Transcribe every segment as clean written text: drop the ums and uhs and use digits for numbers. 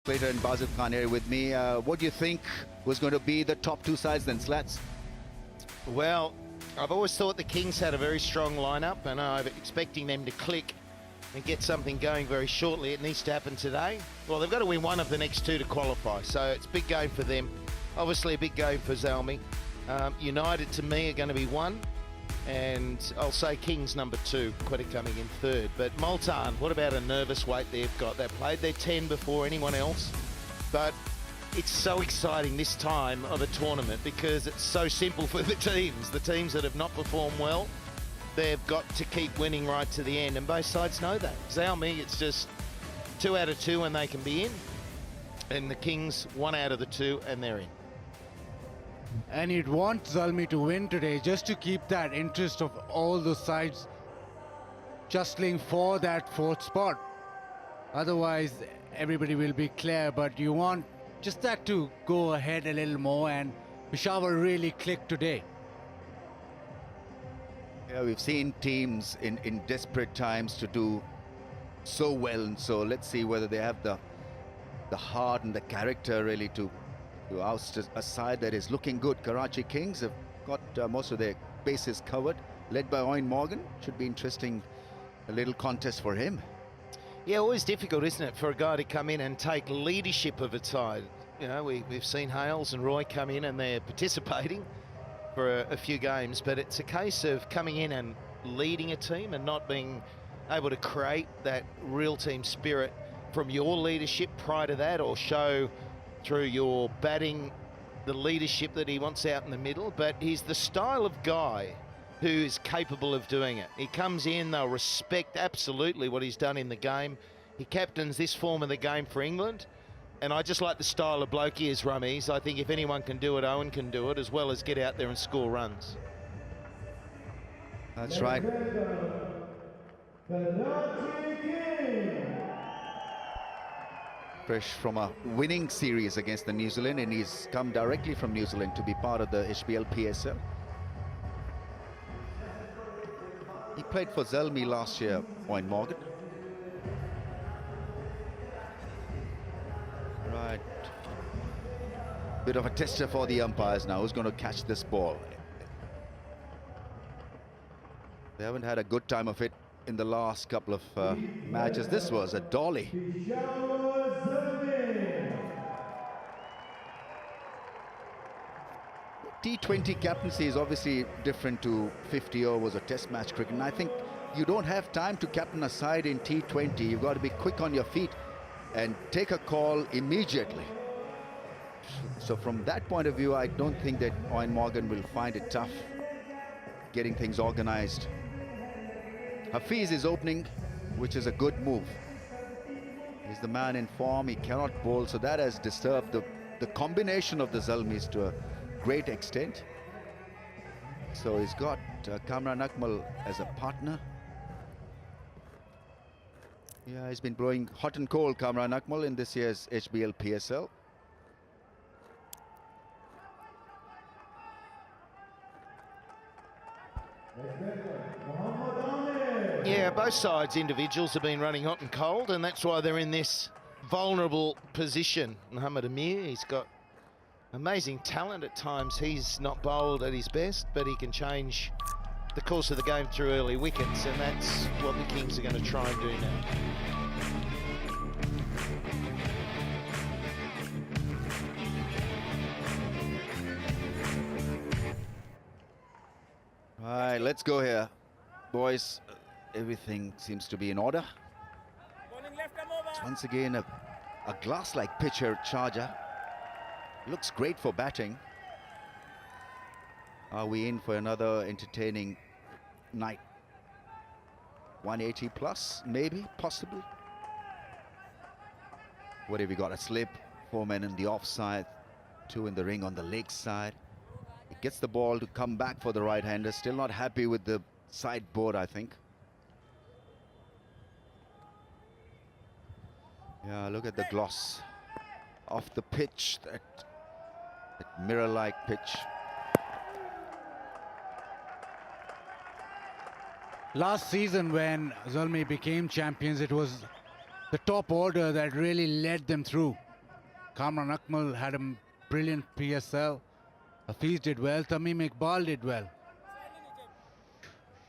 Later and Basil Khan here with me. What do you think was going to be the top two sides then, Slats? Well, I've always thought the Kings had a very strong lineup, and I'm expecting them to click and get something going very shortly. It needs to happen today. Well, they've got to win one of the next two to qualify, so it's a big game for them. Obviously a big game for Zalmi. United to me are going to be one, and I'll say Kings number two, Quetta coming in third. But Multan, what about a nervous weight they've got? They've played their 10 before anyone else, but it's so exciting this time of a tournament because it's so simple for the teams that have not performed well. They've got to keep winning right to the end, and both sides know that. Zalmi, it's just 2 out of 2 and they can be in, and the Kings 1 out of the 2 and they're in. And you'd want Zalmi to win today just to keep that interest of all those sides jostling for that 4th spot. Otherwise, everybody will be clear, but you want just that to go ahead a little more, and Peshawar really clicked today. Yeah, we've seen teams in desperate times to do so well, and so let's see whether they have the heart and the character really to oust a side that is looking good. Karachi Kings have got most of their bases covered, led by Owen Morgan. Should be interesting, a little contest for him. Yeah, always difficult, isn't it, for a guy to come in and take leadership of a side. You know, we've seen Hales and Roy come in and they're participating for a few games, but it's a case of coming in and leading a team and not being able to create that real team spirit from your leadership prior to that, or show through your batting the leadership that he wants out in the middle. But he's the style of guy who is capable of doing it. He comes in, they'll respect absolutely what he's done in the game. He captains this form of the game for England, and I just like the style of bloke he is, Rummies. I think if anyone can do it, Owen can do it, as well as get out there and score runs. That's right. Fresh from a winning series against the New Zealand, and he's come directly from New Zealand to be part of the HBL PSL. He played for Zalmi last year, Owen Morgan. Right. Bit of a tester for the umpires now. Who's going to catch this ball? They haven't had a good time of it in the last couple of matches. This was a dolly. T20 captaincy is obviously different to 50 overs or test match cricket, and I think you don't have time to captain a side in T20. You've got to be quick on your feet and take a call immediately. So from that point of view, I don't think that Owen Morgan will find it tough getting things organized. Hafiz is opening, which is a good move. He's the man in form. He cannot bowl, so that has disturbed the combination of the Zalmis to a great extent. So he's got Kamran Akmal as a partner. Yeah, he's been blowing hot and cold, Kamran Akmal, in this year's HBL PSL. Yeah, both sides, individuals, have been running hot and cold, and that's why they're in this vulnerable position. Muhammad Amir, he's got amazing talent at times. He's not bowled at his best, but he can change the course of the game through early wickets, and that's what the Kings are going to try and do now. All right, let's go here, boys. Everything seems to be in order. Once again, a glass-like pitcher charger. Looks great for batting. Are we in for another entertaining night? 180 plus, maybe, possibly. What have we got? A slip, 4 men in the offside, 2 in the ring on the leg side. It gets the ball to come back for the right-hander. Still not happy with the sideboard, I think. Yeah, look at the gloss off the pitch, that mirror-like pitch. Last season when Zalmi became champions, it was the top order that really led them through. Kamran Akmal had a brilliant PSL. Hafiz did well. Tamim Iqbal did well.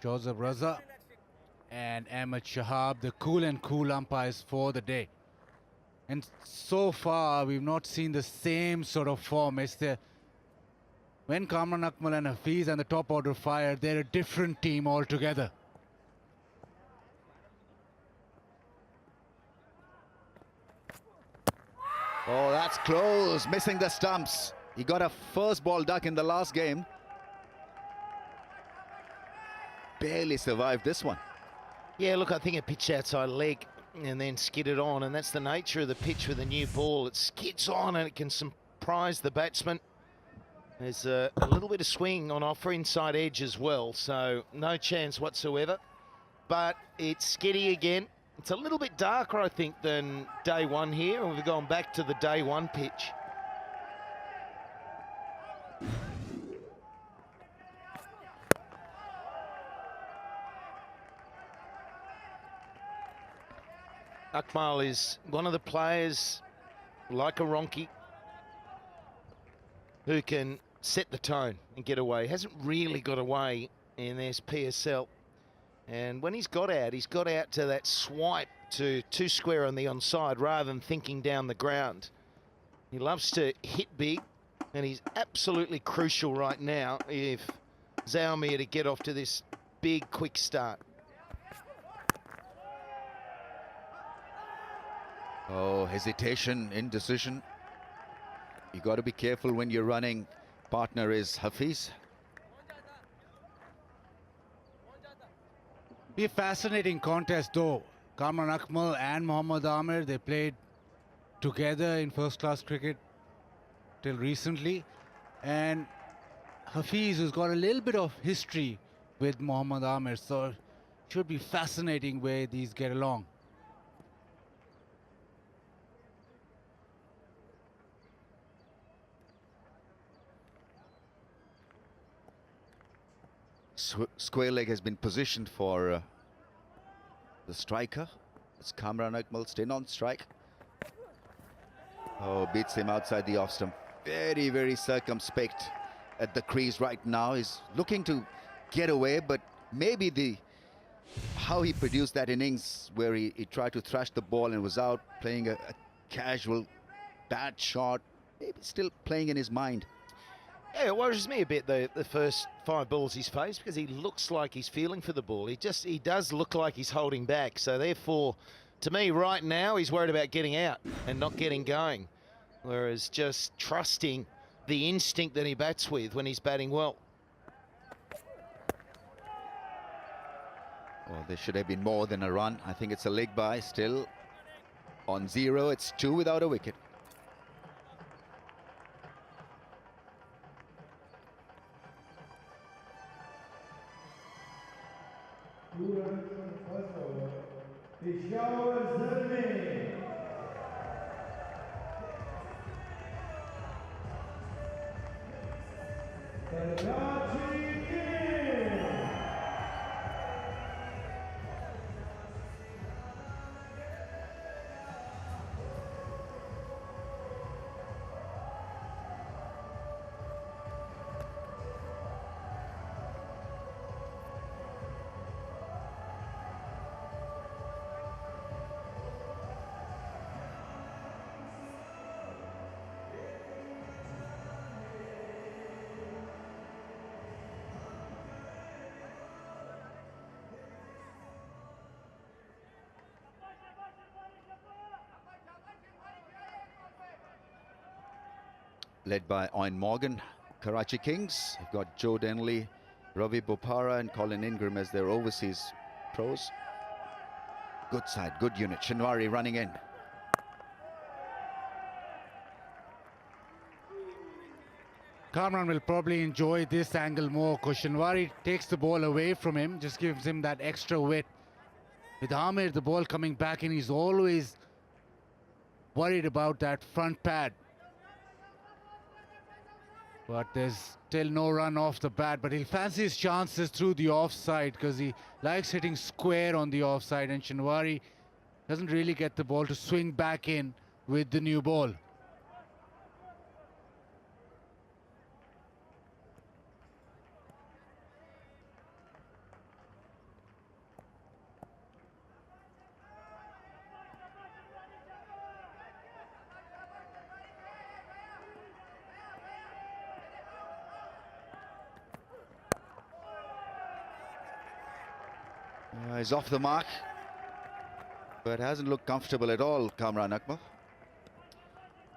Joseph Raza and Ahmed Shahab, the cool umpires for the day. And so far, we've not seen the same sort of form. When Kamran Akmal and Hafiz and the top order fire, they're a different team altogether. Oh, that's close, missing the stumps. He got a first ball duck in the last game. Barely survived this one. Yeah, look, I think it pitched outside leg and then skidded on, and that's the nature of the pitch with a new ball. It skids on and it can surprise the batsman. There's a little bit of swing on offer inside edge as well, so no chance whatsoever. But it's skiddy again. It's a little bit darker, I think, than day one here, and we've gone back to the day one pitch. Akmal is one of the players, like a Ronke, who can set the tone and get away. Hasn't really got away in this PSL. And when he's got out to that swipe to two square on the onside rather than thinking down the ground. He loves to hit big, and he's absolutely crucial right now if Zalmi are to get off to this big, quick start. Oh, hesitation, indecision. You got to be careful when your running partner is Hafiz. Be a fascinating contest though. Kamran Akmal and Mohammad Amir, they played together in first-class cricket till recently. And Hafiz has got a little bit of history with Mohammad Amir, so it should be fascinating where these get along. Square leg has been positioned for the striker. It's Kamran Akmal staying on strike. Oh, beats him outside the off stump. Very, very circumspect at the crease right now. He's looking to get away, but maybe how he produced that innings where he tried to thrash the ball and was out playing a casual bad shot, maybe still playing in his mind. Yeah, it worries me a bit, the first 5 balls he's faced, because he looks like he's feeling for the ball. He does look like he's holding back. So therefore, to me right now, he's worried about getting out and not getting going. Whereas just trusting the instinct that he bats with when he's batting well. Well, there should have been more than a run. I think it's a leg by still. On 0, it's 2 without a wicket. Peshawar Zalmi. Karachi. Led by Owen Morgan, Karachi Kings. You've got Joe Denley, Ravi Bopara and Colin Ingram as their overseas pros. Good side, good unit. Shinwari running in. Kamran will probably enjoy this angle more because Shinwari takes the ball away from him, just gives him that extra width. With Amir, the ball coming back in, he's always worried about that front pad. But there's still no run off the bat, but he'll fancy his chances through the offside because he likes hitting square on the offside, and Shinwari doesn't really get the ball to swing back in with the new ball. He's off the mark, but hasn't looked comfortable at all, Kamran Akmal.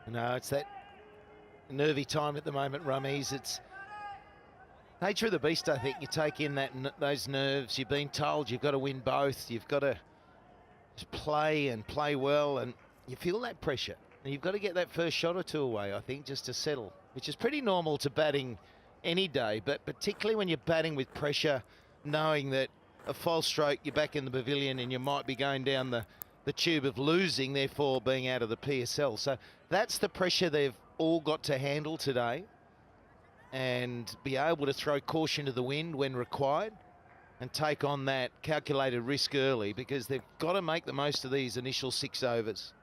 No, it's that nervy time at the moment, Ramiz. It's nature of the beast, I think. You take in those nerves. You've been told you've got to win both. You've got to just play and play well, and you feel that pressure. And you've got to get that first shot or two away, I think, just to settle, which is pretty normal to batting any day, but particularly when you're batting with pressure, knowing that a false stroke, you're back in the pavilion and you might be going down the tube of losing, therefore being out of the PSL. So that's the pressure they've all got to handle today, and be able to throw caution to the wind when required and take on that calculated risk early, because they've got to make the most of these initial 6 overs.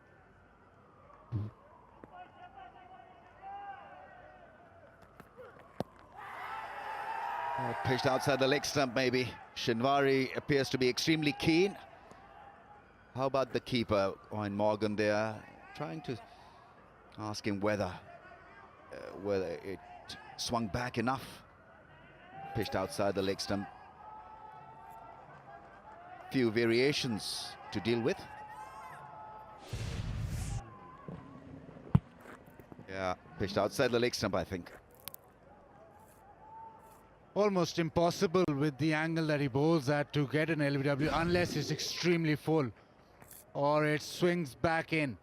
Pitched outside the leg stump, maybe. Shinwari appears to be extremely keen. How about the keeper, Owen Morgan, there, trying to ask him whether it swung back enough. Pitched outside the leg stump. Few variations to deal with. Yeah, pitched outside the leg stump, I think. Almost impossible with the angle that he bowls at to get an LBW unless it's extremely full or it swings back in.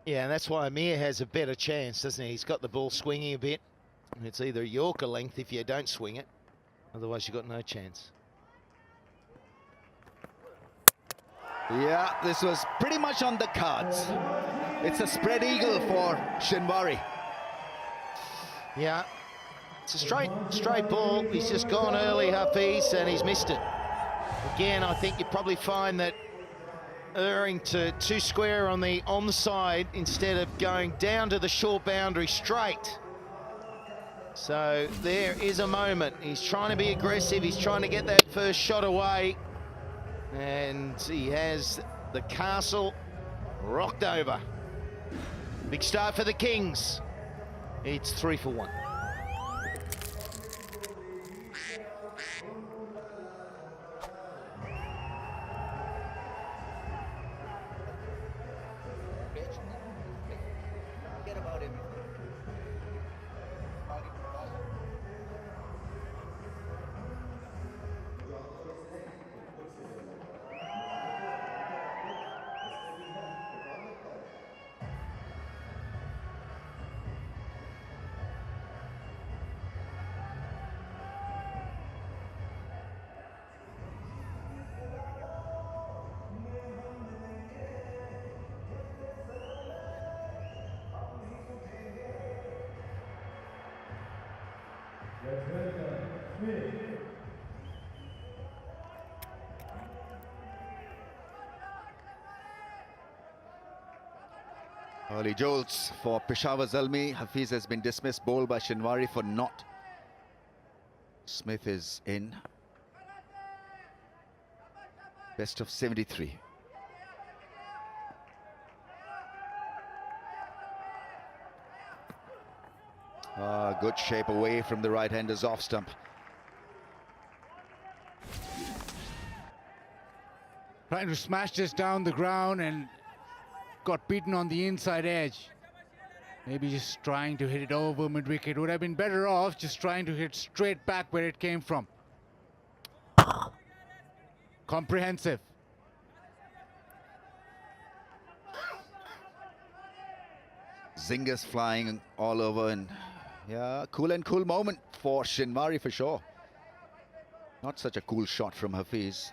Yeah, and that's why Amir has a better chance, doesn't he? He's got the ball swinging a bit. It's either Yorker length if you don't swing it, otherwise you've got no chance. Yeah, this was pretty much on the cards. It's a spread eagle for Shinwari. Yeah, it's a straight ball. He's just gone early, Hafiz, and he's missed it. Again, I think you probably find that erring to 2 square on the onside instead of going down to the short boundary straight. So there is a moment. He's trying to be aggressive. He's trying to get that first shot away. And he has the castle rocked over. Big start for the Kings. It's 3 for 1. Early jolts for Peshawar Zalmi. Hafiz has been dismissed, bowled by Shinwari for naught. Smith is in. Best of 73. Good shape away from the right-hander's off stump. Trying to smash this down the ground and got beaten on the inside edge. Maybe just trying to hit it over mid-wicket. Would have been better off just trying to hit straight back where it came from. Comprehensive. Zingers flying all over, and yeah, cool moment for Shinwari for sure. Not such a cool shot from Hafiz.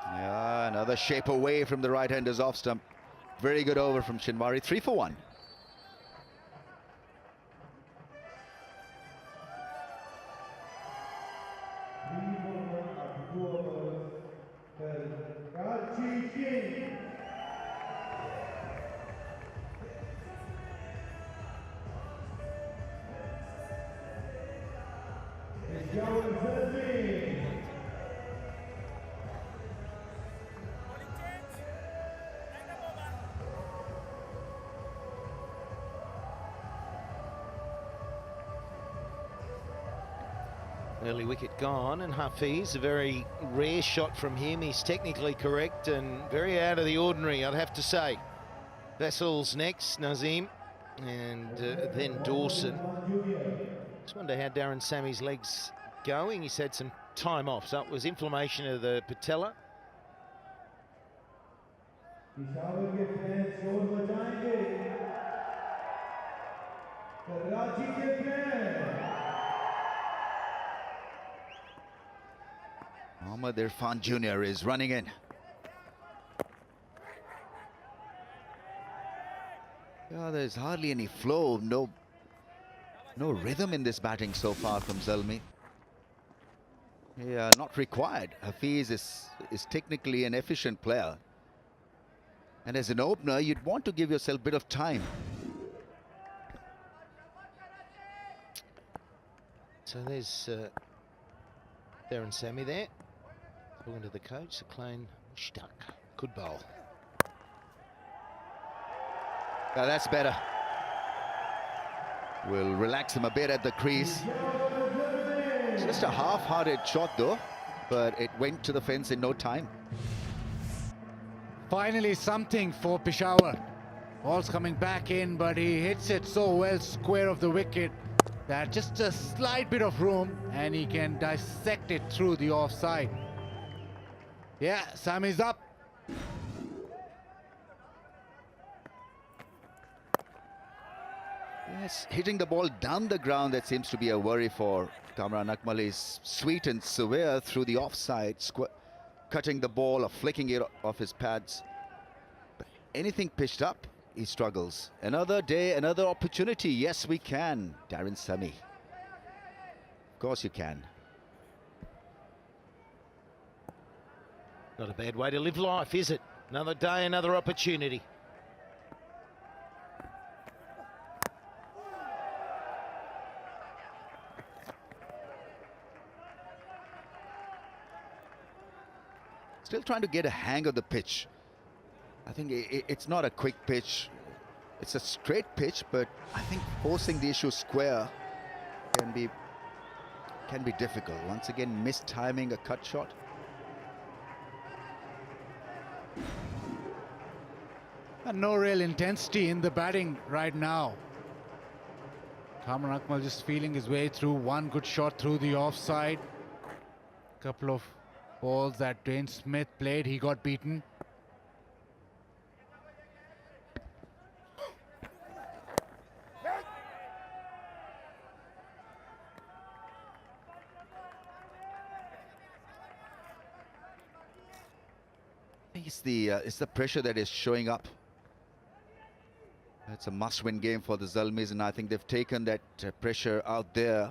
Yeah, another shape away from the right-hander's off stump. Very good over from Shinwari. 3 for 1. Karachi. Peshawar Zalmi. Early wicket gone, and Hafiz, a very rare shot from him. He's technically correct and very out of the ordinary, I'd have to say. Vessel's next, Nazim, and then Dawson. Just wonder how Darren Sammy's legs going. He's had some time off, so it was inflammation of the patella. Peshawar के fans शोर मचाएंगे कराची के fans Mohammad Irfan Jr. is running in. Yeah, there's hardly any flow, no rhythm in this batting so far from Zalmi. Yeah, not required. Hafiz is technically an efficient player. And as an opener, you'd want to give yourself a bit of time. So there's Darren Sammy there. Talking to the coach, Saklan Mushtaq. Good bowl. Yeah, that's better. Will relax him a bit at the crease. Just a half-hearted shot though, but it went to the fence in no time. Finally something for Peshawar. Ball's coming back in, but he hits it so well square of the wicket that just a slight bit of room and he can dissect it through the offside. Yeah, Sammy's up. Yes, hitting the ball down the ground, that seems to be a worry for Kamran Akmal. Is sweet and severe through the offside, cutting the ball or flicking it off his pads. But anything pitched up, he struggles. Another day, another opportunity. Yes, we can, Darren Sammy. Of course you can. Not a bad way to live life, is it? Another day, another opportunity. Still trying to get a hang of the pitch. I think it's not a quick pitch. It's a straight pitch, but I think forcing the issue square can be difficult. Once again, missed timing, a cut shot. And no real intensity in the batting right now. Kamran Akmal just feeling his way through. One good shot through the offside. Couple of balls that Dwayne Smith played, he got beaten. I think it's the pressure that is showing up. It's a must-win game for the Zalmis, and I think they've taken that pressure out there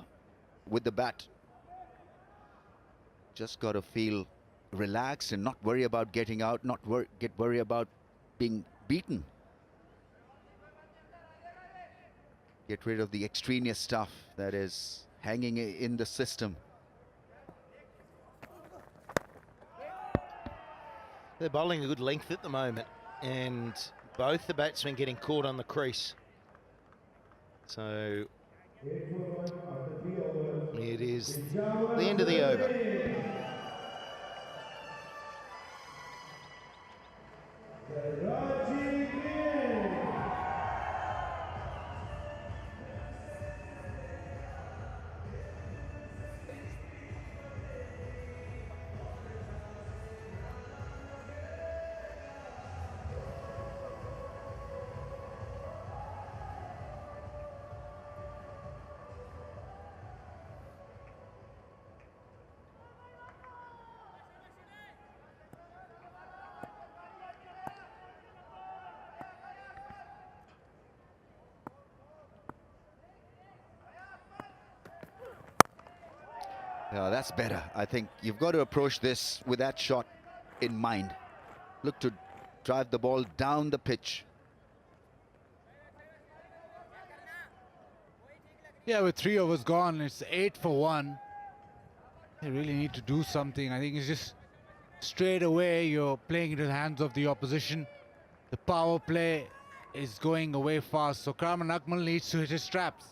with the bat. Just got to feel relaxed and not worry about getting out, not worry about being beaten. Get rid of the extraneous stuff that is hanging in the system. They're bowling a good length at the moment, and both the batsmen getting caught on the crease. So it is the end of the over. Yeah, that's better. I think you've got to approach this with that shot in mind. Look to drive the ball down the pitch. Yeah, with 3 overs gone, it's 8 for 1. They really need to do something. I think it's just straight away you're playing into the hands of the opposition. The power play is going away fast, so Kamran Akmal needs to hit his straps.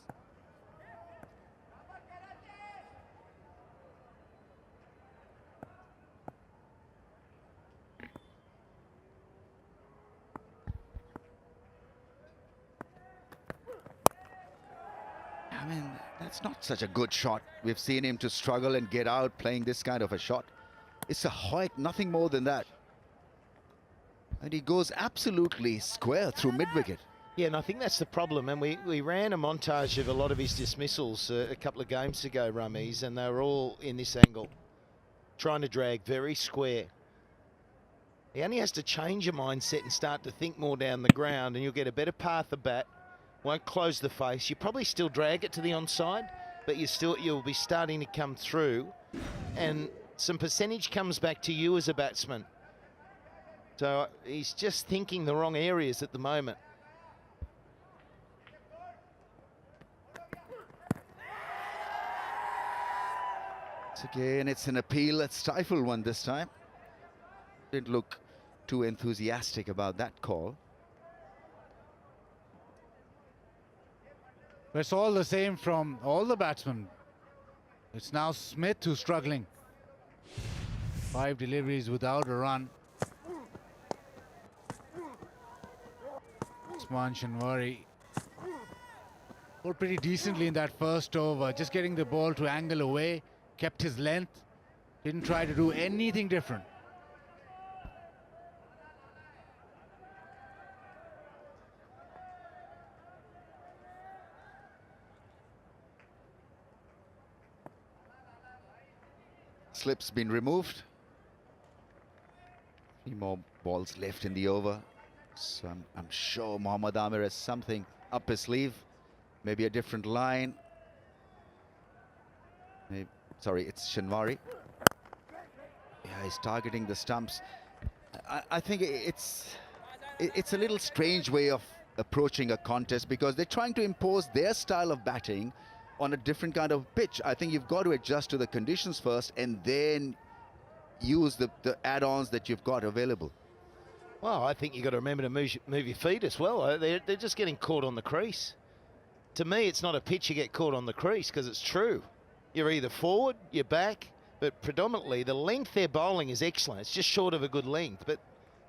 It's not such a good shot. We've seen him to struggle and get out playing this kind of a shot. It's a hoik, nothing more than that. And he goes absolutely square through mid-wicket. Yeah, and I think that's the problem. And we ran a montage of a lot of his dismissals a couple of games ago, Rummies, and they were all in this angle, trying to drag very square. He only has to change your mindset and start to think more down the ground, and you'll get a better path of bat. Won't close the face. You probably still drag it to the onside, but you'll be starting to come through, and some percentage comes back to you as a batsman. So he's just thinking the wrong areas at the moment. Again, it's an appeal, a stifled one this time. Didn't look too enthusiastic about that call. But it's all the same from all the batsmen. It's now Smith who's struggling. 5 deliveries without a run. Usman Shanwari scored pretty decently in that first over, just getting the ball to angle away, kept his length, didn't try to do anything different. Slip's been removed. 3 more balls left in the over. So I'm sure Mohammad Amir has something up his sleeve. Maybe a different line. Sorry, it's Shanwari. Yeah, he's targeting the stumps. I think it's a little strange way of approaching a contest, because they're trying to impose their style of batting on a different kind of pitch. I think you've got to adjust to the conditions first and then use the add-ons that you've got available. Well, I think you've got to remember to move your feet as well. They're just getting caught on the crease. To me, it's not a pitch you get caught on the crease, because it's true. You're either forward, you're back, but predominantly the length they're bowling is excellent. It's just short of a good length, but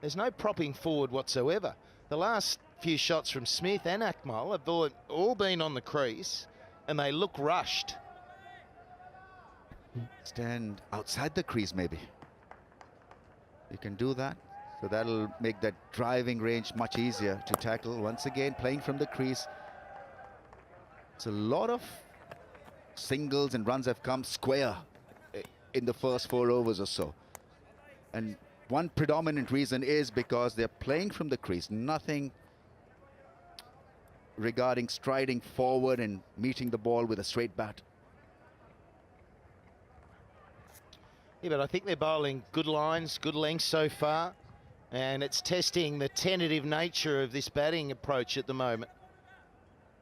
there's no propping forward whatsoever. The last few shots from Smith and Akmal have all been on the crease, and they look rushed. Stand outside the crease, maybe. You can do that. So that'll make that driving range much easier to tackle. Once again, playing from the crease. It's a lot of singles and runs have come square in the first 4 overs or so. And one predominant reason is because they're playing from the crease. Nothing regarding striding forward and meeting the ball with a straight bat. Yeah, but I think they're bowling good lines, good lengths so far. And it's testing the tentative nature of this batting approach at the moment.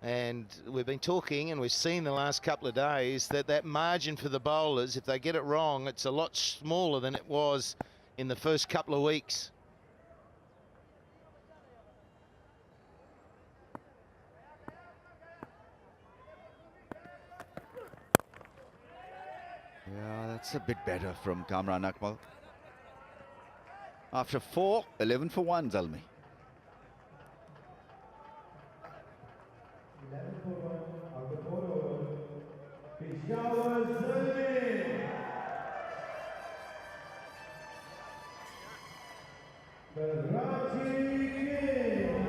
And we've been talking, and we've seen the last couple of days, that margin for the bowlers, if they get it wrong, it's a lot smaller than it was in the first couple of weeks. Yeah, that's a bit better from Kamran Akmal. After 4, 11 for 1, Zalmi. 11 for 1 after 4 overs. Peshawar Zalmi. Karachi Kings.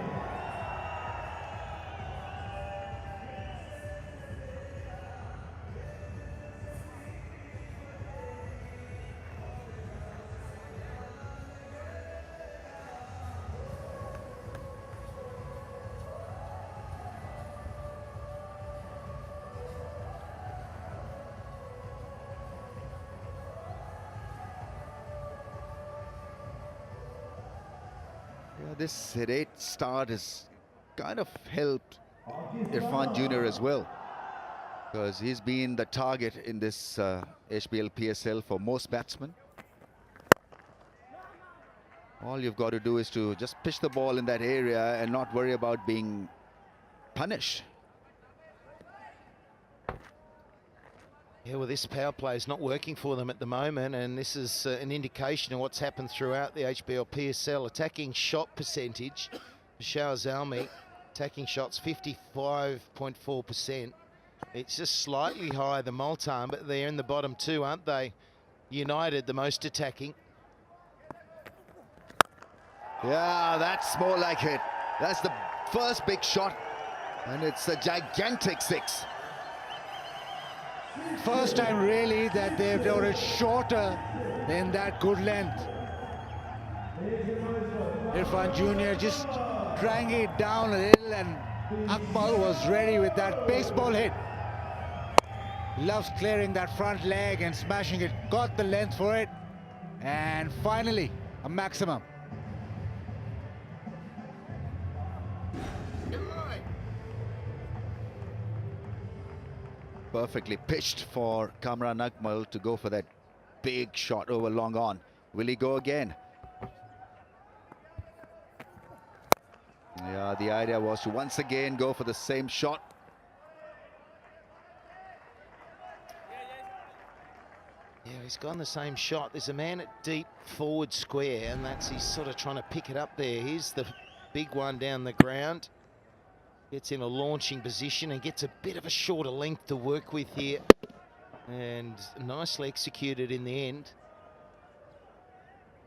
Yeah, this late start has kind of helped Irfan Jr. as well, because he's been the target in this HBL PSL for most batsmen. All you've got to do is to just pitch the ball in that area and not worry about being punished. Yeah, well, this power play is not working for them at the moment, and this is an indication of what's happened throughout the HBL PSL. Attacking shot percentage, Peshawar Zalmi, attacking shots 55.4%, It's just slightly higher than Multan, but they're in the bottom two, aren't they? United, the most attacking. Yeah, that's more like it. That's the first big shot, and it's a gigantic 6. First time really that they've done it shorter than that good length. Irfan Jr. just trying it down a little, and Akmal was ready with that baseball hit. Loves clearing that front leg and smashing it. Got the length for it, and finally a maximum. Perfectly pitched for Kamran Akmal to go for that big shot over long on. Will he go again? Yeah, the idea was to once again go for the same shot. Yeah, he's gone the same shot. There's a man at deep forward square, and he's sort of trying to pick it up there. Here's the big one down the ground. Gets in a launching position and gets a bit of a shorter length to work with here. And nicely executed in the end.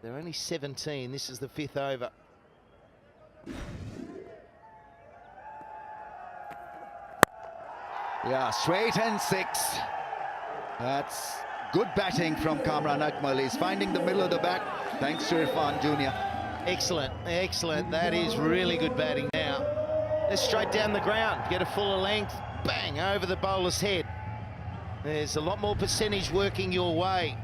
They're only 17. This is the 5th over. Yeah, straight and 6. That's good batting from Kamran Akmal. He's finding the middle of the bat thanks to Irfan Jr. Excellent, excellent. That is really good batting now. They're straight down the ground, get a fuller length, bang, over the bowler's head. There's a lot more percentage working your way.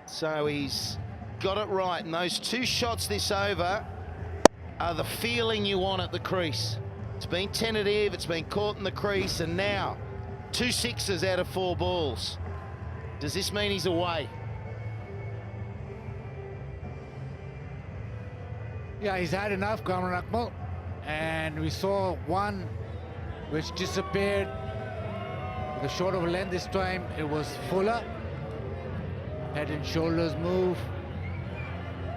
So he's got it right, and those 2 shots this over are the feeling you want at the crease. It's been tentative, it's been caught in the crease, and now 2 6s out of 4 balls. Does this mean he's away? Yeah, he's had enough, Kamran Akmal. And we saw one which disappeared with a short of a length. This time it was fuller. Head and shoulders move.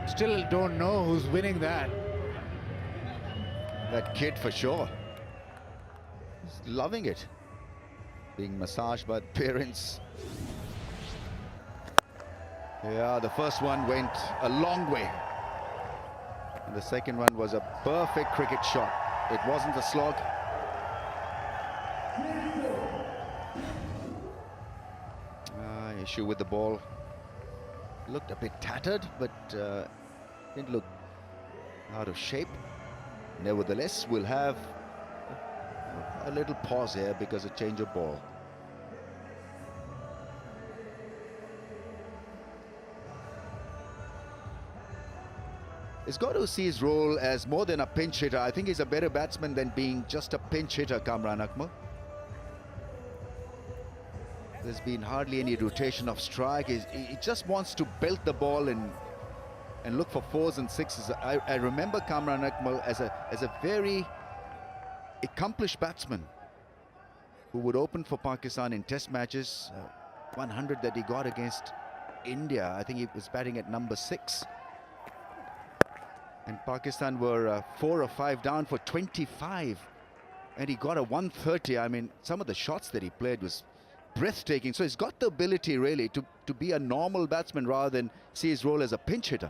Still don't know who's winning that. That kid for sure. He's loving it. Being massaged by the parents. Yeah, the first one went a long way. And the second one was a perfect cricket shot. It wasn't a slog. Issue with the ball. Looked a bit tattered, but didn't look out of shape. Nevertheless, we'll have a little pause here because of change of ball. He's got to see his role as more than a pinch hitter. I think he's a better batsman than being just a pinch hitter, Kamran Akmal. There's been hardly any rotation of strike. He just wants to belt the ball and look for 4s and 6s. I remember Kamran Akmal as a very accomplished batsman who would open for Pakistan in test matches. 100 that he got against India. I think he was batting at number 6. And Pakistan were 4 or 5 down for 25. And he got a 130. I mean, some of the shots that he played was breathtaking. So he's got the ability really to be a normal batsman rather than see his role as a pinch hitter.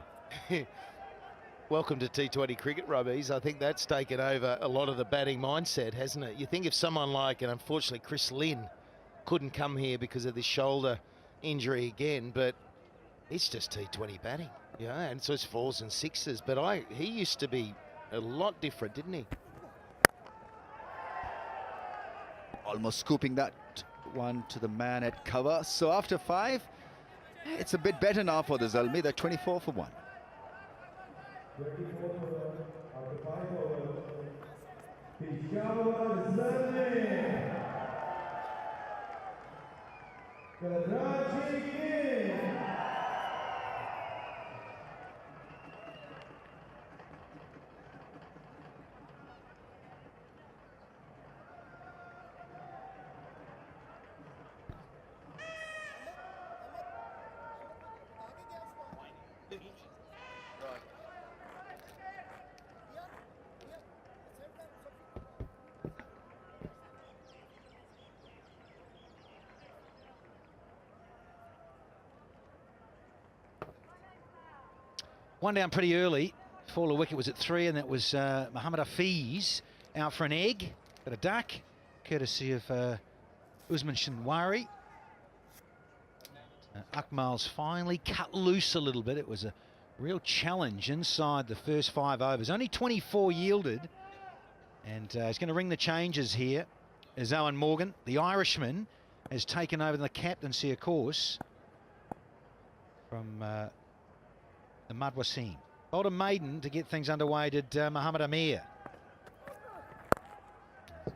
Welcome to T20 cricket, Rubbies. I think that's taken over a lot of the batting mindset, hasn't it? You think of someone like, and unfortunately Chris Lynn couldn't come here because of this shoulder injury again, but it's just T20 batting, yeah, and so it's 4s and 6s. But he used to be a lot different, didn't he? Almost scooping that one to the man at cover. So after 5, it's a bit better now for the Zalmi. They're 24 for 1. 24 after 5 overs. Peshawar Zalmi. Karachi. One down pretty early. Fall of wicket was at 3, and that was Mohammad Hafiz out for an egg, but a duck, courtesy of Usman Shinwari. Akmal's finally cut loose a little bit. It was a real challenge inside the first 5 overs. Only 24 yielded, and he's going to ring the changes here as Owen Morgan, the Irishman, has taken over the captaincy, of course, from the Madwasim. Bowled a maiden to get things underway, did Mohammad Amir.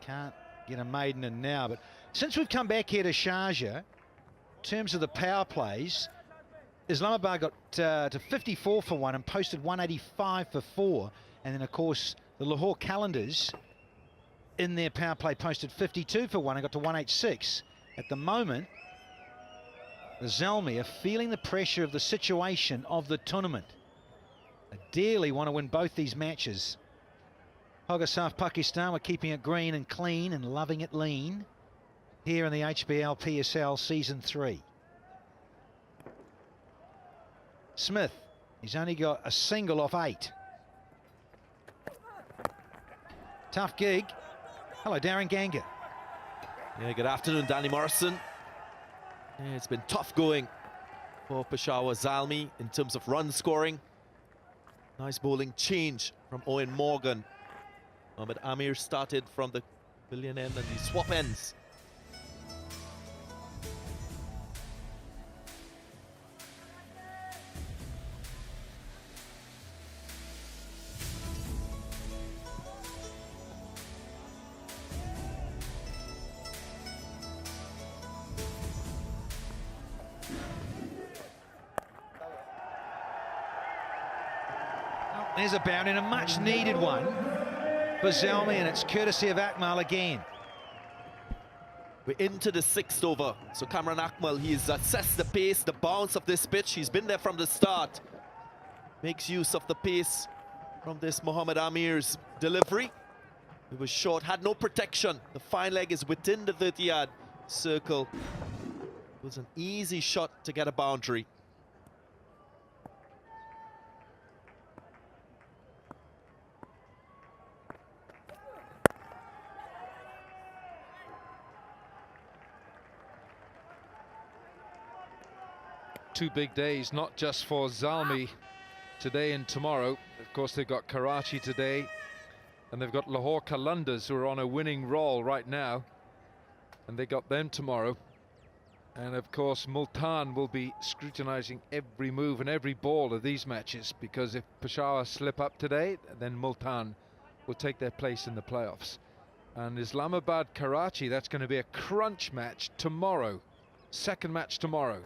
Can't get a maiden in now, but since we've come back here to Sharjah, in terms of the power plays, Islamabad got to 54 for 1 and posted 185 for 4. And then, of course, the Lahore Calendars in their power play posted 52 for 1 and got to 186. At the moment, the Zalmi are feeling the pressure of the situation of the tournament. They dearly want to win both these matches. Hogasaf Pakistan were keeping it green and clean and loving it lean here in the HBL PSL Season 3. Smith, he's only got a single off 8. Tough gig. Hello, Darren Ganga. Yeah, good afternoon, Danny Morrison. Yeah, it's been tough going for Peshawar Zalmi in terms of run scoring. Nice bowling change from Owen Morgan. Mohammad Amir started from the billion end and the swap ends. There's a bound in a much needed one for Zalmi, and it's courtesy of Akmal again. We're into the 6th over. So Kamran Akmal, he's assessed the pace, the bounce of this pitch. He's been there from the start. Makes use of the pace from this Mohammad Amir's delivery. It was short, had no protection. The fine leg is within the 30-yard circle. It was an easy shot to get a boundary. Two big days, not just for Zalmi today and tomorrow. Of course, they've got Karachi today, and they've got Lahore Qalandars, who are on a winning roll right now, and they got them tomorrow. And of course, Multan will be scrutinizing every move and every ball of these matches, because if Peshawar slip up today, then Multan will take their place in the playoffs. And Islamabad Karachi, that's going to be a crunch match tomorrow, second match tomorrow.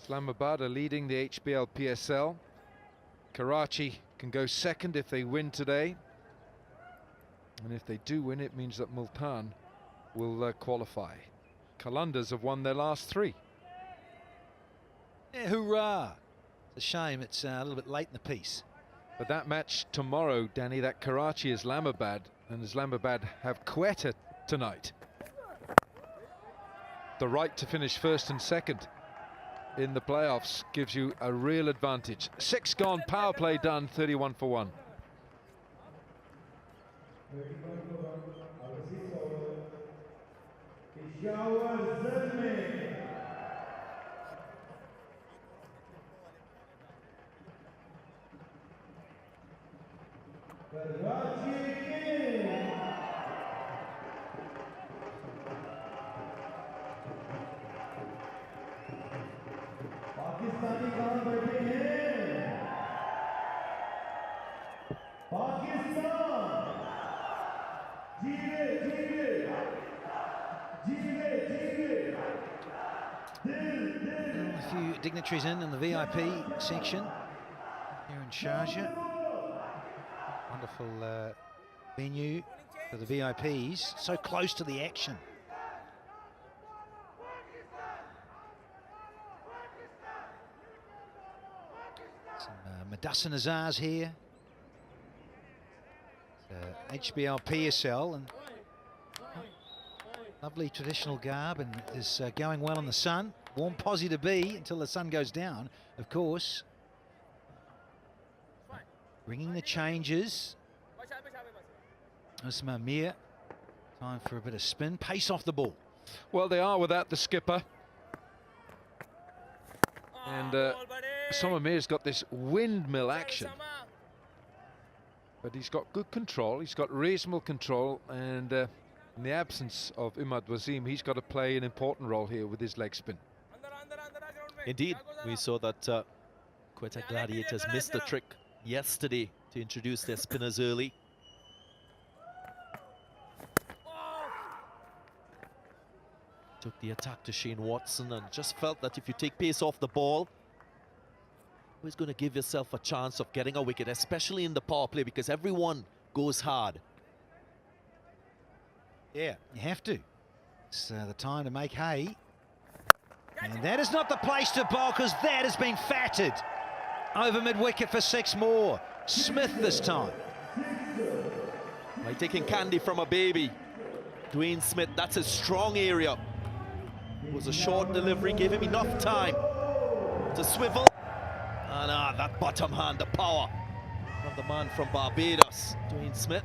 Islamabad are leading the HBL PSL. Karachi can go second if they win today. And if they do win, it means that Multan will qualify. Qalandars have won their last 3. Yeah, hoorah. It's a shame it's a little bit late in the piece. But that match tomorrow, Danny, that Karachi-Islamabad, and Islamabad have Quetta tonight. The right to finish first and second in the playoffs gives you a real advantage. 6 gone, power play done, 31 for 1. Peshawar Zalmi. Karachi King. Pakistani कहां बैठे हैं? पाकिस्तान जीवे जीवे जीवे जीवे दिल दिल. A few dignitaries in the VIP section here in Sharjah. Wonderful venue for the VIPs, so close to the action. Madassan Azars here. HBL PSL, and Lovely traditional garb and is going well in the sun. Warm posse to be until the sun goes down, of course. Bringing the changes. Osman Mir. Time for a bit of spin. Pace off the ball. Well, they are without the skipper. And Samamir's got this windmill action. But he's got good control. He's got reasonable control. And in the absence of Imad Wasim, he's got to play an important role here with his leg spin. Indeed, we saw that Quetta Gladiators missed the trick yesterday to introduce their spinners early. Took the attack to Shane Watson and just felt that if you take pace off the ball, always going to give yourself a chance of getting a wicket, especially in the power play, because everyone goes hard. Yeah, you have to. It's the time to make hay. And that is not the place to bowl, because that has been fatted. Over mid-wicket for 6 more. Smith this time. Like taking candy from a baby. Dwayne Smith, that's a strong area. It was a short delivery, gave him enough time to swivel. And that bottom hand, the power of the man from Barbados, Dwayne Smith.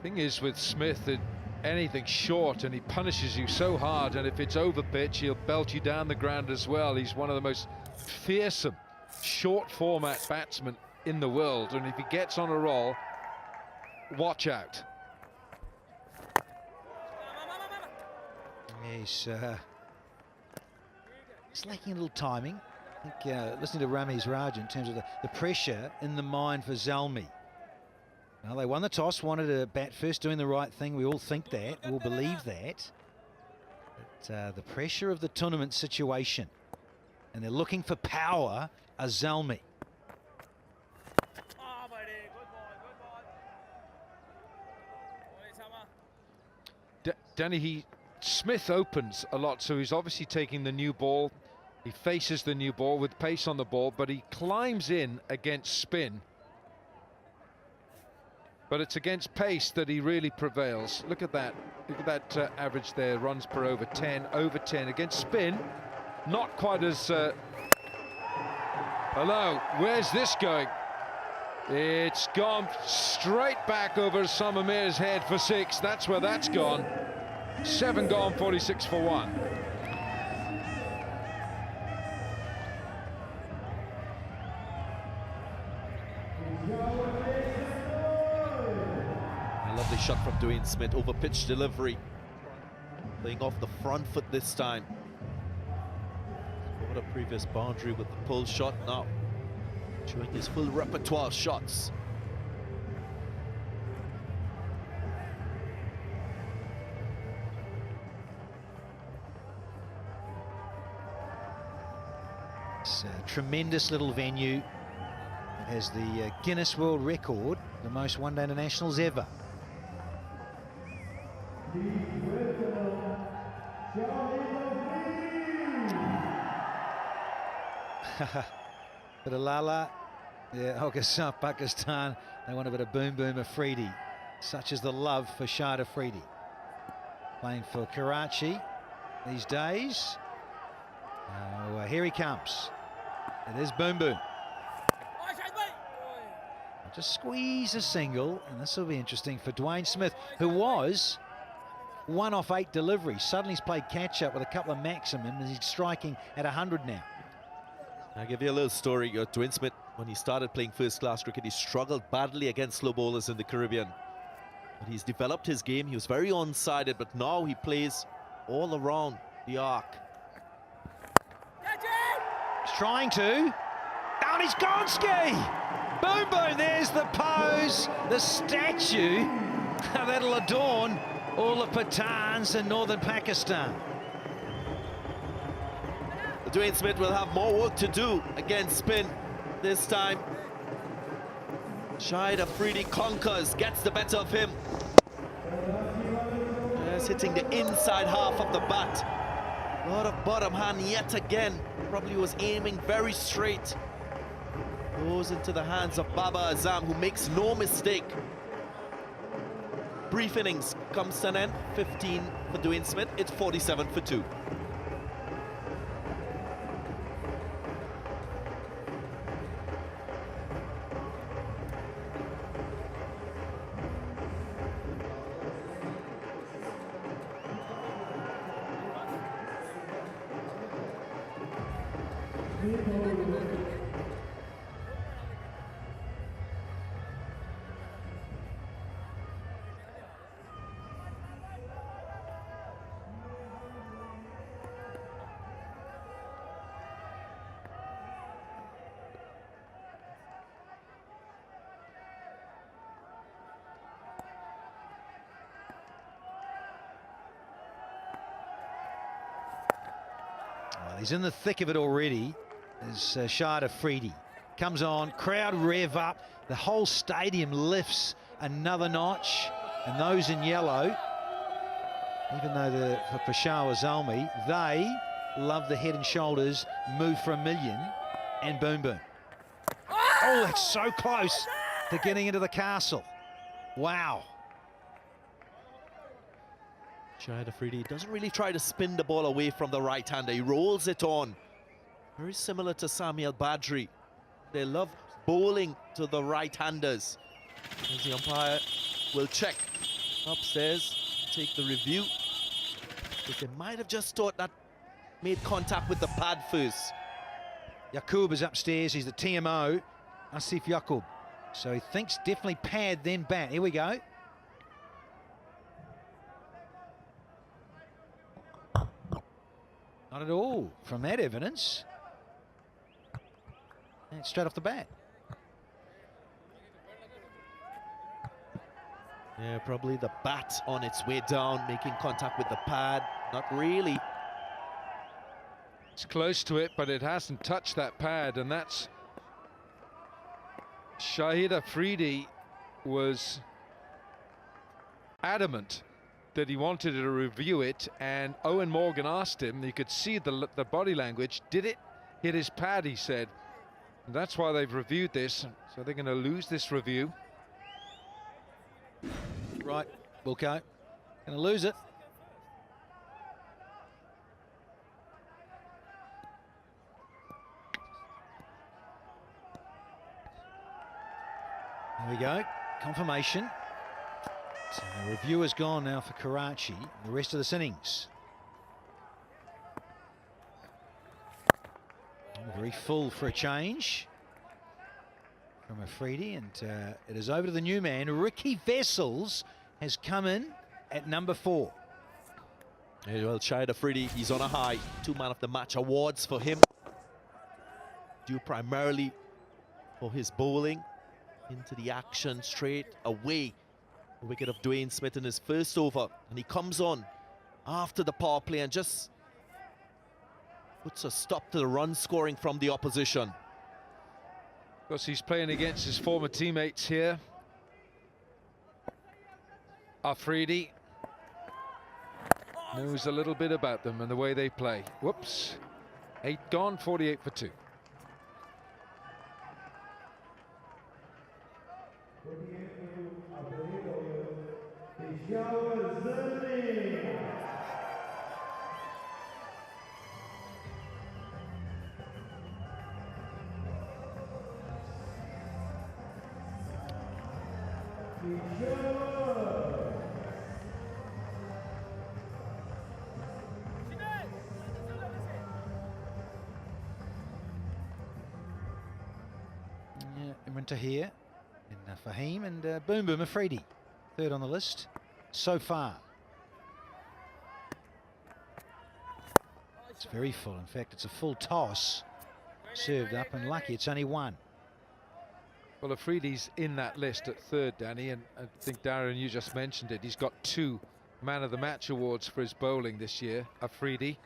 Thing is with Smith, that anything short and he punishes you so hard, and if it's over pitch he'll belt you down the ground as well. He's one of the most fearsome short format batsmen in the world, and if he gets on a roll, watch out. He's lacking a little timing. I think listening to Ramiz Raj in terms of the pressure in the mind for Zalmi. Well, they won the toss, wanted to bat first, doing the right thing. We all think that, we all believe that. But the pressure of the tournament situation, and they're looking for power, are Zalmi. Danny, Smith opens a lot, so he's obviously taking the new ball. He faces the new ball with pace on the ball, but he climbs in against spin. But it's against pace that he really prevails. Look at that. Look at that average there, runs per over 10, over 10. Against spin, not quite as... Hello, where's this going? It's gone straight back over Samamir's head for 6. That's where that's gone. 7 gone, 46 for 1. A lovely shot from Dwayne Smith, over pitch delivery. Playing off the front foot this time. What a previous boundary with the pull shot, now showing his full repertoire of shots. It's a tremendous little venue. It has the Guinness World Record, the most one-day internationals ever. Bit of Lala, yeah, Pakistan, Pakistan. They want a bit of boom boom Afridi. Such is the love for Shahid Afridi. Playing for Karachi these days. Here he comes. It is boom boom. Just squeeze a single, and this will be interesting for Dwayne Smith, who was 1 off 8 deliveries. Suddenly he's played catch up with a couple of maximum, and he's striking at 100 now. I'll give you a little story. Dwayne Smith, when he started playing first-class cricket, he struggled badly against slow bowlers in the Caribbean. But he's developed his game. He was very one-sided, but now he plays all around the arc. He's trying to. Down he's gone, Ski! Boom, boom, there's the pose, the statue that'll adorn all the Pathans in northern Pakistan. Dwayne Smith will have more work to do against spin this time. Shahid Afridi conquers, gets the better of him. Just hitting the inside half of the bat. A lot of bottom hand yet again. Probably was aiming very straight. Goes into the hands of Baba Azam, who makes no mistake. brief innings comes to an end. 15 for Dwayne Smith. It's 47 for 2. Well, he's in the thick of it already. As Shahid Afridi comes on, crowd rev up, the whole stadium lifts another notch, and those in yellow, even though for Peshawar Zalmi, they love the head and shoulders move for $1 million, and boom boom. Oh, that's so close to getting into the castle. Wow. Shahid Afridi doesn't really try to spin the ball away from the right-hander. He rolls it on. Very similar to Sami Al-Badri. They love bowling to the right-handers. As the umpire will check upstairs, take the review. But they might have just thought that made contact with the pad first. Yaqub is upstairs. He's the TMO, Asif Yaqub. So he thinks definitely pad, then bat. Here we go. Not at all from that evidence. And straight off the bat. Yeah, probably the bat on its way down, making contact with the pad. Not really. It's close to it, but it hasn't touched that pad, and that's... Shahid Afridi was adamant that he wanted to review it, and Owen Morgan asked him, you could see the body language, did it hit his pad, he said. And that's why they've reviewed this, so they're going to lose this review. Right, Wilco, going to lose it. There we go, confirmation. So the review has gone now for Karachi, the rest of this innings. Very full for a change from Afridi, and it is over to the new man. Ricky Vessels has come in at number 4. Yeah, well, Shahid Afridi, he's on a high. 2 Man of the Match awards for him, due primarily for his bowling into the action straight away. The wicket of Dwayne Smith in his first over, and he comes on after the power play and just puts a stop to the run scoring from the opposition. Because he's playing against his former teammates here. Afridi knows a little bit about them and the way they play. Whoops. 8 gone, 48 for 2. Peshawar Zalmi. Imran Tahir and Fahim and Boom Boom Afridi, third on the list so far. It's very full. In fact, it's a full toss. Served up, and lucky it's only 1. Well, Afridi's in that list at 3rd, Danny, and I think, Darren, you just mentioned it. He's got 2 Man of the Match awards for his bowling this year, Afridi.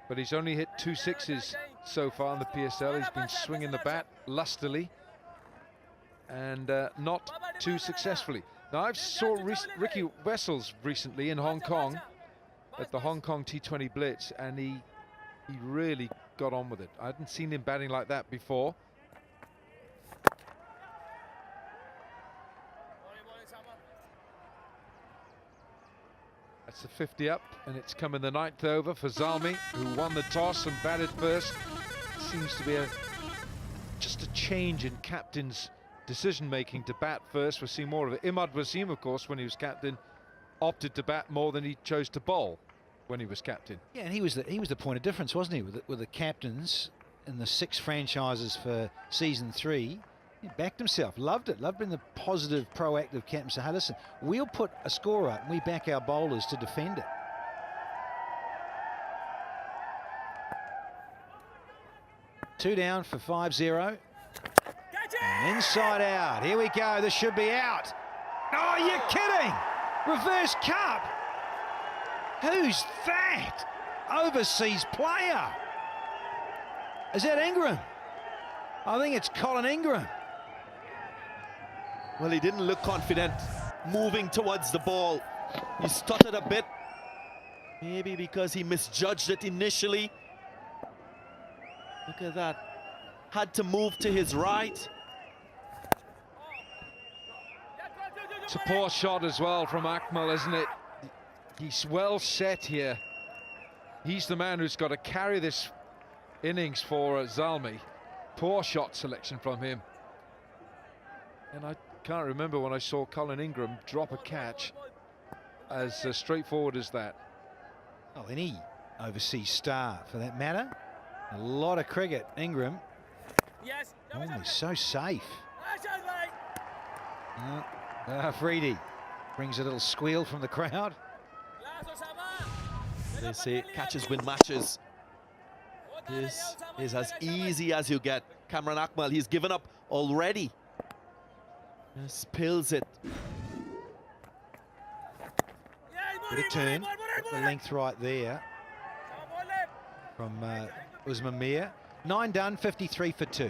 But he's only hit 2 sixes so far in the PSL. He's been swinging the bat lustily and not too successfully. Now, I've saw Ricky Vessels recently in Hong Kong at the Hong Kong T20 Blitz, and he really got on with it. I hadn't seen him batting like that before. That's the 50 up, and it's come in the 9th over for Zalmi, who won the toss and batted first. Seems to be just a change in captain's decision-making to bat first. We'll see more of it. Imad Wasim, of course, when he was captain, opted to bat more than he chose to bowl when he was captain. Yeah, and he was the point of difference, wasn't he, with the captains in the 6 franchises for season 3. He backed himself, loved being the positive, proactive captain. So, hey, listen, we'll put a score up and we back our bowlers to defend it. Two down for 5-0. And inside out. Here we go. This should be out. Oh, you're kidding. Reverse cup. Who's that? Overseas player. Is that Ingram? I think it's Colin Ingram. Well, he didn't look confident moving towards the ball. He stuttered a bit. Maybe because he misjudged it initially. Look at that. Had to move to his right. It's a poor shot as well from Akmal, isn't it? He's well set here. He's the man who's got to carry this innings for Zalmi. Poor shot selection from him. And I can't remember when I saw Colin Ingram drop a catch as straightforward as that. Oh, any overseas star for that matter. A lot of cricket, Ingram. Yes. Oh, he's so safe. Freedy brings a little squeal from the crowd. They say catches win matches. This is as easy as you get. Kamran Akmal, he's given up already. Just pills it. Bit of turn, the length right there from Usman Mir. 9 done, 53 for 2.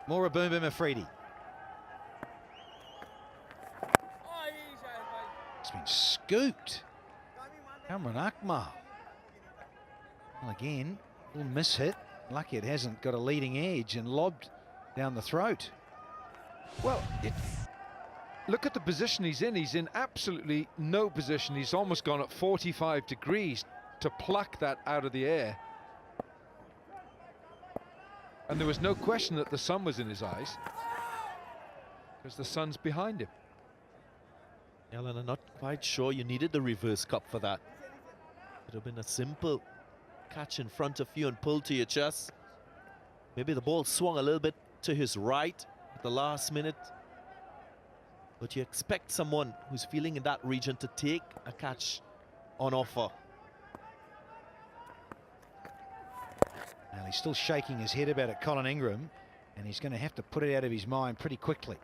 More a boom boom Afridi. It's been scooped. Kamran Akmal. Well, again, a little miss-hit. Lucky it hasn't got a leading edge and lobbed down the throat. Well, look at the position he's in. He's in absolutely no position. He's almost gone at 45 degrees to pluck that out of the air. And there was no question that the sun was in his eyes, because the sun's behind him. Alan, I'm not quite sure you needed the reverse cup for that. It would have been a simple catch in front of you and pull to your chest. Maybe the ball swung a little bit to his right at the last minute. But you expect someone who's feeling in that region to take a catch on offer. Well, he's still shaking his head about it, Colin Ingram, and he's going to have to put it out of his mind pretty quickly.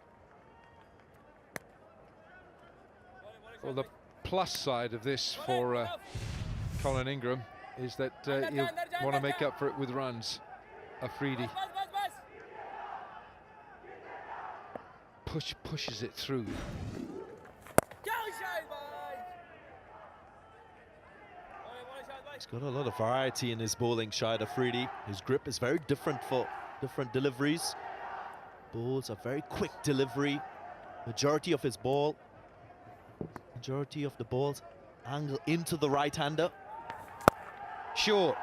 Well, the plus side of this for Colin Ingram is that he'll want to make up for it with runs. Afridi pushes it through. He's got a lot of variety in his bowling, Shahid Afridi. His grip is very different for different deliveries. Bowls a very quick delivery. Majority of his ball, majority of the balls angle into the right-hander. Short.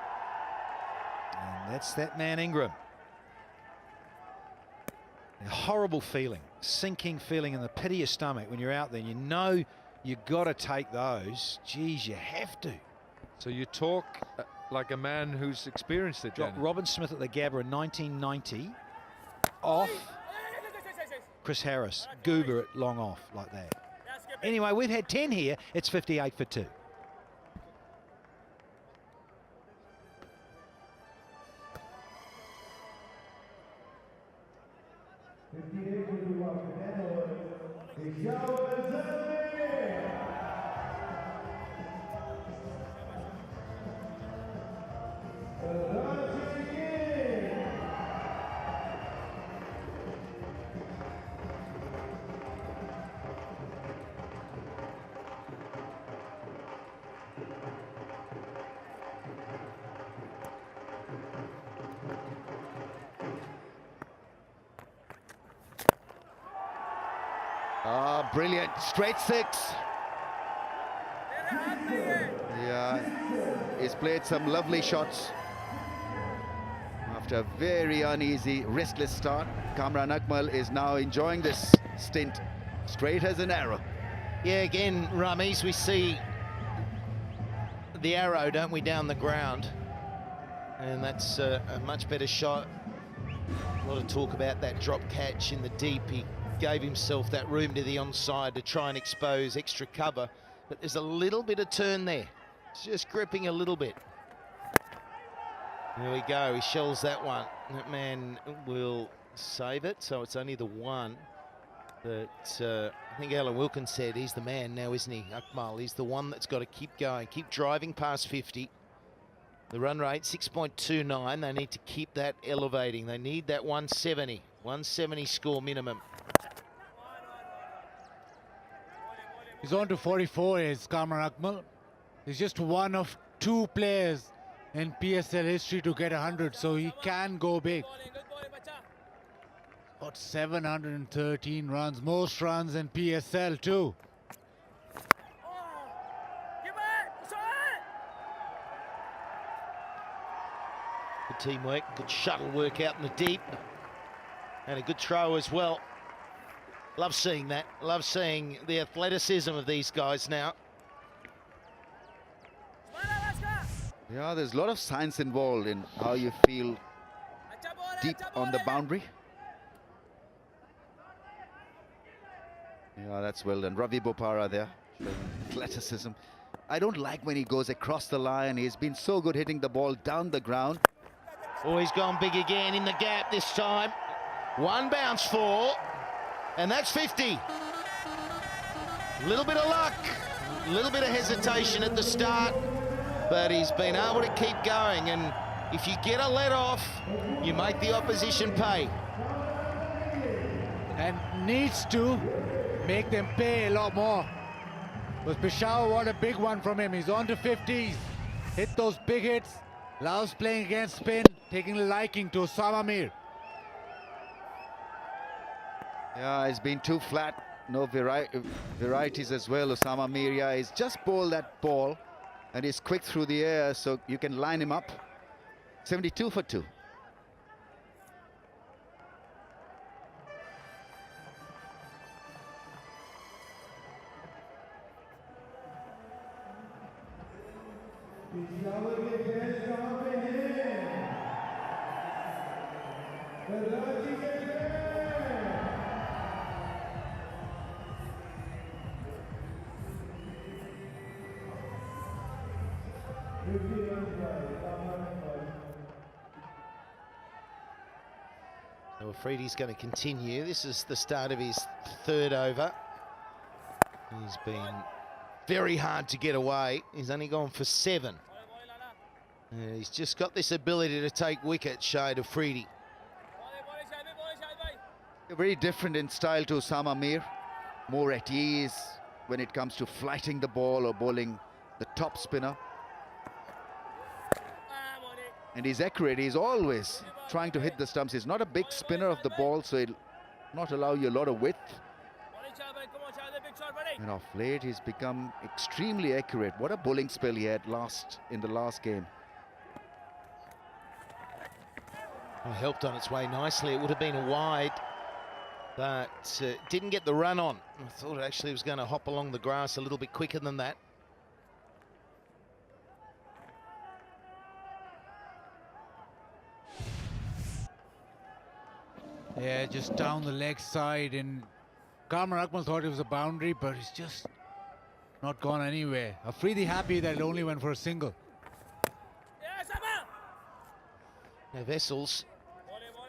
And that's that man Ingram. A horrible feeling, sinking feeling in the pit of your stomach when you're out there and you know you've got to take those. Geez, you have to. So you talk like a man who's experienced it. Dropped Robin Smith at the Gabba in 1990. Off. Chris Harris, Goober at long off like that. Anyway, we've had 10 here. It's 58 for 2. Peshawar Zalmi. Karachi King. Ah, brilliant. Straight six. Yeah, he's played some lovely shots. After a very uneasy, restless start, Kamran Akmal is now enjoying this stint straight as an arrow. Yeah, again, Ramis, we see the arrow, don't we, down the ground? And that's a much better shot. A lot of talk about that drop catch in the deep. He gave himself that room to the onside to try and expose extra cover. But there's a little bit of turn there. It's just gripping a little bit. There we go, he shells that one. That man will save it, so it's only the one. But I think Alan Wilkins said he's the man now, isn't he, Akmal? He's the one that's got to keep going, keep driving past 50. The run rate, 6.29. They need to keep that elevating. They need that 170 score minimum. He's on to 44 is Kamran Akmal. He's just one of 2 players in PSL history to get 100, so he can go big. Got 713 runs, most runs in PSL too. Good teamwork, good shuttle work out in the deep. And a good throw as well. Love seeing that. Love seeing the athleticism of these guys now. Yeah, there's a lot of science involved in how you feel deep on the boundary. Yeah, that's well done. Ravi Bopara there, showing athleticism. I don't like when he goes across the line. He's been so good hitting the ball down the ground. Oh, he's gone big again in the gap this time. One bounce for, and that's 50. A little bit of luck, a little bit of hesitation at the start, but he's been able to keep going, and if you get a let off, you make the opposition pay. And needs to make them pay a lot more. But Peshawar, what a big one from him. He's on to 50s. Hit those big hits. Loves playing against spin, taking a liking to Osama Mir. Yeah, he's been too flat. No varieties as well. Osama Mir, yeah, he's just bowled that ball and he's quick through the air, so you can line him up. 72 for 2. Peshawar के fans कहाँ पे हैं? कराची के So Afridi's going to continue. This is the start of his 3rd over. He's been very hard to get away. He's only gone for 7. He's just got this ability to take wickets, Shahid Afridi. Very different in style to Osama Mir. More at ease when it comes to flighting the ball or bowling the top spinner. And he's accurate. He's always trying to hit the stumps. He's not a big spinner of the ball, so he'll not allow you a lot of width. And of late, he's become extremely accurate. What a bowling spell he had in the last game. Well, helped on its way nicely. It would have been a wide, but didn't get the run on. I thought it actually was going to hop along the grass a little bit quicker than that. Yeah, just down the leg side, and Kamran Akmal thought it was a boundary, but it's just not gone anywhere. Afridi happy that it only went for a single. Now Vessels,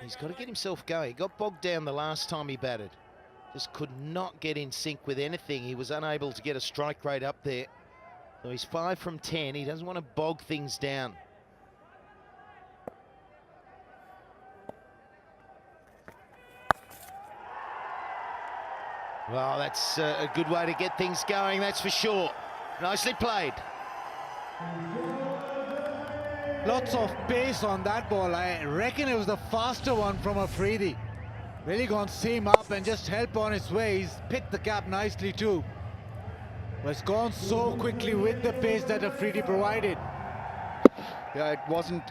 he's got to get himself going. He got bogged down the last time he batted. just could not get in sync with anything. He was unable to get a strike rate up there. So he's 5 from 10. He doesn't want to bog things down. Well, that's a good way to get things going, that's for sure. Nicely played. Lots of pace on that ball. I reckon it was the faster one from Afridi. Really gone seam up and just help on his way. He's picked the cap nicely too. But it's gone so quickly with the pace that Afridi provided. Yeah, it wasn't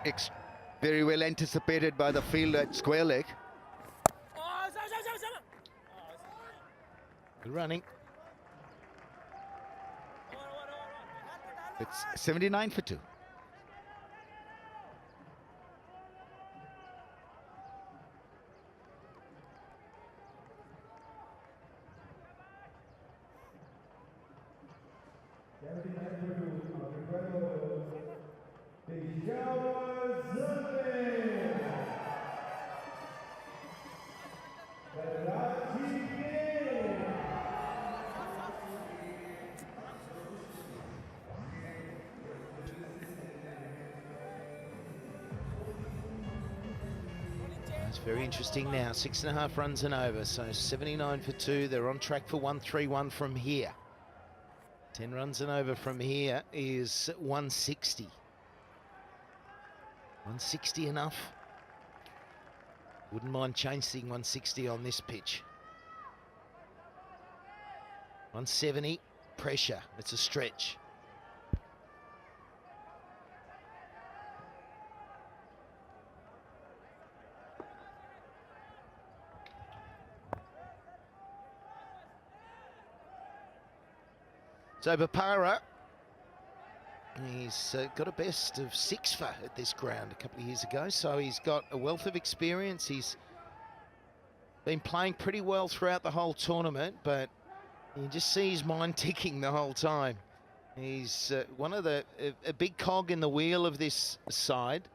very well anticipated by the field at square leg. Good running. It's 79 for 2. Peshawar Zalmi. Karachi. It's very interesting now. 6.5 runs and over, so 79 for 2. They're on track for 131 from here. 10 runs and over from here is 160. 160 enough? Wouldn't mind chasing 160 on this pitch. 170, pressure. It's a stretch. So Bapara, he's got a best of 6 for at this ground a couple of years ago, so he's got a wealth of experience. He's been playing pretty well throughout the whole tournament, but you just see his mind ticking the whole time. He's one of a big cog in the wheel of this side,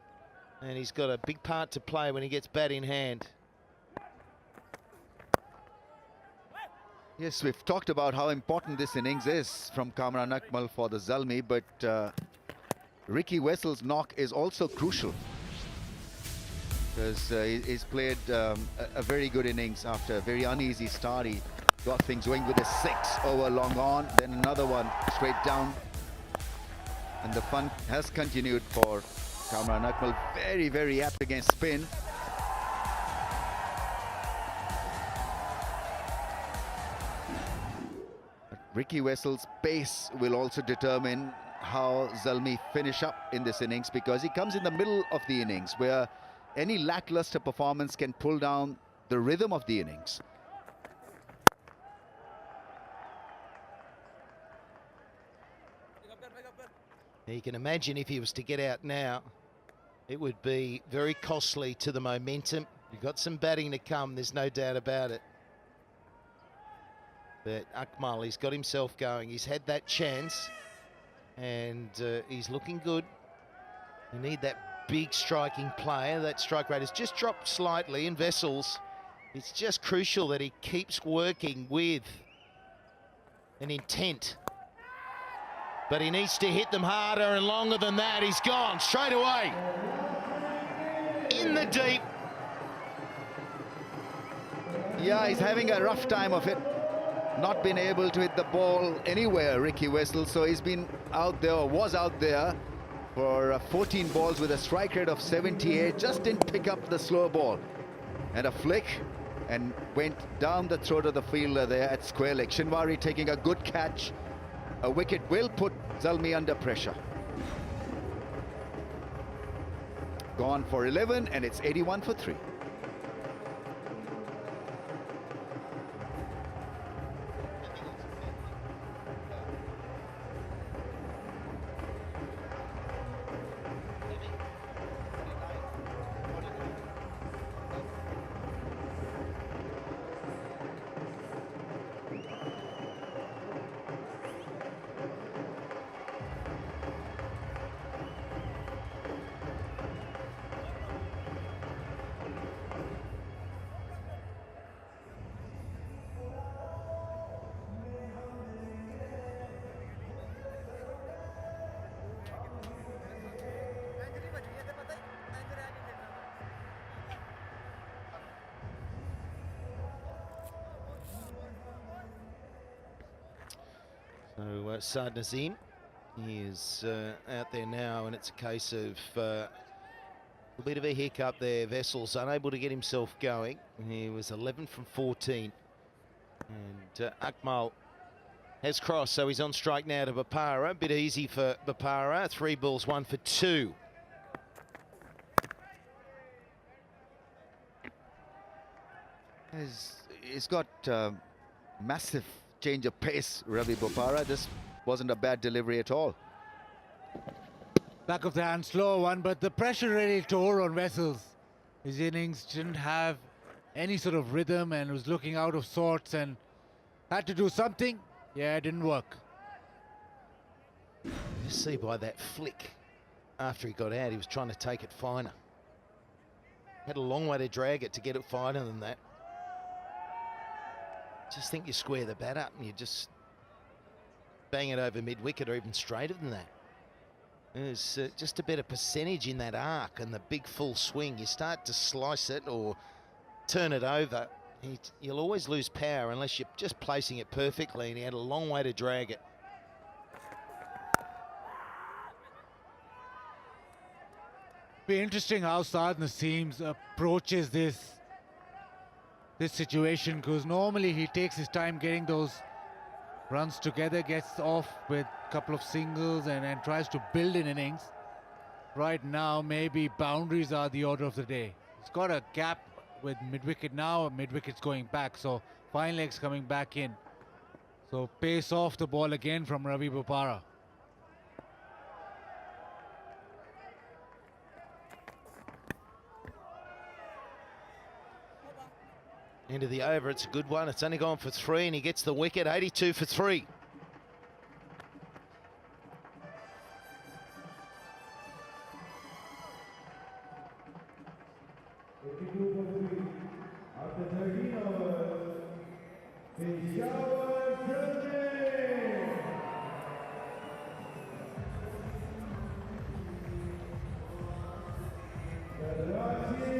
and he's got a big part to play when he gets bat in hand. Yes, we've talked about how important this innings is from Kamran Akmal for the Zalmi, but Ricky Wessel's knock is also crucial because he's played a very good innings after a very uneasy start. He got things going with a 6 over long on, then another one straight down, and the fun has continued for Kamran Akmal. Very, very apt against spin. Ricky Wessel's pace will also determine how Zalmi finish up in this innings, because he comes in the middle of the innings where any lackluster performance can pull down the rhythm of the innings. You can imagine if he was to get out now, it would be very costly to the momentum. You've got some batting to come, there's no doubt about it. But Akmal, he's got himself going. He's had that chance, and he's looking good. You need that big striking player. That strike rate has just dropped slightly in Vessels. It's just crucial that he keeps working with an intent. But he needs to hit them harder and longer than that. He's gone straight away. In the deep. Yeah, he's having a rough time of it. Not been able to hit the ball anywhere, Ricky Wessel. So he's been out there, or was out there, for 14 balls with a strike rate of 78. Just didn't pick up the slow ball. And a flick, and went down the throat of the fielder there at square leg. Shinwari taking a good catch. A wicket will put Zalmi under pressure. Gone for 11, and it's 81 for 3. So Saad Nazim, he is out there now, and it's a case of a bit of a hiccup there. Vessel's unable to get himself going. He was 11 from 14. And Akmal has crossed, so he's on strike now to Bapara. A bit easy for Bapara. 3 balls, 1 for 2. He's got massive change of pace, Ravi Bopara. This wasn't a bad delivery at all. Back of the hand, slow one, but the pressure really tore on Vessels. His innings didn't have any sort of rhythm and was looking out of sorts and had to do something. Yeah, it didn't work. You see by that flick, after he got out, he was trying to take it finer. Had a long way to drag it to get it finer than that. Just think you square the bat up and you just bang it over mid-wicket or even straighter than that. There's just a better percentage in that arc and the big full swing. You start to slice it or turn it over, you'll always lose power unless you're just placing it perfectly, and he had a long way to drag it. Be interesting how Saad Naseem approaches this situation, because normally he takes his time getting those runs together, gets off with a couple of singles and tries to build an innings. Right now, maybe boundaries are the order of the day. He's got a gap with mid-wicket now, mid-wicket's going back, so fine legs coming back in. So pace off the ball again from Ravi Bopara. Into the over, it's a good one. It's only gone for 3 and he gets the wicket. 82 for 3. After 13 overs, Peshawar Zalmi. Karachi.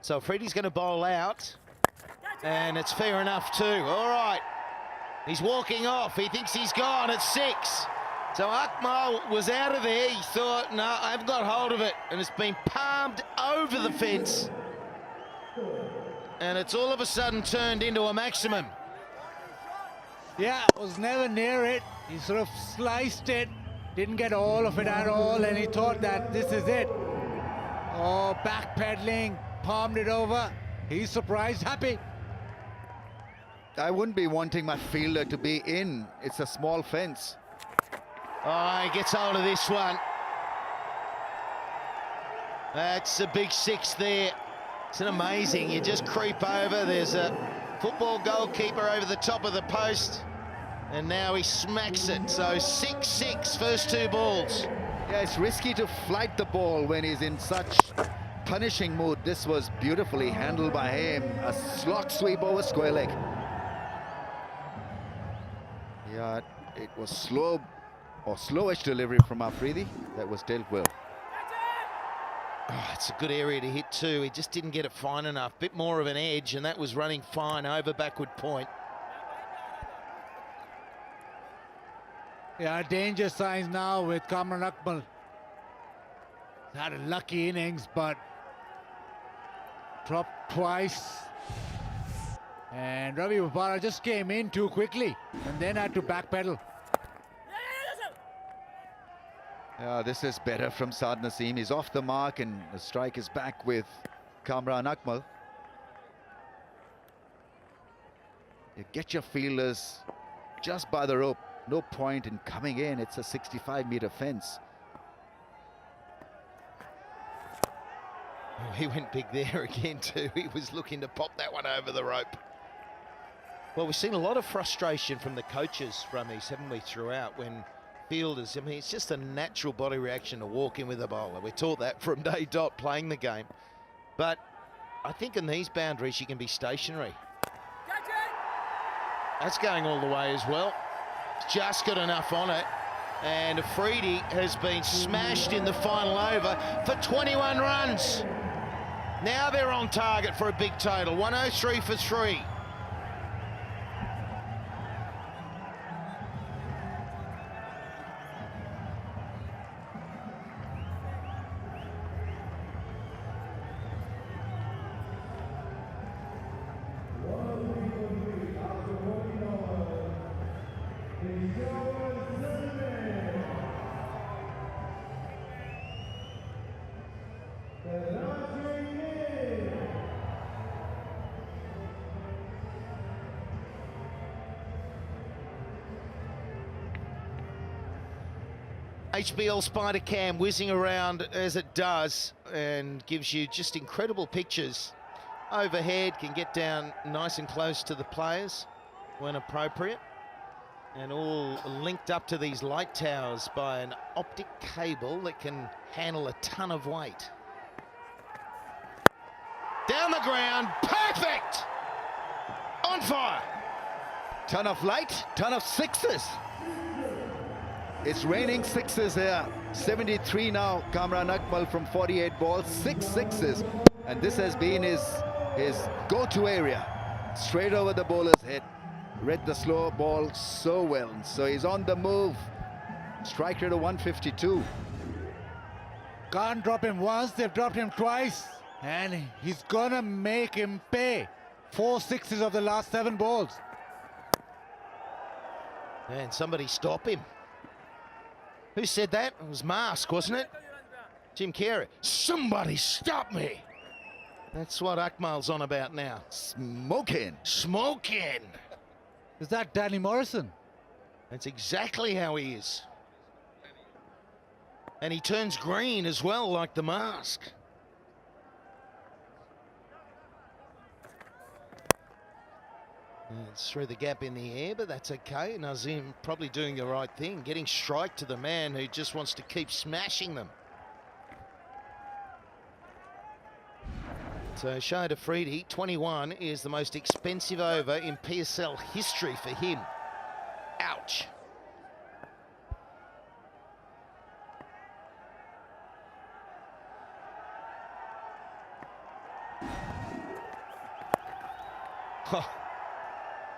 So Freddie's going to bowl out, and it's fair enough too. All right, he's walking off. He thinks he's gone at 6. So Akmal was out of there. He thought, no, I've got hold of it, and it's been palmed over the fence. And it's all of a sudden turned into a maximum. Yeah, was never near it. He sort of sliced it, didn't get all of it at all, and he thought that this is it. Oh, backpedaling, palmed it over. He's surprised, happy. I wouldn't be wanting my fielder to be in. It's a small fence. Oh, he gets hold of this one. That's a big 6 there. It's an amazing. You just creep over. There's a football goalkeeper over the top of the post. And now he smacks it. So 6-6, first 2 balls. Yeah, it's risky to flight the ball when he's in such punishing mood. This was beautifully handled by him. A slot sweep over square leg. Yeah, it was slow or slowish delivery from Afridi. That was dealt well. Oh, it's a good area to hit too. He just didn't get it fine enough. Bit more of an edge, and that was running fine over backward point. Yeah, danger signs now with Kamran Akmal. He's had a lucky innings, but dropped twice. And Ravi Bopara just came in too quickly and then had to backpedal. Yeah, this is better from Saad Naseem. He's off the mark and the strike is back with Kamran Akmal. You get your fielders just by the rope. No point in coming in. It's a 65-meter fence. Oh, he went big there again too. He was looking to pop that one over the rope. Well, we've seen a lot of frustration from the coaches, Ramesh, haven't we, throughout, when fielders, I mean, it's just a natural body reaction to walk in with a bowler. We're taught that from day dot playing the game. But I think in these boundaries, you can be stationary. That's going all the way as well. Just got enough on it. And Afridi has been smashed in the final over for 21 runs. Now they're on target for a big total, 103 for 3. HBL Spider Cam whizzing around as it does and gives you just incredible pictures. Overhead, can get down nice and close to the players when appropriate. And all linked up to these light towers by an optic cable that can handle a ton of weight. Down the ground, perfect! On fire! Ton of light, ton of sixes. It's raining sixes here. 73 now, Kamran Akmal from 48 balls, 6 sixes. And this has been his go-to area. Straight over the bowler's head. Read the slow ball so well. So he's on the move. Strike rate of 152. Can't drop him once, they've dropped him twice. And he's gonna make him pay. 4 sixes of the last 7 balls. And somebody stop him. Who said that? It was Mask, wasn't it? Jim Carrey. Somebody stop me. That's what Akmal's on about now. Smoking. Smoking. Is that Danny Morrison? That's exactly how he is. And he turns green as well, like the Mask. It's through the gap in the air, but that's okay. Nazim probably doing the right thing, getting strike to the man who just wants to keep smashing them. So Shahid Afridi, 21, is the most expensive over in PSL history for him. Ouch.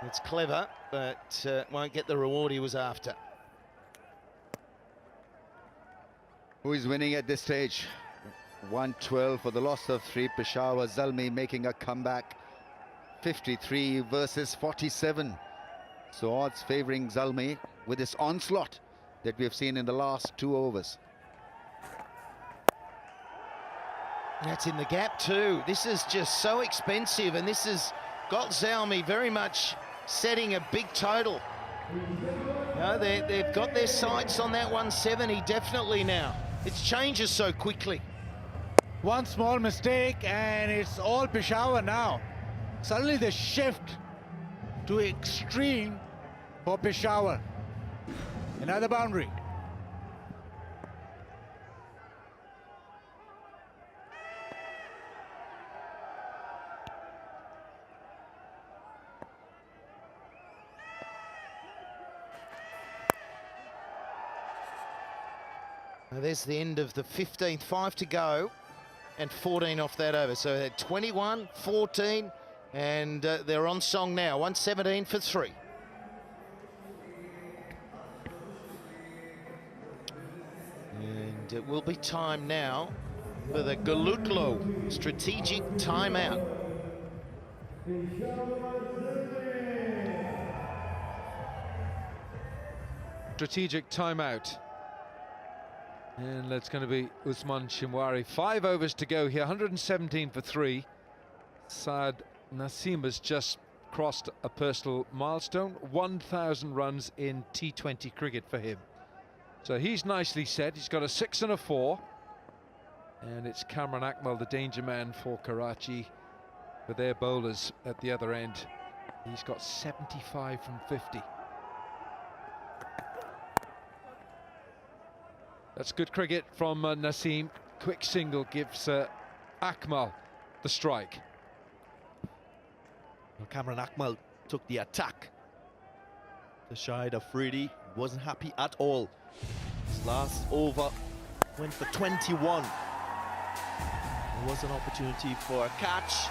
It's clever, but won't get the reward he was after. Who is winning at this stage? 112 for the loss of 3. Peshawar Zalmi making a comeback. 53 versus 47. So odds favouring Zalmi with this onslaught that we have seen in the last 2 overs. That's in the gap too. This is just so expensive, and this has got Zalmi very much setting a big total. No, they've got their sights on that 170 definitely now. It changes so quickly. One small mistake and it's all Peshawar now. Suddenly the shift to extreme for Peshawar. Another boundary. Now there's the end of the 15th, 5 to go, and 14 off that over. So they're 21, 14, and they're on song now. 117 for 3. And it will be time now for the Galutlo strategic timeout. Strategic timeout. And that's going to be Usman Shimwari. 5 overs to go here, 117 for 3. Saad Nasim has just crossed a personal milestone, 1,000 runs in T20 cricket for him. So he's nicely set. He's got a 6 and a 4. And it's Kamran Akmal, the danger man for Karachi, with their bowlers at the other end. He's got 75 from 50. That's good cricket from Nasim. Quick single gives Akmal the strike. Well, Kamran Akmal took the attack. The Shahid Afridi He wasn't happy at all. His last over went for 21. There was an opportunity for a catch.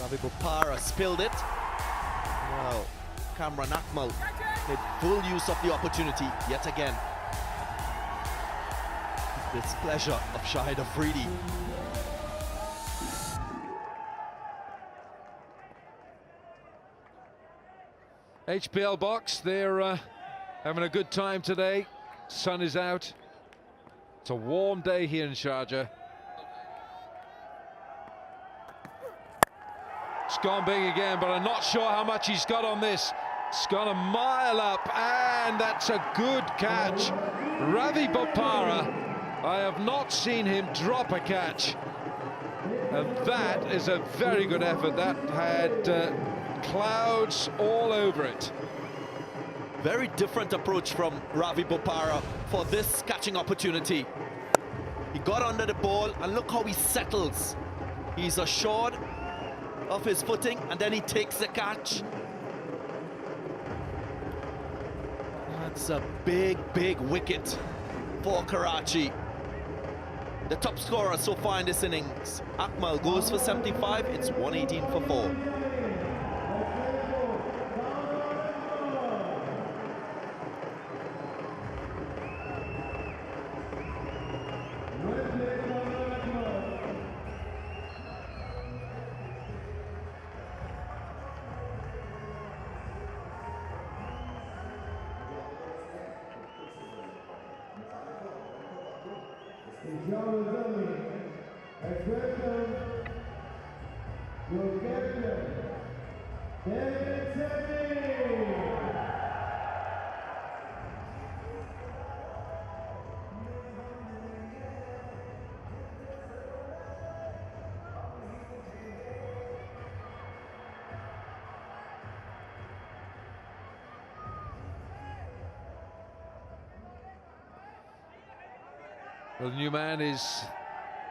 Ravi Bopara spilled it. Well, Kamran Akmal made full use of the opportunity yet again. It's pleasure of Shahid Afridi. HBL box, they're having a good time today. Sun is out. It's a warm day here in Sharjah. It's gone big again, but I'm not sure how much he's got on this. It's gone a mile up, and that's a good catch. Ravi Bopara, I have not seen him drop a catch. And that is a very good effort. That had clouds all over it. Very different approach from Ravi Bopara for this catching opportunity. He got under the ball, and look how he settles. He's assured of his footing, and then he takes the catch. That's a big, big wicket for Karachi. The top scorer so far in this innings, Akmal, goes for 75. It's 118 for 4. Peshawar Zalmi, and welcome your captain, M1F1. Well, the new man is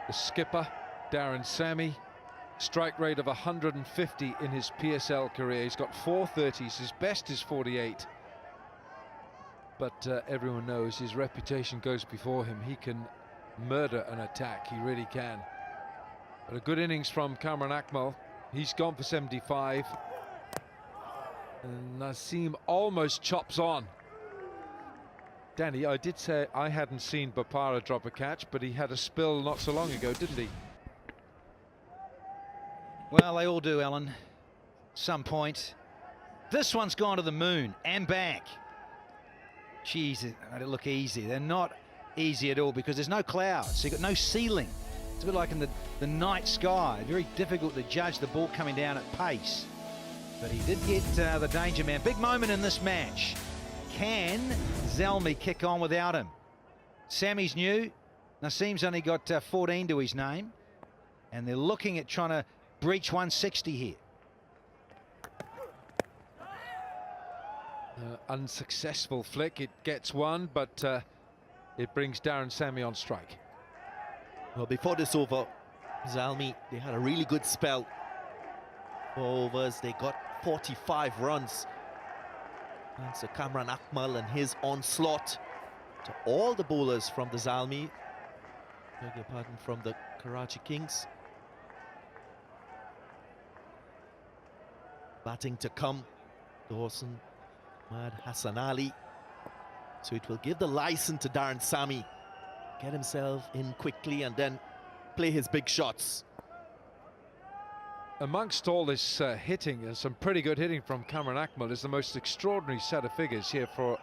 the skipper, Darren Sammy. Strike rate of 150 in his PSL career. He's got 430s, his best is 48. But everyone knows his reputation goes before him. He can murder an attack, he really can. But a good innings from Kamran Akmal. He's gone for 75. And Naseem almost chops on. Danny, I did say I hadn't seen Bopara drop a catch, but he had a spill not so long ago, didn't he? Well, they all do, Alan. Some point. This one's gone to the moon and back. Jeez, they look easy. They're not easy at all because there's no clouds. So you've got no ceiling. It's a bit like in the night sky. Very difficult to judge the ball coming down at pace. But he did get the danger man. Big moment in this match. Can Zalmi kick on without him? Sammy's new. Naseem's only got 14 to his name. And they're looking at trying to breach 160 here. Unsuccessful flick. It gets one, but it brings Darren Sammy on strike. Well, before this over, Zalmi, they had a really good spell. 4 overs, they got 45 runs. And so Kamran Akmal and his onslaught to all the bowlers from the Zalmi, beg your pardon, from the Karachi Kings. Batting to come, Dawson, Mad Hassan Ali. So it will give the license to Darren Sammy. Get himself in quickly and then play his big shots. Amongst all this hitting, and some pretty good hitting from Kamran Akmal, is the most extraordinary set of figures here for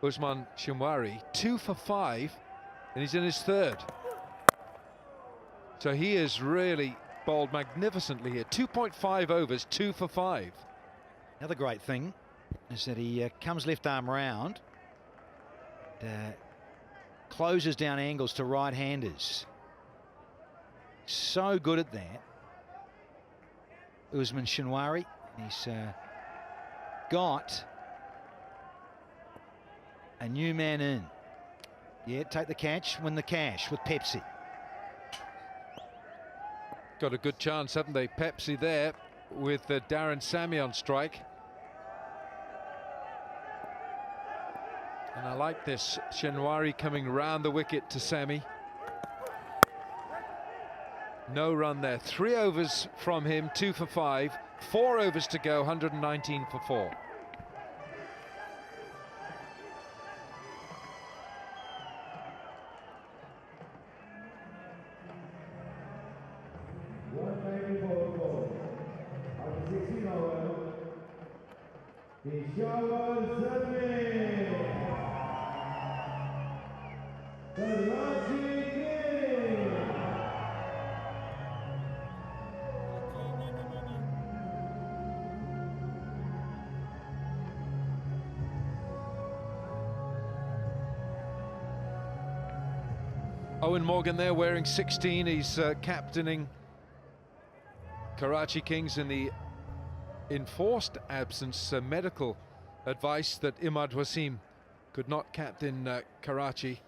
Usman Shinwari. 2 for 5, and he's in his 3rd. So he has really bowled magnificently here. 2.5 overs, 2 for 5. Another great thing is that he comes left arm round, closes down angles to right-handers. So good at that. Usman Shinwari, he's got a new man in. Yeah, take the catch, win the cash with Pepsi. Got a good chance, haven't they? Pepsi there with Darren Sammy on strike. And I like this. Shenwari coming round the wicket to Sami. No run there. 3 overs from him, 2 for 5. 4 overs to go, 119 for 4. Peshawar Zalmi, Karachi King. Owen Morgan there wearing 16. He's captaining Karachi Kings in the enforced absence, medical advice that Imad Wasim could not captain Karachi.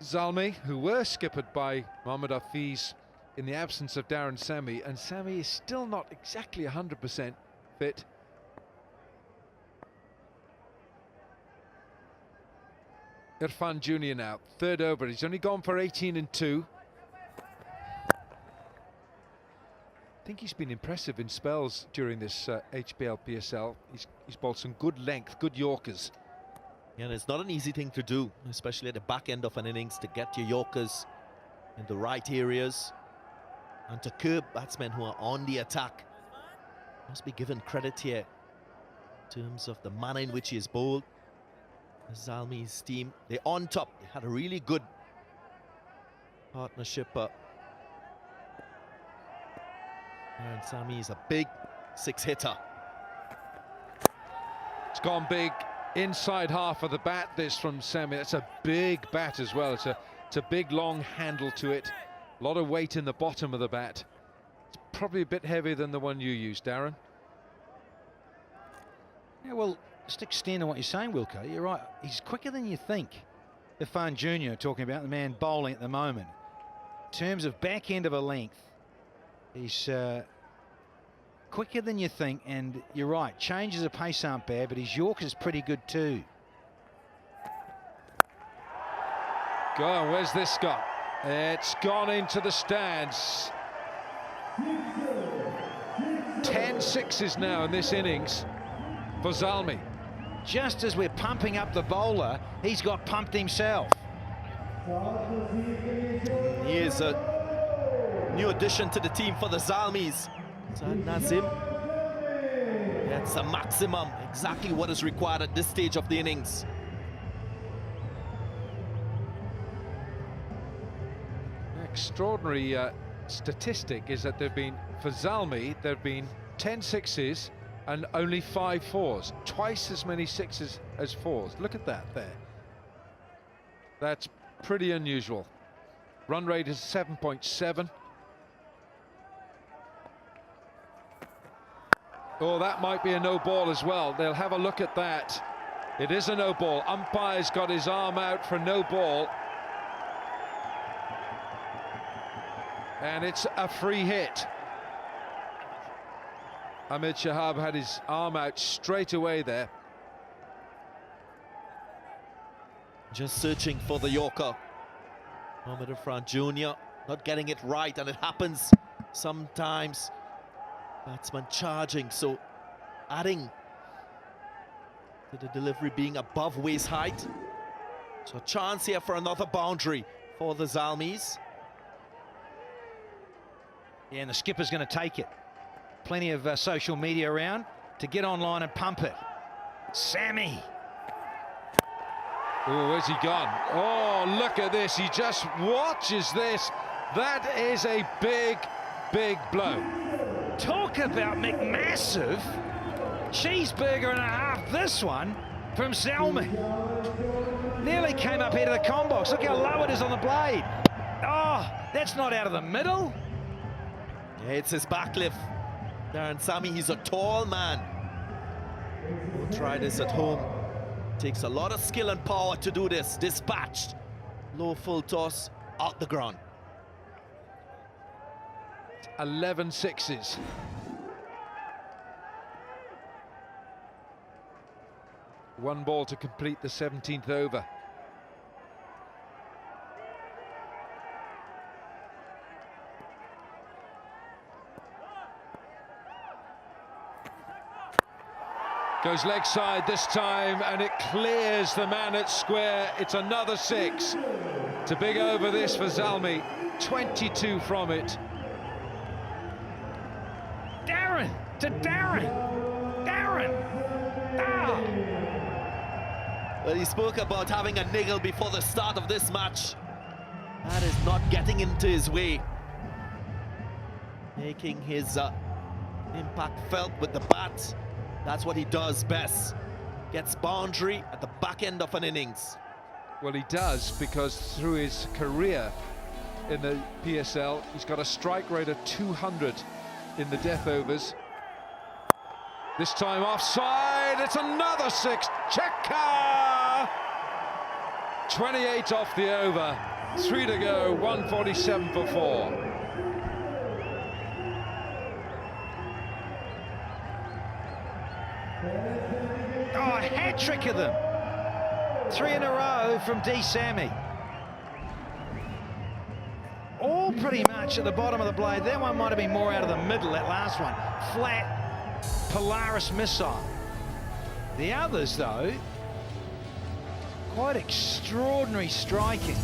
Zalmi, who were skippered by Mohammad Hafiz in the absence of Darren Sami, and Sami is still not exactly 100% fit. Irfan Jr. now, 3rd over. He's only gone for 18 and 2. I think he's been impressive in spells during this HBL PSL. He's bowled some good length, good Yorkers. Yeah, and it's not an easy thing to do, especially at the back end of an innings, to get your Yorkers in the right areas and to curb batsmen who are on the attack. Must be given credit here in terms of the manner in which he is bowled. Zalmi's team, they're on top. They had a really good partnership. And Sami is a big 6-hitter. It's gone big inside half of the bat, this from Sami. That's a big bat as well. It's a big long handle to it. A lot of weight in the bottom of the bat. It's probably a bit heavier than the one you used, Darren. Yeah, well, just extend on what you're saying, Wilco. You're right. He's quicker than you think. Irfan Jr. talking about the man bowling at the moment. In terms of back end of a length, he's quicker than you think, and you're right. Changes of pace aren't bad, but his Yorker's pretty good too. Go on, where's this gone? It's gone into the stands. 10 sixes now in this innings for Zalmi. Just as we're pumping up the bowler, he's got pumped himself. He is a new addition to the team for the Zalmis. Saad Nazim gets a maximum, exactly what is required at this stage of the innings. Extraordinary statistic is that for Zalmi, there have been 10 sixes and only 5 fours. Twice as many sixes as fours. Look at that there. That's pretty unusual. Run rate is 7.7. Oh, that might be a no ball as well. They'll have a look at that. It is a no ball. Umpire's got his arm out for no ball. And it's a free hit. Ahmed Shahab had his arm out straight away there. Just searching for the Yorker. Mohammad Irfan Jr. not getting it right, and it happens sometimes. Batsman charging, so adding to the delivery being above waist height. So a chance here for another boundary for the Zalmis. Yeah, and the skipper's going to take it. Plenty of social media around to get online and pump it. Sami. Oh, where's he gone? Oh, look at this. He just watches this. That is a big, big blow. Talk about McMassive. Cheeseburger and a half, this one from Zalmi. Nearly came up here to the com box. Look how low it is on the blade. Oh, that's not out of the middle. Yeah, it's his backlift. Darren Sami, he's a tall man. We'll try this at home. Takes a lot of skill and power to do this. Dispatched. Low full toss, out the ground. 11 sixes. 1 ball to complete the 17th over. Goes leg side this time, and it clears the man at square. It's another 6. It's a big over this for Zalmi. 22 from it. Darren to Darren. Darren. Ah. Well, he spoke about having a niggle before the start of this match. That is not getting into his way. Making his impact felt with the bat. That's what he does best. Gets boundary at the back end of an innings. Well, he does, because through his career in the PSL, he's got a strike rate of 200 in the death overs. This time offside, it's another 6. Checker! 28 off the over, 3 to go, 147 for 4. Oh, a hat-trick of them. 3 in a row from D. Sammy. All pretty much at the bottom of the blade. That one might have been more out of the middle, that last one. Flat Polaris missile. The others, though, quite extraordinary striking.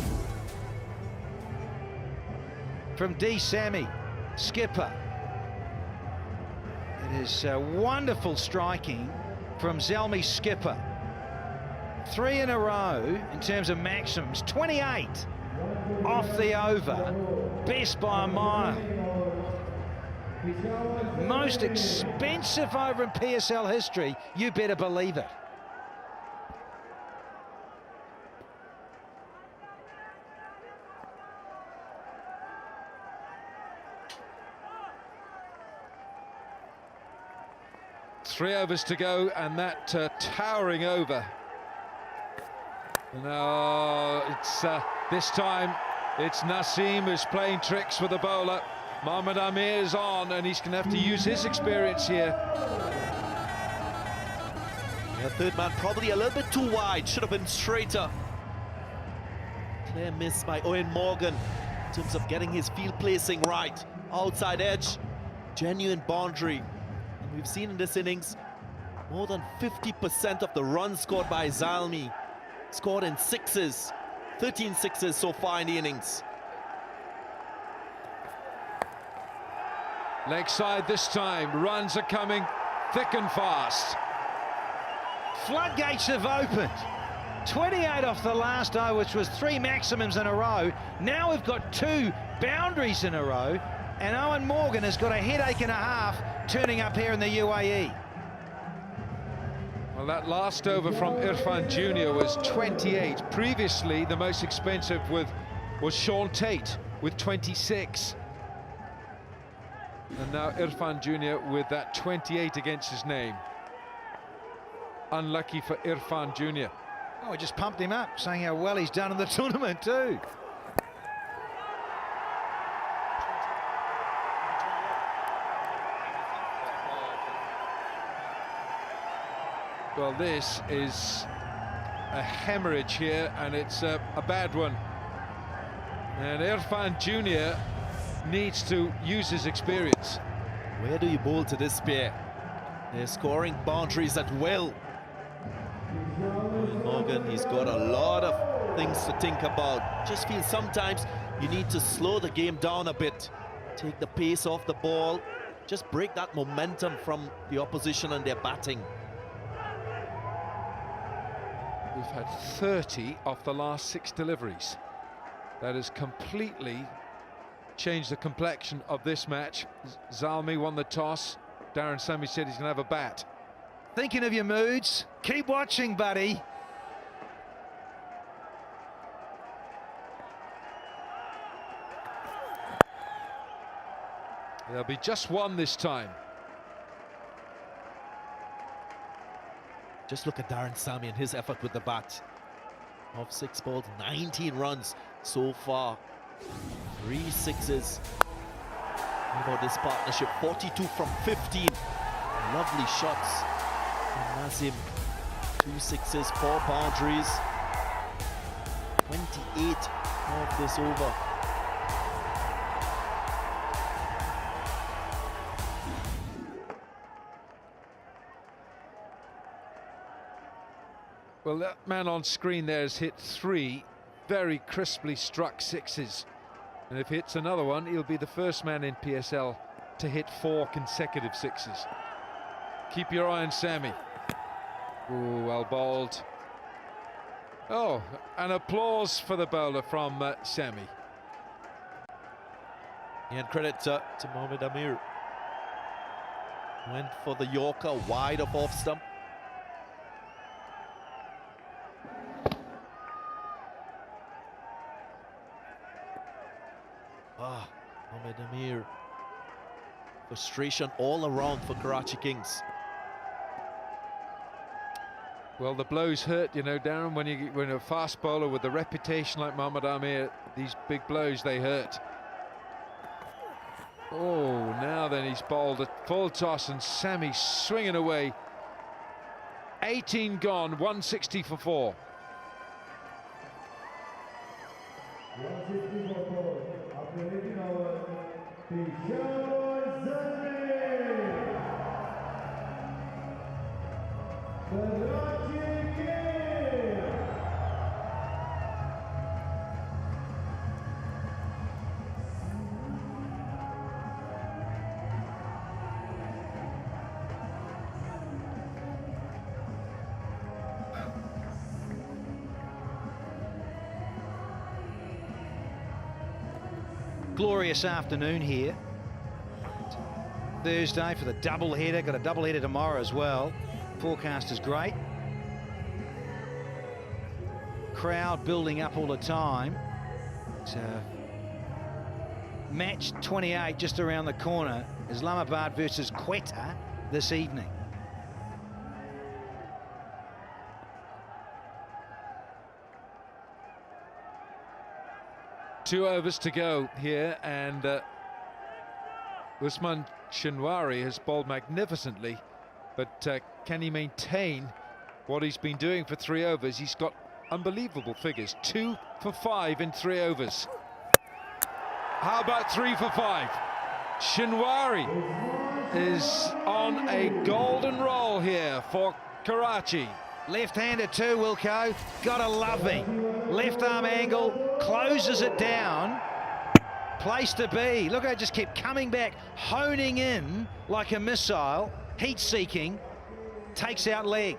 From D. Sammy, skipper. It is wonderful striking from Zalmi, skipper. 3 in a row in terms of maximums. 28 off the over. Best by a mile. Most expensive over in PSL history. You better believe it. Three overs to go, and that towering over. No, it's this time it's Naseem who's playing tricks with the bowler. Mohammad Amir is on, and he's going to have to use his experience here. Yeah, third man probably a little bit too wide, should have been straighter. Clear miss by Owen Morgan in terms of getting his field placing right. Outside edge, genuine boundary. And we've seen in this innings, more than 50% of the runs scored by Zalmi scored in 6s. 13 6s so far in the innings. Leg side this time, runs are coming thick and fast. Floodgates have opened. 28 off the last over, which was 3 maximums in a row. Now we've got 2 boundaries in a row, and Owen Morgan has got a headache and a half turning up here in the UAE. Well, that last over from Irfan Jr. was 28. Previously, the most expensive was Sean Tate with 26. And now Irfan Jr. with that 28 against his name. Unlucky for Irfan Jr. Oh, we just pumped him up, saying how well he's done in the tournament too. Well, this is a hemorrhage here, and it's a bad one. And Irfan Jr. needs to use his experience. Where do you bowl to this pair? They're scoring boundaries at will. Morgan, he's got a lot of things to think about. Just feel sometimes you need to slow the game down a bit. Take the pace off the ball. Just break that momentum from the opposition and their batting. We've had 30 off the last 6 deliveries. That has completely changed the complexion of this match. Zalmi won the toss. Darren Sammy said he's going to have a bat. Thinking of your moods, keep watching, buddy. There'll be just one this time. Just look at Darren Sammy and his effort with the bat. Off 6 balls, 19 runs so far. 3 6s. How about this partnership? 42 from 15. Lovely shots from Naseem. 2 sixes, 4 boundaries. 28 of this over. Well, that man on screen there has hit 3 very crisply struck sixes. And if he hits another one, he'll be the first man in PSL to hit 4 consecutive sixes. Keep your eye on Sammy. Ooh, well bowled. Oh, an applause for the bowler from Sammy. And credit to Mohammad Amir. Went for the Yorker wide of off stump. Mohammad Amir. Frustration all around for Karachi Kings. Well, the blows hurt, you know, Darren, when a fast bowler with a reputation like Mohammad Amir, these big blows, they hurt. Oh, now then he's bowled a full toss and Sammy swinging away. 18 gone, 160 for 4. 160 for 4. After 18 hours, Peshawar Zalmi. Karachi Kings. Glorious afternoon here. Thursday for the double header. Got a double header tomorrow as well. Forecast is great. Crowd building up all the time. It's match 28 just around the corner. Islamabad versus Quetta this evening. Two overs to go here, and Usman Shinwari has bowled magnificently, but can he maintain what he's been doing for 3 overs? He's got unbelievable figures. 2 for 5 in 3 overs. How about 3 for 5? Shinwari is on a golden roll here for Karachi. Left-hander too, Wilco. Gotta love me. Left arm angle, closes it down. Place to be. Look, I just kept coming back, honing in like a missile, heat-seeking, takes out leg.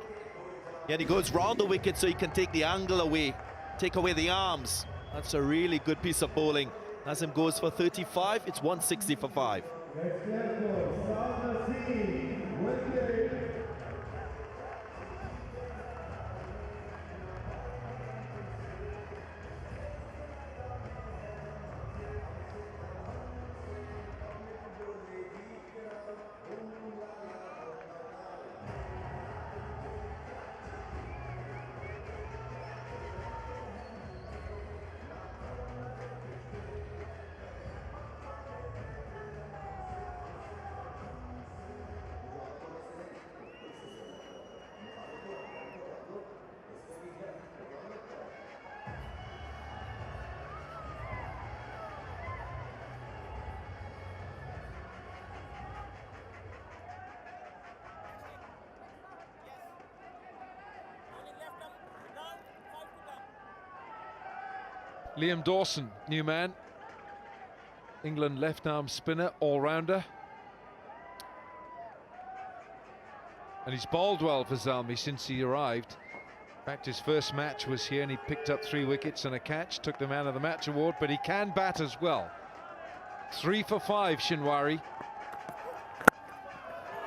Yeah, and he goes round the wicket so he can take the angle away, take away the arms. That's a really good piece of bowling. Nazim goes for 35, it's 160 for 5. Next level, South Naseem, 28. Liam Dawson, new man. England left-arm spinner, all-rounder. And he's bowled well for Zalmi since he arrived. In fact, his first match was here and he picked up 3 wickets and a catch, took the man of the match award, but he can bat as well. 3 for 5, Shinwari.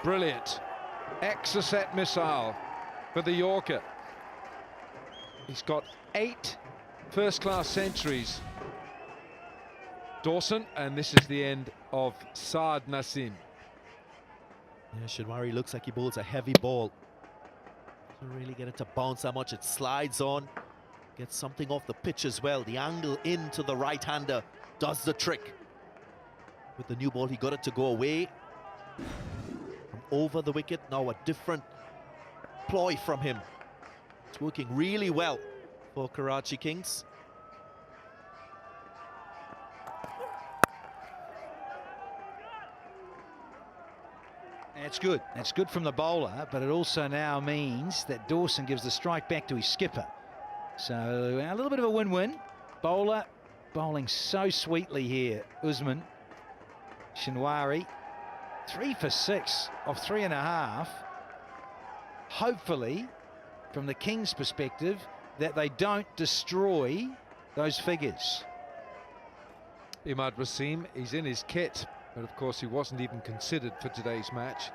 Brilliant. Exocet missile for the Yorker. He's got 8 first-class centuries. Dawson, and this is the end of Saad Nasim. Yeah, Shinwari looks like he bowls a heavy ball. Doesn't really get it to bounce that much. It slides on, gets something off the pitch as well. The angle into the right-hander does the trick. With the new ball, he got it to go away from over the wicket. Now a different ploy from him. working really well for Karachi Kings. It's good. It's good from the bowler, but it also now means that Dawson gives the strike back to his skipper. So a little bit of a win-win. Bowler bowling so sweetly here. Usman Shinwari, 3 for 6 off 3.5. Hopefully, from the Kings' perspective, that they don't destroy those figures. Imad Wasim, he's in his kit, but of course he wasn't even considered for today's match.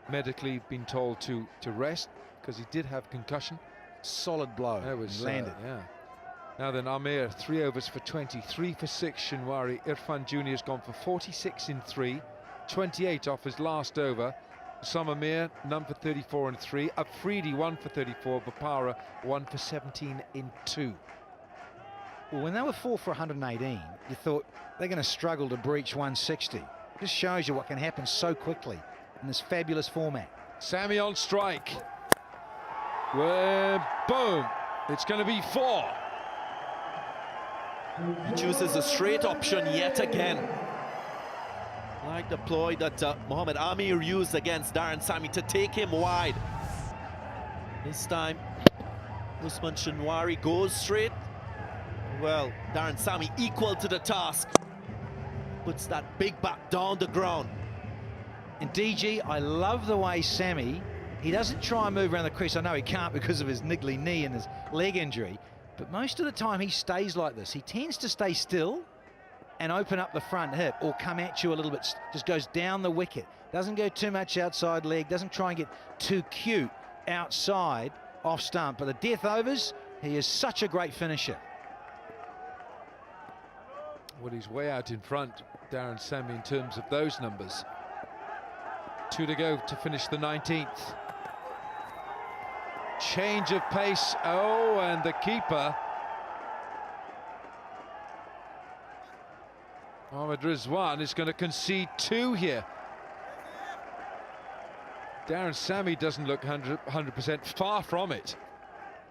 Medically been told to rest because he did have concussion. Solid blow. That was landed. Yeah. Now then, Amir, 3 overs for 20, 3 for 6. Shinwari. Irfan Jr. has gone for 46 in 3, 28 off his last over. Sam Amir, none for 34 in 3. Afridi, 1 for 34. Bopara, 1 for 17 in 2. Well, when they were 4 for 118, you thought they're going to struggle to breach 160. Just shows you what can happen so quickly in this fabulous format. Sammy on strike. Well, boom. It's going to be 4. He chooses a straight option yet again. Like the ploy that Mohammad Amir used against Darren Sammy to take him wide. This time, Usman Shinwari goes straight. Well, Darren Sammy equal to the task. Puts that big bat down the ground. And DG, I love the way Sammy, he doesn't try and move around the crease. I know he can't because of his niggly knee and his leg injury, but most of the time he stays like this. He tends to stay still and open up the front hip or come at you a little bit, just goes down the wicket. Doesn't go too much outside leg, doesn't try and get too cute outside off stump. But the death overs, he is such a great finisher. Well, he's way out in front, Darren Sammy, in terms of those numbers. 2 to go to finish the 19th. Change of pace. Oh, and the keeper, Mohammad Rizwan, is going to concede 2 here. Darren Sammy doesn't look 100%, far from it.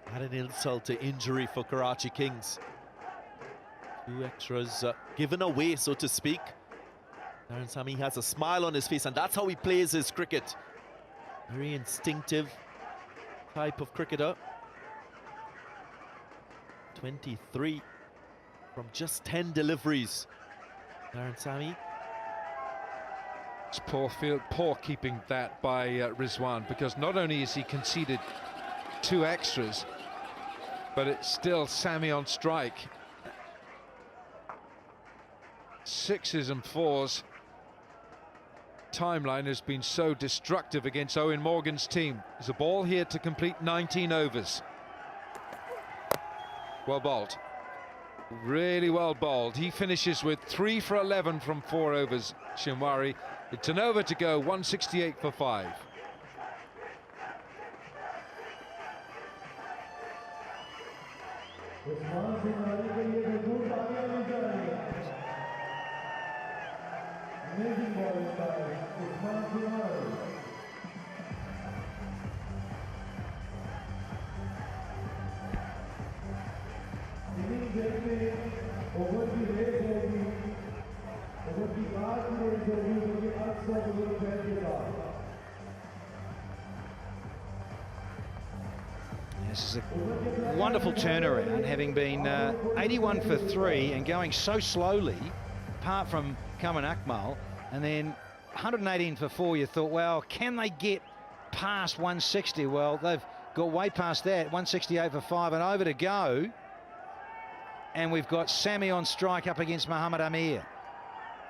Had an insult to injury for Karachi Kings. 2 extras given away, so to speak. Darren Sammy has a smile on his face, and that's how he plays his cricket. Very instinctive type of cricketer. 23 from just 10 deliveries. Darren Sammy. It's poor keeping that by Rizwan, because not only has he conceded 2 extras, but it's still Sammy on strike. 6s and 4s. Timeline has been so destructive against Owen Morgan's team. There's a ball here to complete 19 overs. Well bowled. Really well bowled. He finishes with 3 for 11 from 4 overs, Shinwari. It's an over to go, 168 for 5. Amazing ball by Usman Shinwari. Inning देखते over की race होगी, over की बाद की race होगी, क्योंकि अक्सर over बैठ के बाद This is a wonderful turnaround, having been 81 for 3 and going so slowly, apart from Kaman Akmal, and then 118 for 4. You thought, well, can they get past 160? Well, they've got way past that. 168 for 5 and over to go. And we've got Sammy on strike up against Mohammad Amir.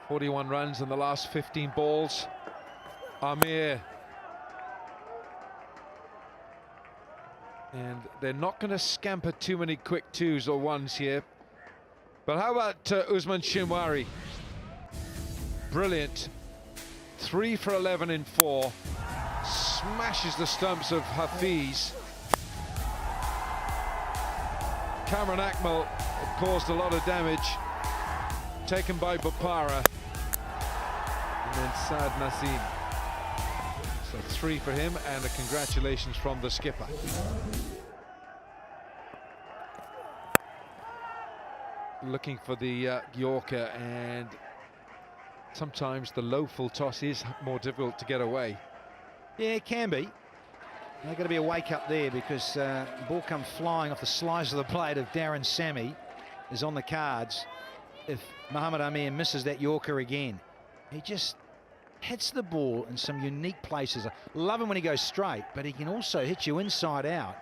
41 runs in the last 15 balls. Amir. And they're not going to scamper too many quick 2s or 1s here. But how about Usman Shinwari? Brilliant. 3 for 11 in 4. Smashes the stumps of Hafiz. Cameron Akmal caused a lot of damage. Taken by Bopara. And then Saad Naseem. So 3 for him, and a congratulations from the skipper. looking for the Yorker, and sometimes the low full toss is more difficult to get away. Yeah, it can be. They've got to be a wake up there, because the ball come flying off the slice of the blade of Darren Sammy is on the cards if Mohamed Amir misses that Yorker again. He just hits the ball in some unique places. I love him when he goes straight, but he can also hit you inside out,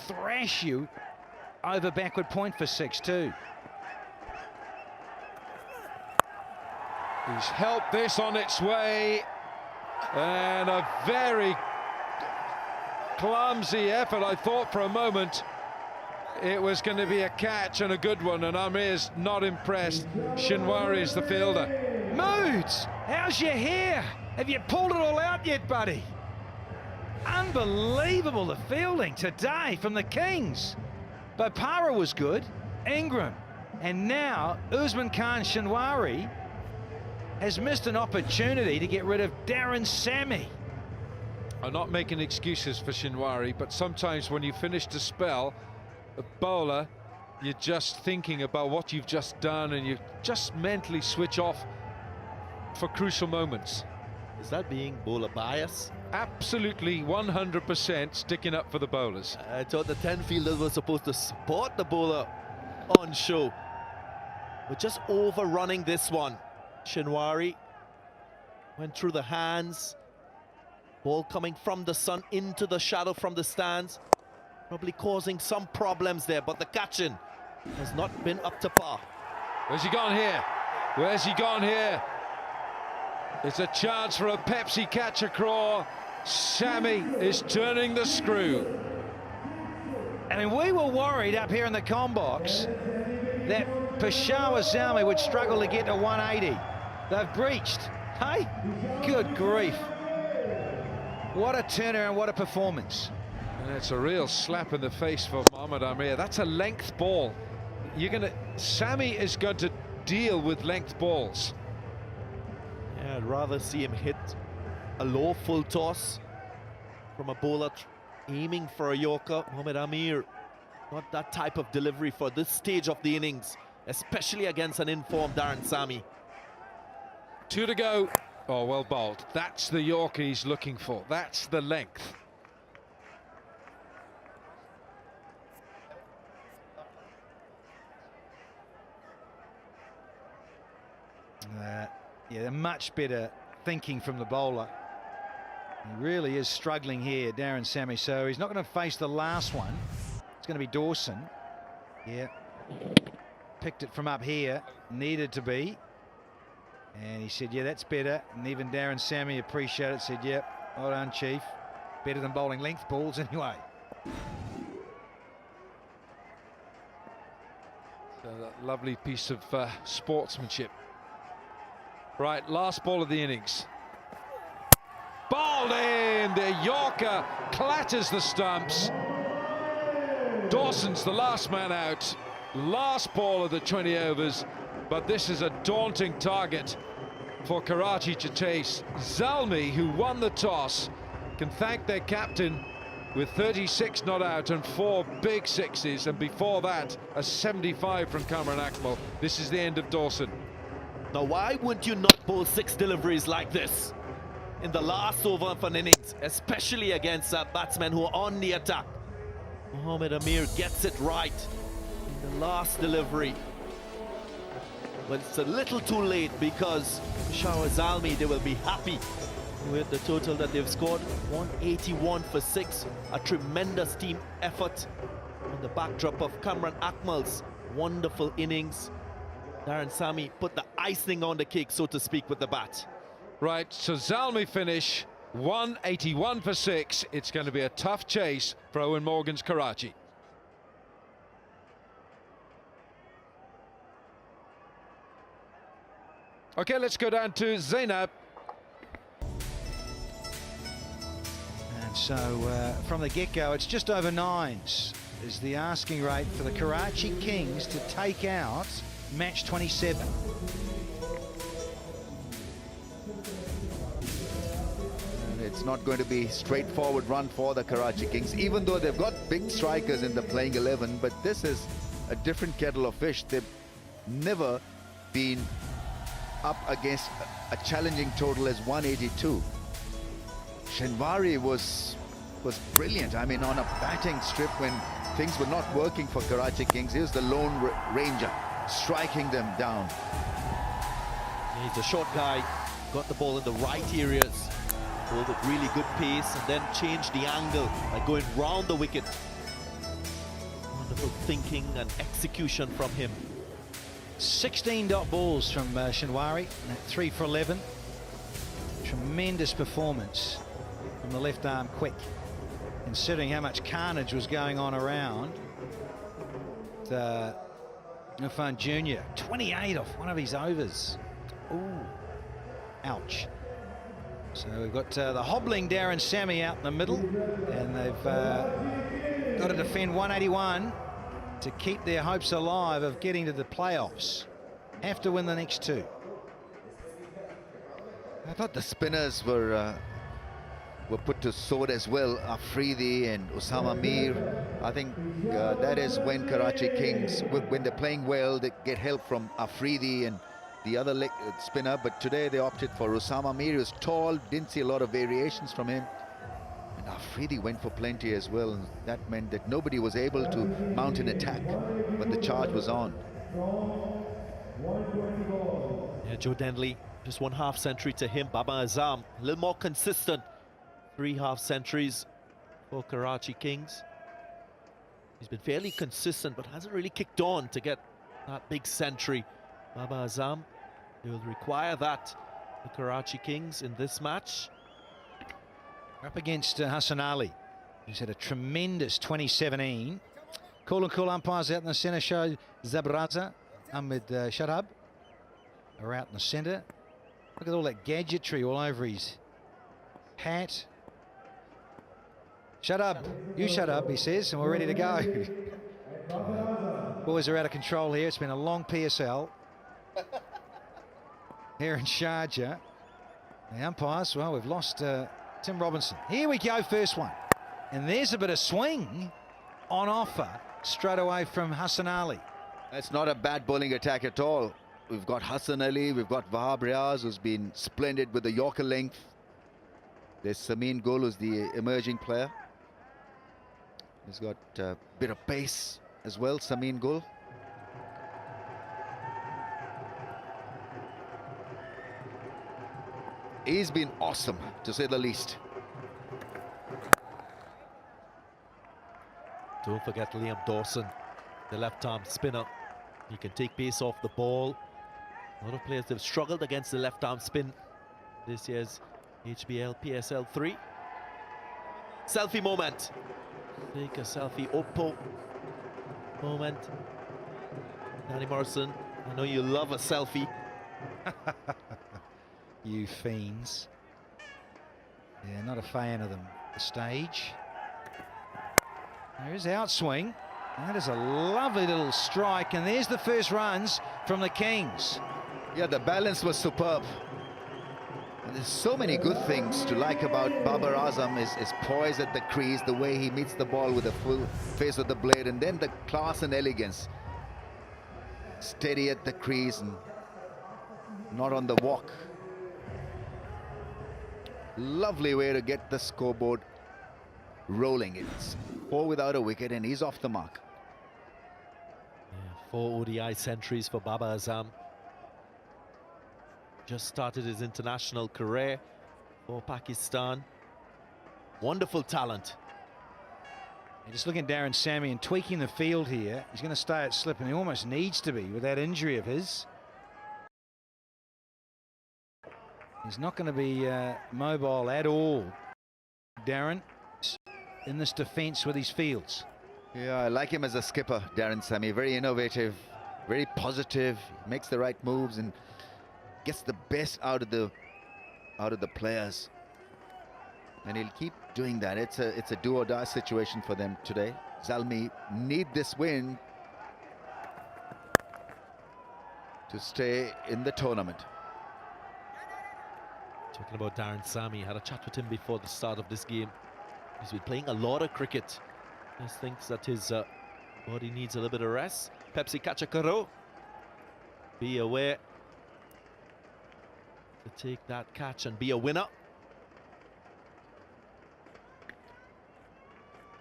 thrash you over backward point for 6 too. He's helped this on its way, and a very clumsy effort. I thought for a moment it was going to be a catch, and a good one, and Amir's not impressed. Shinwari is the fielder. Moods, how's your hair? Have you pulled it all out yet, buddy? Unbelievable, the fielding today from the Kings. Bopara was good, Ingram, and now Usman Khan Shinwari has missed an opportunity to get rid of Darren Sammy. I'm not making excuses for Shinwari, but sometimes when you finish the spell, a bowler, you're just thinking about what you've just done, and you just mentally switch off for crucial moments. Is that being bowler bias? Absolutely 100% sticking up for the bowlers. I thought the 10 fielders were supposed to support the bowler on show. But just overrunning this one. Shinwari went through the hands. Ball coming from the sun into the shadow from the stands. Probably causing some problems there, but the catching has not been up to par. Where's he gone here? Where's he gone here? It's a chance for a Pepsi catch-a-craw. Sammy is turning the screw. I mean, we were worried up here in the comm box that Peshawar Zalmi would struggle to get to 180. They've breached. Hey, good grief. What a turner and what a performance. And it's a real slap in the face for Mohamed Amir. That's a length ball. Sammy is going to deal with length balls. Yeah, I'd rather see him hit a low full toss from a bowler aiming for a Yorker. Mohamed Amir, not that type of delivery for this stage of the innings, especially against an informed Darren Sammy. 2 to go. Oh, well bowled. That's the Yorker he's looking for. That's the length. Yeah, much better thinking from the bowler. He really is struggling here, Darren Sammy, so he's not going to face the last one. It's going to be Dawson. Yeah, picked it from up here, needed to be. And he said, yeah, that's better. And even Darren Sammy appreciated it, said, yep, well done, Chief. Better than bowling length balls anyway. So that lovely piece of sportsmanship. Right, last ball of the innings. Bowled in, the Yorker clatters the stumps. Dawson's the last man out. Last ball of the 20 overs, but this is a daunting target for Karachi to chase. Zalmi, who won the toss, can thank their captain with 36 not out and 4 big sixes, and before that a 75 from Kamran Akmal. This is the end of Dawson. Now, why wouldn't you not bowl 6 deliveries like this in the last over of an innings, especially against batsmen who are on the attack? Mohamed Amir gets it right in the last delivery. But it's a little too late, because Peshawar Zalmi, they will be happy with the total that they've scored. 181 for 6. A tremendous team effort on the backdrop of Kamran Akmal's wonderful innings. Darren Sammy put the icing on the cake, so to speak, with the bat. Right, so Zalmi finish 181 for 6. It's going to be a tough chase for Owen Morgan's Karachi. Okay, let's go down to Zainab. And so from the get-go, it's just over 9s is the asking rate for the Karachi Kings to take out match 27. And it's not going to be straightforward run for the Karachi Kings, even though they've got big strikers in the playing 11, but this is a different kettle of fish. They've never been up against a challenging total as 182. Shinwari was brilliant. I mean, on a batting strip when things were not working for Karachi Kings, he was the lone ranger, striking them down. He's a short guy, got the ball in the right areas, bowled with really good pace, and then changed the angle by going round the wicket. Wonderful thinking and execution from him. 16 dot balls from Shinwari, 3 for 11. Tremendous performance from the left arm quick, considering how much carnage was going on around. M1F1 Junior, 28 off one of his overs. Ooh, ouch. So we've got the hobbling Darren Sammy out in the middle, and they've got to defend 181 to keep their hopes alive of getting to the playoffs. Have to win the next 2. I thought the spinners were put to sword as well. Afridi and Osama Mir. I think that is when Karachi Kings, when they're playing well, they get help from Afridi and the other spinner. But today they opted for Osama Mir. He was tall, didn't see a lot of variations from him. And Afridi went for plenty as well. And that meant that nobody was able to mount an attack when the charge was on. Yeah, Joe Denley, just 1 half century to him. Baba Azam, a little more consistent. 3 half centuries for Karachi Kings. He's been fairly consistent, but hasn't really kicked on to get that big century. Baba Azam, they will require that, the Karachi Kings, in this match. Up against Hassan Ali, who's had a tremendous 2017. Cool and cool umpires out in the centre show Zabraza, Ahmed Shadab are out in the centre. Look at all that gadgetry all over his hat. Shut up, you shut up, he says, and we're ready to go. Boys are out of control here. It's been a long PSL here in Sharjah. The umpires, well, we've lost Tim Robinson. Here we go, first one. And there's a bit of swing on offer straight away from Hassan Ali. That's not a bad bowling attack at all. We've got Hassan Ali, we've got Wahab Riaz, who's been splendid with the Yorker length. There's Samin Gul, who's the emerging player. He's got a bit of pace as well, Samin Gul. He's been awesome, to say the least. Don't forget Liam Dawson, the left-arm spinner. He can take pace off the ball. A lot of players have struggled against the left-arm spin this year's HBL PSL 3. Selfie moment. Take a selfie. Oppo moment. Danny Morrison, I know you love a selfie. You fiends. Yeah, not a fan of them. The stage. There's outswing. That is a lovely little strike, and there's the first runs from the Kings. Yeah, the balance was superb. And there's so many good things to like about Babar Azam. His poise at the crease, the way he meets the ball with the full face of the blade, and then the class and elegance. Steady at the crease and not on the walk. Lovely way to get the scoreboard rolling. It's 4 without a wicket, and he's off the mark. Yeah, 4 ODI centuries for Baba Azam. Just started his international career for Pakistan. Wonderful talent. You're just looking at Darren Sammy and tweaking the field here. He's going to stay at slip, and he almost needs to be with that injury of his. He's not going to be mobile at all, Darren, in this defence with his fields. Yeah, I like him as a skipper, Darren Sammy. Very innovative, very positive, makes the right moves and gets the best out of the players. And he'll keep doing that. It's a do or die situation for them today. Zalmi need this win to stay in the tournament. Talking about Darren Sammy, had a chat with him before the start of this game. He's been playing a lot of cricket. Just thinks that his body needs a little bit of rest. Pepsi Kachakaro. be aware to take that catch and be a winner.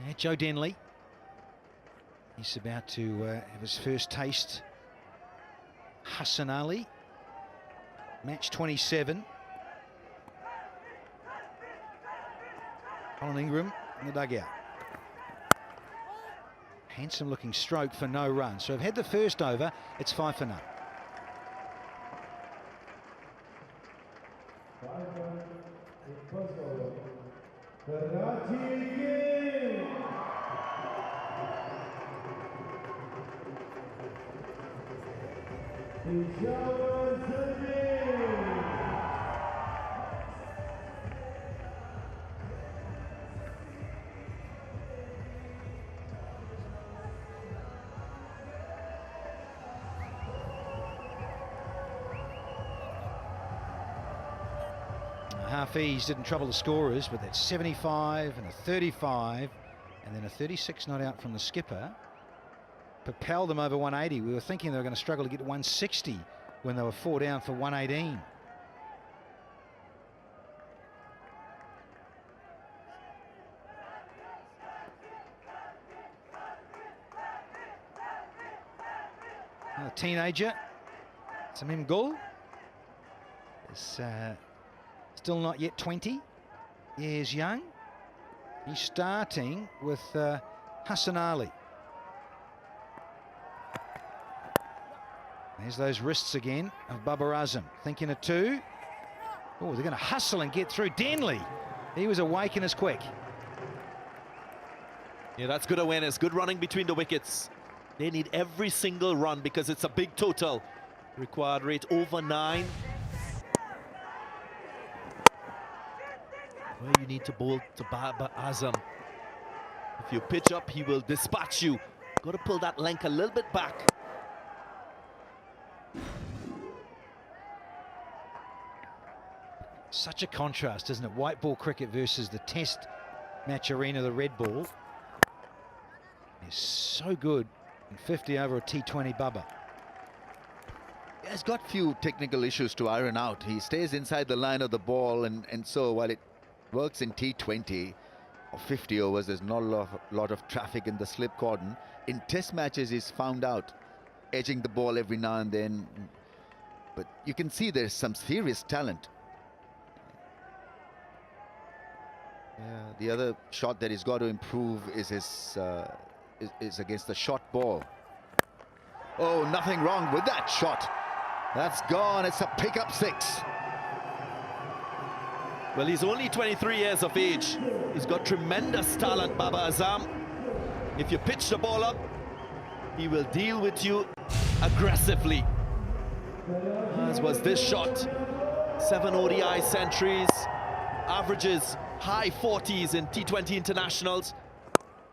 Yeah, Joe Denley. He's about to have his first taste. Hassan Ali, match 27. Colin Ingram in the dugout. Handsome looking stroke for no run. So I've had the first over, it's 5 for none. Karachi Peshawar Zalmi. Hafiz didn't trouble the scorers, but that's 75 and a 35 and then a 36 not out from the skipper propelled them over 180. We were thinking they were going to struggle to get to 160 when they were 4 down for 118. A teenager, Samim Gul, is still not yet 20 years young. He's starting with Hassan Ali. There's those wrists again of Babar Azam, thinking of 2. Oh, they're going to hustle and get through. Denley, he was awake and as quick. Yeah, that's good awareness, good running between the wickets. They need every single run because it's a big total. Required rate over 9. Where you need to bowl to Babar Azam. If you pitch up, he will dispatch you. Got to pull that length a little bit back. Such a contrast, isn't it? White ball cricket versus the test match arena, the red ball. Is so good in 50 over a T20 Bubba. He's got few technical issues to iron out. He stays inside the line of the ball, and so while it works in T20 or 50 overs, there's not a lot of traffic in the slip cordon. In test matches, he's found out edging the ball every now and then. But you can see there's some serious talent. Yeah, the other shot that he's got to improve is his is against the short ball. Oh, nothing wrong with that shot. That's gone. It's a pickup 6. Well, he's only 23 years of age. He's got tremendous talent, Babar Azam. If you pitch the ball up, he will deal with you aggressively. As was this shot. 7 ODI centuries, averages high 40s in T20 internationals.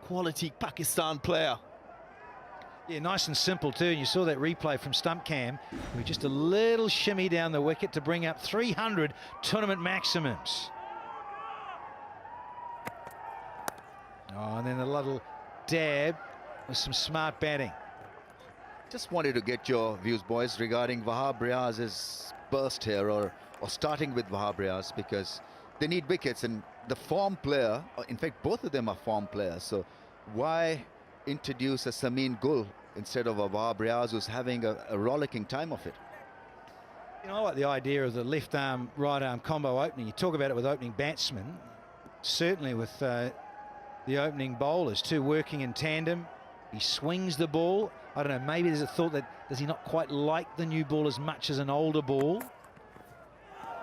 Quality Pakistan player. Yeah, nice and simple too. You saw that replay from Stump Cam with just a little shimmy down the wicket to bring up 300 tournament maximums. Oh, and then a little dab with some smart batting. Just wanted to get your views, boys, regarding Wahab Riaz's burst here, or starting with Wahab Riaz, because they need wickets, and the form player, in fact both of them are form players, so why introduce a Samim Gul instead of a Wahab Riaz who's having a rollicking time of it? You know, I like the idea of the left arm, right arm combo opening. You talk about it with opening batsmen, certainly with the opening bowlers, 2 working in tandem. He swings the ball. I don't know, maybe there's a thought that does he not quite like the new ball as much as an older ball?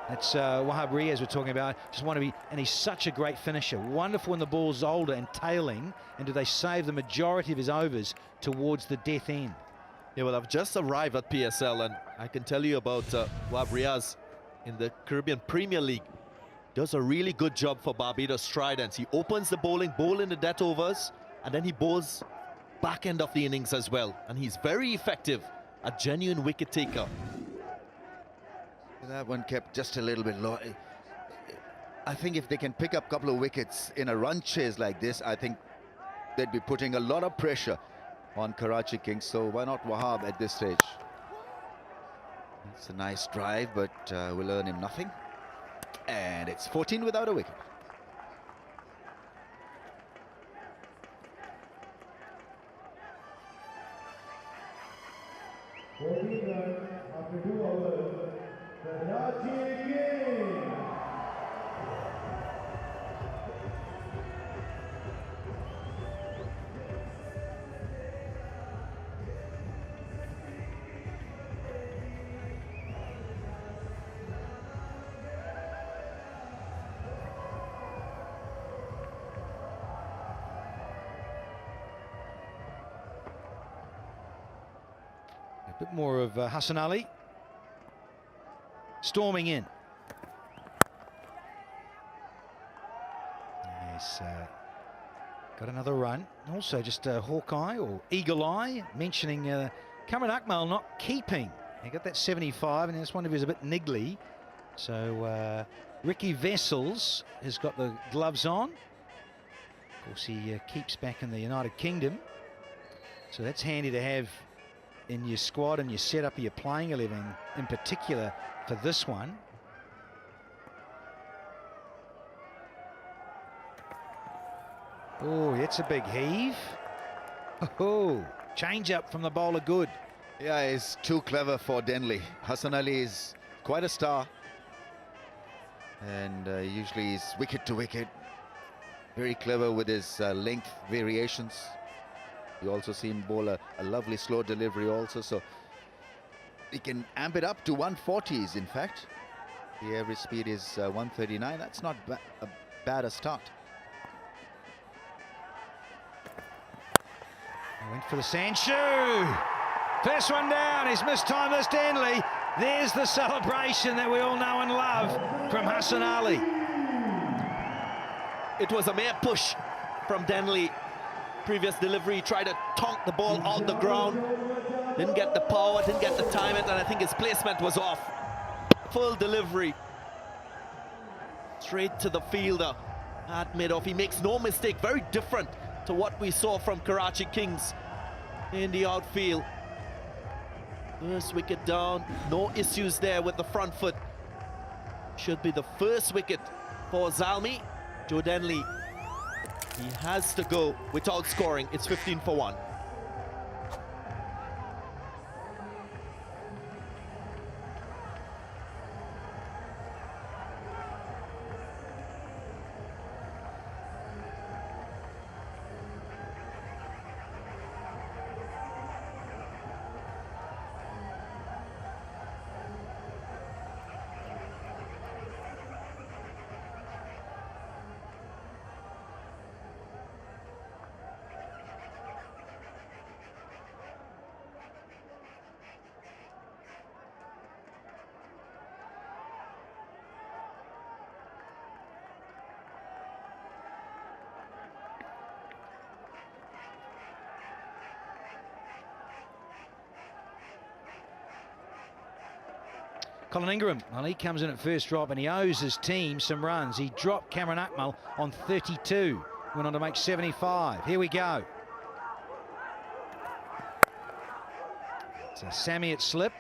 That's Wahab Riaz we're talking about. Just want to be, and he's such a great finisher. Wonderful when the ball's older and tailing, and do they save the majority of his overs towards the death end? Yeah, well, I've just arrived at PSL, and I can tell you about Wahab Riaz in the Caribbean Premier League. Does a really good job for Barbados Tridents. He opens the bowling, bowl in the death overs, and then he bowls back end of the innings as well. And he's very effective, a genuine wicket taker. That one kept just a little bit low. I think if they can pick up a couple of wickets in a run chase like this, I think they'd be putting a lot of pressure on Karachi Kings. So why not Wahab at this stage? It's a nice drive, but will earn him nothing. And it's 14 without a wicket. After 2 overs, Karachi Kings. A bit more of Hassan Ali storming in. Yes, got another run. Also just Hawkeye or Eagle Eye mentioning Cameron Akmal not keeping. He got that 75 and this one of his a bit niggly. So Ricky Vessels has got the gloves on. Of course, he keeps back in the United Kingdom. So that's handy to have in your squad and your setup of your playing 11 in particular for this one. Oh, that's a big heave. Oh, change up from the bowler, good. Yeah, he's too clever for Denley. Hassan Ali is quite a star. And usually he's wicket to wicket. Very clever with his length variations. You also see him bowl a lovely slow delivery also, so he can amp it up to 140s. In fact, the average speed is 139. That's not bad a start. Went for the Sancho. First one down. He's mistimed this, Denley. There's the celebration that we all know and love from Hassan Ali. It was a mere push from Denley. Previous delivery, tried to tonk the ball out the ground. Didn't get the power, didn't get the timing, and I think his placement was off. Full delivery. Straight to the fielder at mid-off. He makes no mistake. Very different to what we saw from Karachi Kings in the outfield. First wicket down. No issues there with the front foot. Should be the first wicket for Zalmi. Joe Denley, he has to go without scoring. It's 15 for 1. Colin Ingram, well, he comes in at first drop and he owes his team some runs. He dropped Cameron Akmal on 32, went on to make 75. Here we go. So Sammy at slip.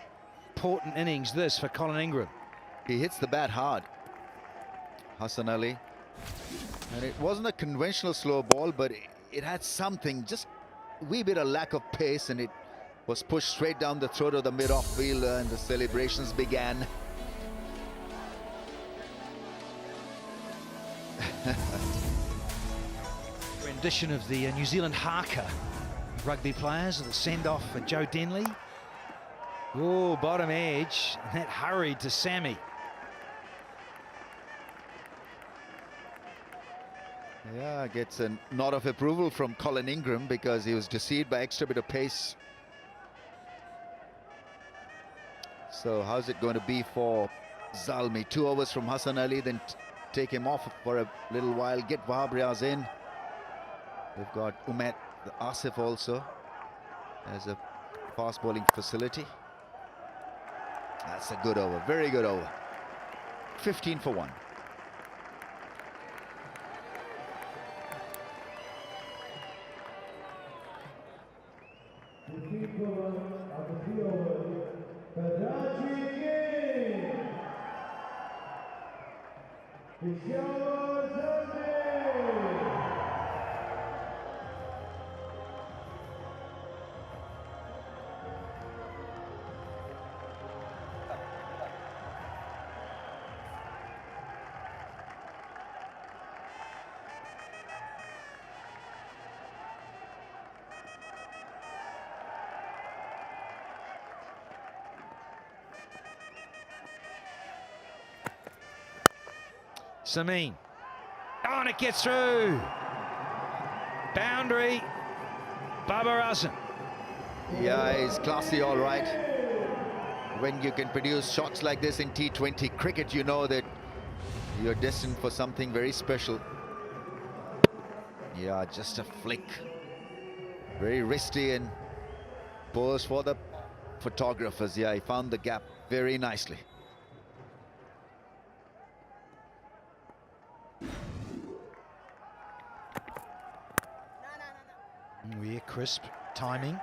Important innings this for Colin Ingram. He hits the bat hard, Hassan Ali. And it wasn't a conventional slow ball, but it had something, just a wee bit of lack of pace, and it was pushed straight down the throat of the mid-off fielder, and the celebrations began. Rendition of the New Zealand haka rugby players, the send-off for Joe Denley. Oh, bottom edge, and that hurried to Sammy. Yeah, gets a nod of approval from Colin Ingram because he was deceived by extra bit of pace. So how's it going to be for Zalmi? 2 overs from Hassan Ali, then take him off for a little while, get Wahab Riaz in. We've got Umet Asif also as a fast bowling facility. That's a good over, very good over. 15 for 1. After 3 overs, Karachi Kings. Peshawar Zalmi. Samin. Oh, and it gets through. Boundary. Babar Azam. Yeah, he's classy, all right. When you can produce shots like this in T20 cricket, you know that you're destined for something very special. Yeah, just a flick. Very wristy and pose for the photographers. Yeah, he found the gap very nicely. We're crisp timing.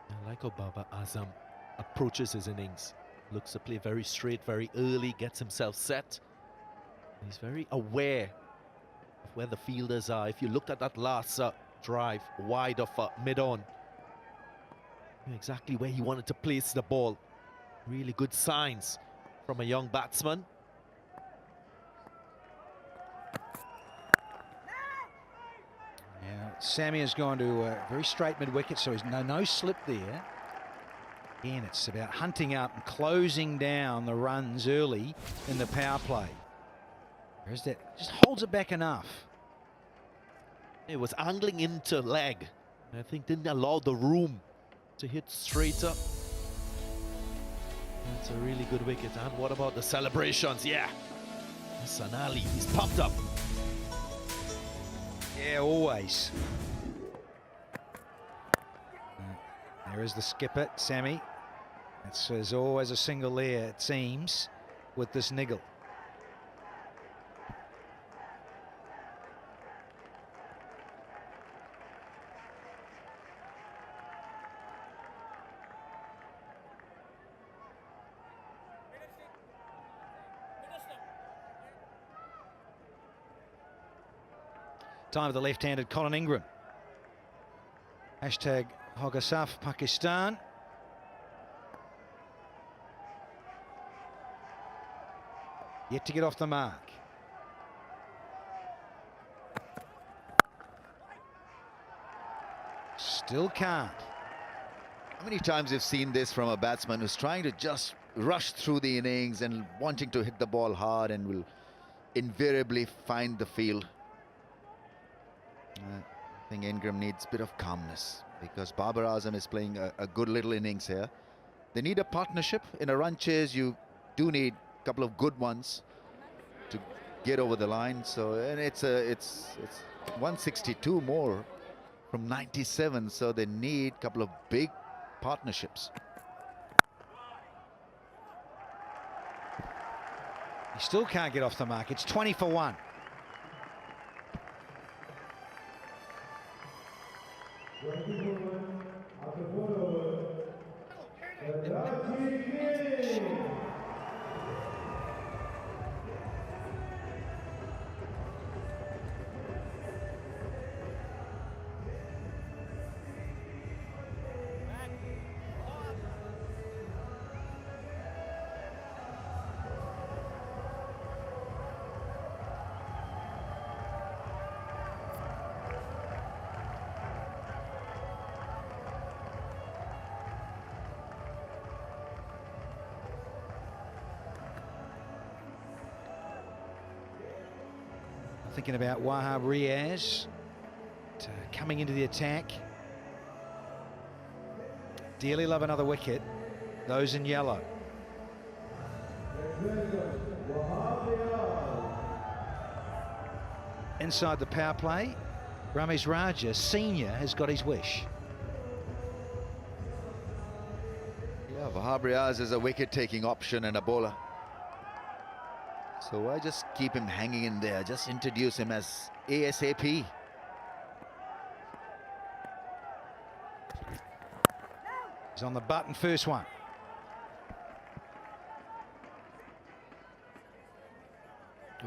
I like how Babar Azam approaches his innings. Looks to play very straight, very early, gets himself set. He's very aware of where the fielders are. If you looked at that last drive, wide of mid-on, knew exactly where he wanted to place the ball. Really good signs from a young batsman. Yeah, Sammy has gone to a very straight mid-wicket, so he's no slip there. Again, it's about hunting up and closing down the runs early in the power play. Whereas that just holds it back enough. It was angling into leg. I think didn't allow the room to hit straighter. That's a really good wicket. And what about the celebrations? Yeah. Sanali, he's pumped up. Yeah, always. There is the skipper, Sammy. There's always a single there, it seems, with this niggle. Time of the left-handed Colin Ingram. Hashtag Hogasaf Pakistan. Yet to get off the mark. Still can't. How many times you've seen this from a batsman who's trying to just rush through the innings and wanting to hit the ball hard and will invariably find the field? I think Ingram needs a bit of calmness because Babar Azam is playing a good little innings here. They need a partnership. In a run chase, you do need a couple of good ones to get over the line. So, and it's 162 more from 97. So they need a couple of big partnerships. He still can't get off the mark. It's 20 for 1. Thinking about Wahab Riaz coming into the attack. Dearly love another wicket. Those in yellow. Inside the power play, Ramesh Raja Senior has got his wish. Yeah, Wahab Riaz is a wicket-taking option and a bowler. So I just keep him hanging in there. Just introduce him as ASAP. He's on the button, first one.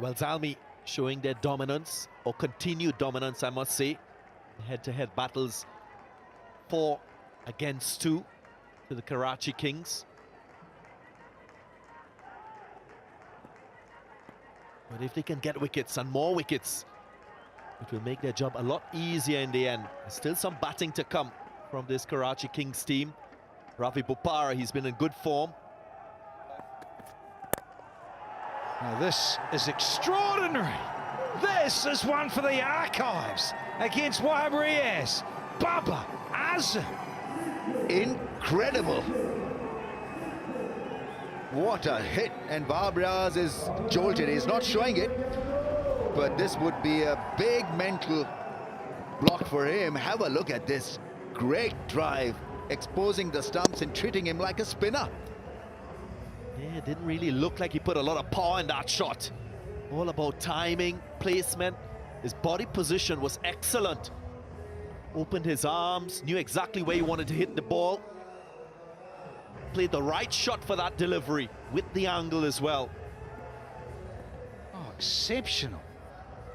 Well, Zalmi showing their dominance, or continued dominance, I must say. Head-to-head battles, 4 against 2 to the Karachi Kings. But if they can get wickets and more wickets, it will make their job a lot easier in the end. There's still some batting to come from this Karachi Kings team. Ravi Bopara, he's been in good form. Now this is extraordinary. This is one for the archives against Wahab Riaz. Babar Azam. Incredible. What a hit, and Wahab Riaz is jolted. He's not showing it, but this would be a big mental block for him. Have a look at this. Great drive, exposing the stumps and treating him like a spinner. Yeah, it didn't really look like he put a lot of power in that shot. All about timing, placement. His body position was excellent. Opened his arms, knew exactly where he wanted to hit the ball. Played the right shot for that delivery, with the angle as well. Oh, exceptional.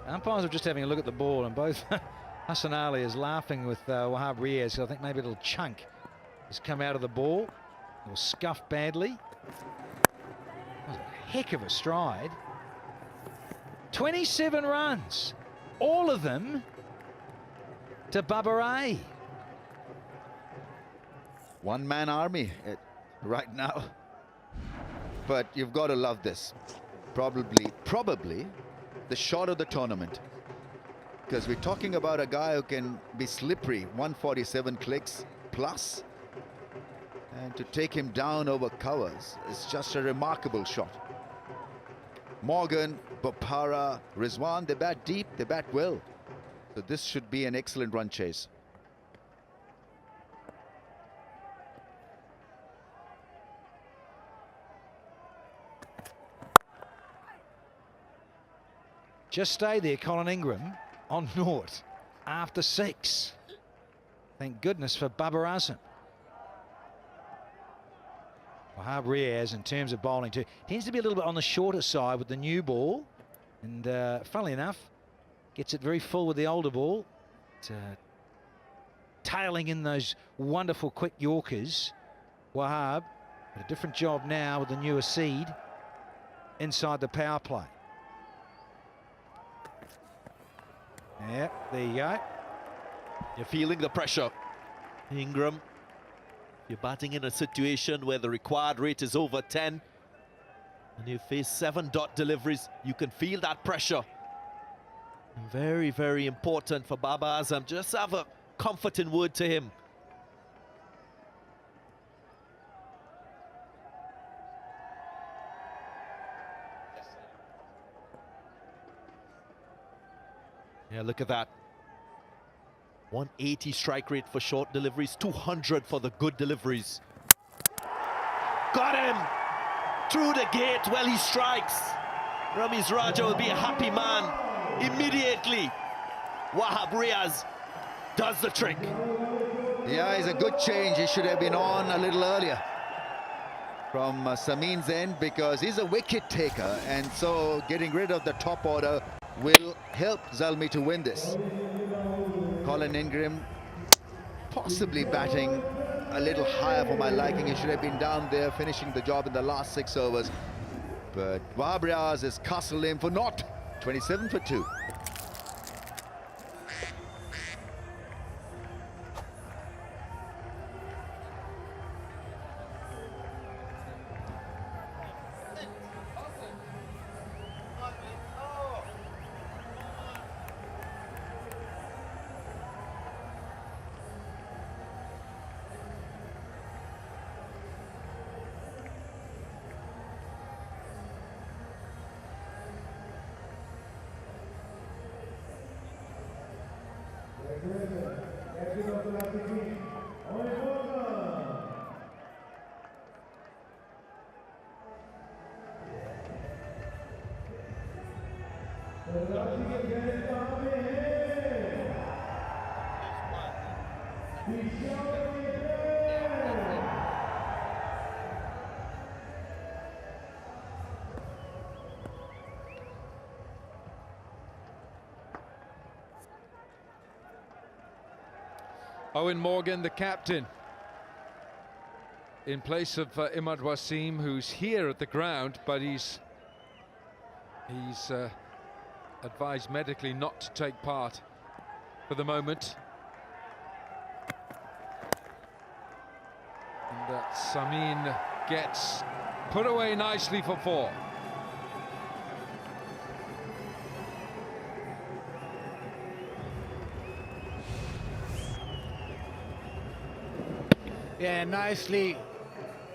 Umpires are just having a look at the ball, and both Hassan Ali is laughing with Wahab Riaz. I think maybe a little chunk has come out of the ball. It was scuffed badly. That was a heck of a stride. 27 runs, all of them to Babar. One-man army right now. But you've got to love this. Probably the shot of the tournament. Because we're talking about a guy who can be slippery, 147 clicks plus. And to take him down over covers is just a remarkable shot. Morgan, Bopara, Rizwan, they bat deep, they bat well. So this should be an excellent run chase. Just stay there, Colin Ingram, on naught after 6. Thank goodness for Babar Azam. Wahab Riaz, in terms of bowling too, tends to be a little bit on the shorter side with the new ball, and funnily enough, gets it very full with the older ball. Tailing in those wonderful quick Yorkers. Wahab, but a different job now with the newer seed inside the power play. Yeah, there you go. You're feeling the pressure, Ingram. You're batting in a situation where the required rate is over 10, and you face 7 dot deliveries. You can feel that pressure. Very, very important for Babar Azam. Just have a comforting word to him. Yeah, look at that. 180 strike rate for short deliveries, 200 for the good deliveries. Got him! Through the gate, well, he strikes. Ramiz Raja will be a happy man immediately. Wahab Riaz does the trick. Yeah, it's a good change. He should have been on a little earlier from Sameen's end, because he's a wicket taker, and so getting rid of the top order will help Zalmi to win this. Colin Ingram possibly batting a little higher for my liking. He should have been down there finishing the job in the last 6 overs. But Wahab Riaz has castled him for naught. 27 for 2. Owen Morgan, the captain, in place of Imad Wasim, who's here at the ground, but he's advised medically not to take part for the moment. And Samin gets put away nicely for 4. Yeah, nicely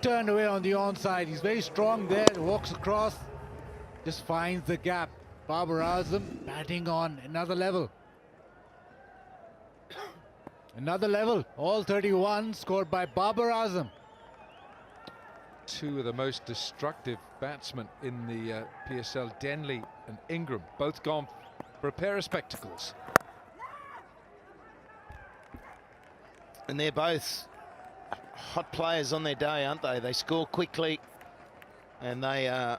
turned away on the onside. He's very strong there, walks across, just finds the gap. Babar Azam batting on another level. Another level, all 31 scored by Babar Azam. 2 of the most destructive batsmen in the PSL, Denley and Ingram, both gone for a pair of spectacles. And they're both hot players on their day, aren't they? They score quickly, and they are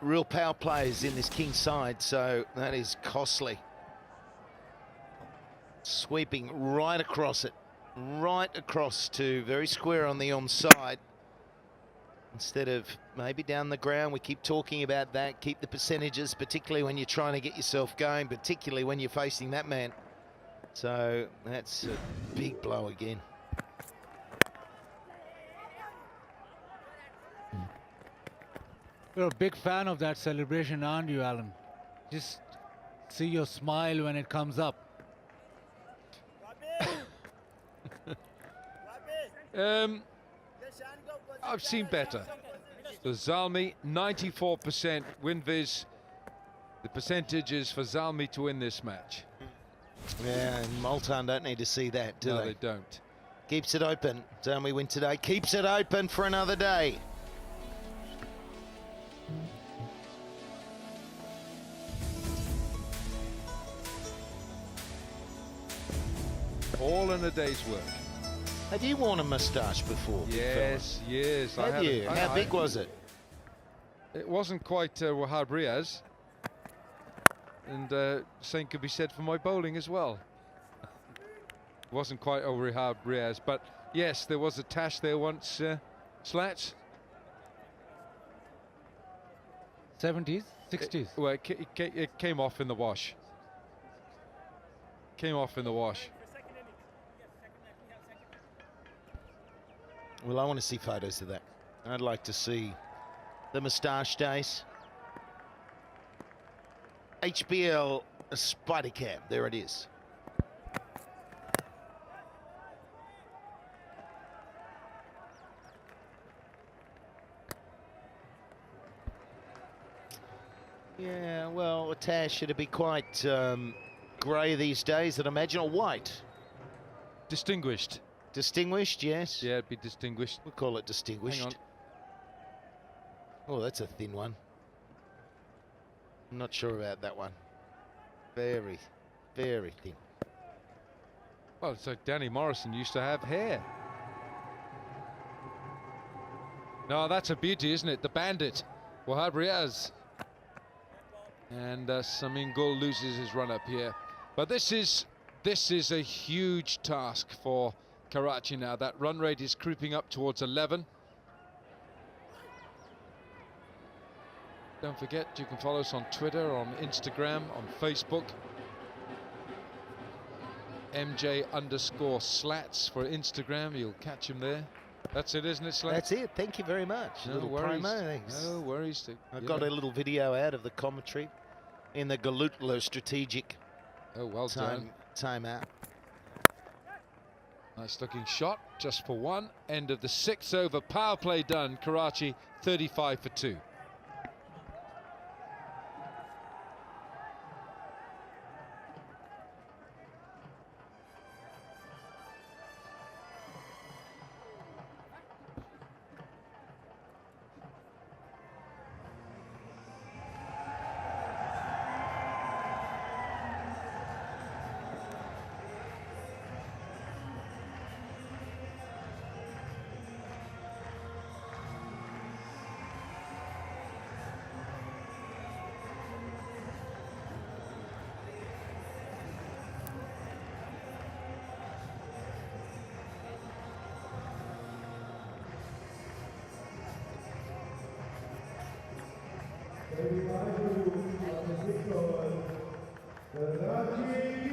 real power players in this Kings side, so that is costly. Sweeping right across it, right across to very square on the onside. Instead of maybe down the ground, we keep talking about that. Keep the percentages, particularly when you're trying to get yourself going, particularly when you're facing that man. So that's a big blow again. You're a big fan of that celebration, aren't you, Alan? Just see your smile when it comes up. I've seen better. The Zalmi, 94% win viz. The percentage is for Zalmi to win this match. Yeah, and Multan don't need to see that, do No, they? they don't. Keeps it open. Zalmi win today. Keeps it open for another day. All in a day's work. Have you worn a moustache before? big Yes, yes. fella? Have you? How big was it? It wasn't quite Wahab Riaz. And same could be said for my bowling as well. It wasn't quite Wahab Riaz, but yes, there was a tash there once, Slats. 70s, 60s. Well, it came off in the wash. Came off in the wash. Well, I want to see photos of that. I'd like to see the moustache days. HBL Spider Cam, there it is. Yeah, well, a tash should be quite grey these days, I'd imagine, or white. Distinguished. Distinguished, yes. Yeah, it'd be distinguished. We'll call it distinguished. Hang on. Oh, that's a thin one. I'm not sure about that one. Very, very thin. Well, it's like Danny Morrison used to have hair. No, that's a beauty, isn't it? The Bandit, Wahab Riaz. And Samin Gul loses his run up here. But this is a huge task for Karachi now. That run rate is creeping up towards 11. Don't forget, you can follow us on Twitter, on Instagram, on Facebook. MJ_Slats for Instagram. You'll catch him there. That's it, isn't it, Slats? That's it. Thank you very much. No Little worries. promo, thanks. No worries. I got a little video out of the commentary in the Galutlo strategic Oh, well done. timeout. Nice looking shot, just for one. End of the 6th over. Power play done. Karachi 35 for 2. 35 on the 6th over, Karachi Kings.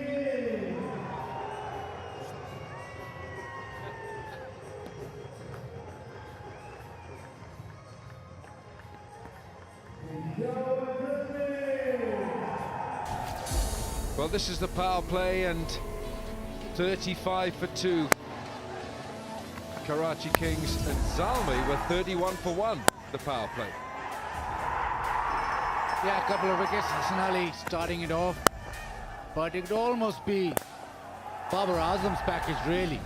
Peshawar Zalmi. Well, this is the power play, and 35 for 2. Karachi Kings and Zalmi were 31 for 1, the power play. Yeah, a couple of wickets, Hassan Ali starting it off. But it could almost be Babar Azam's package, really.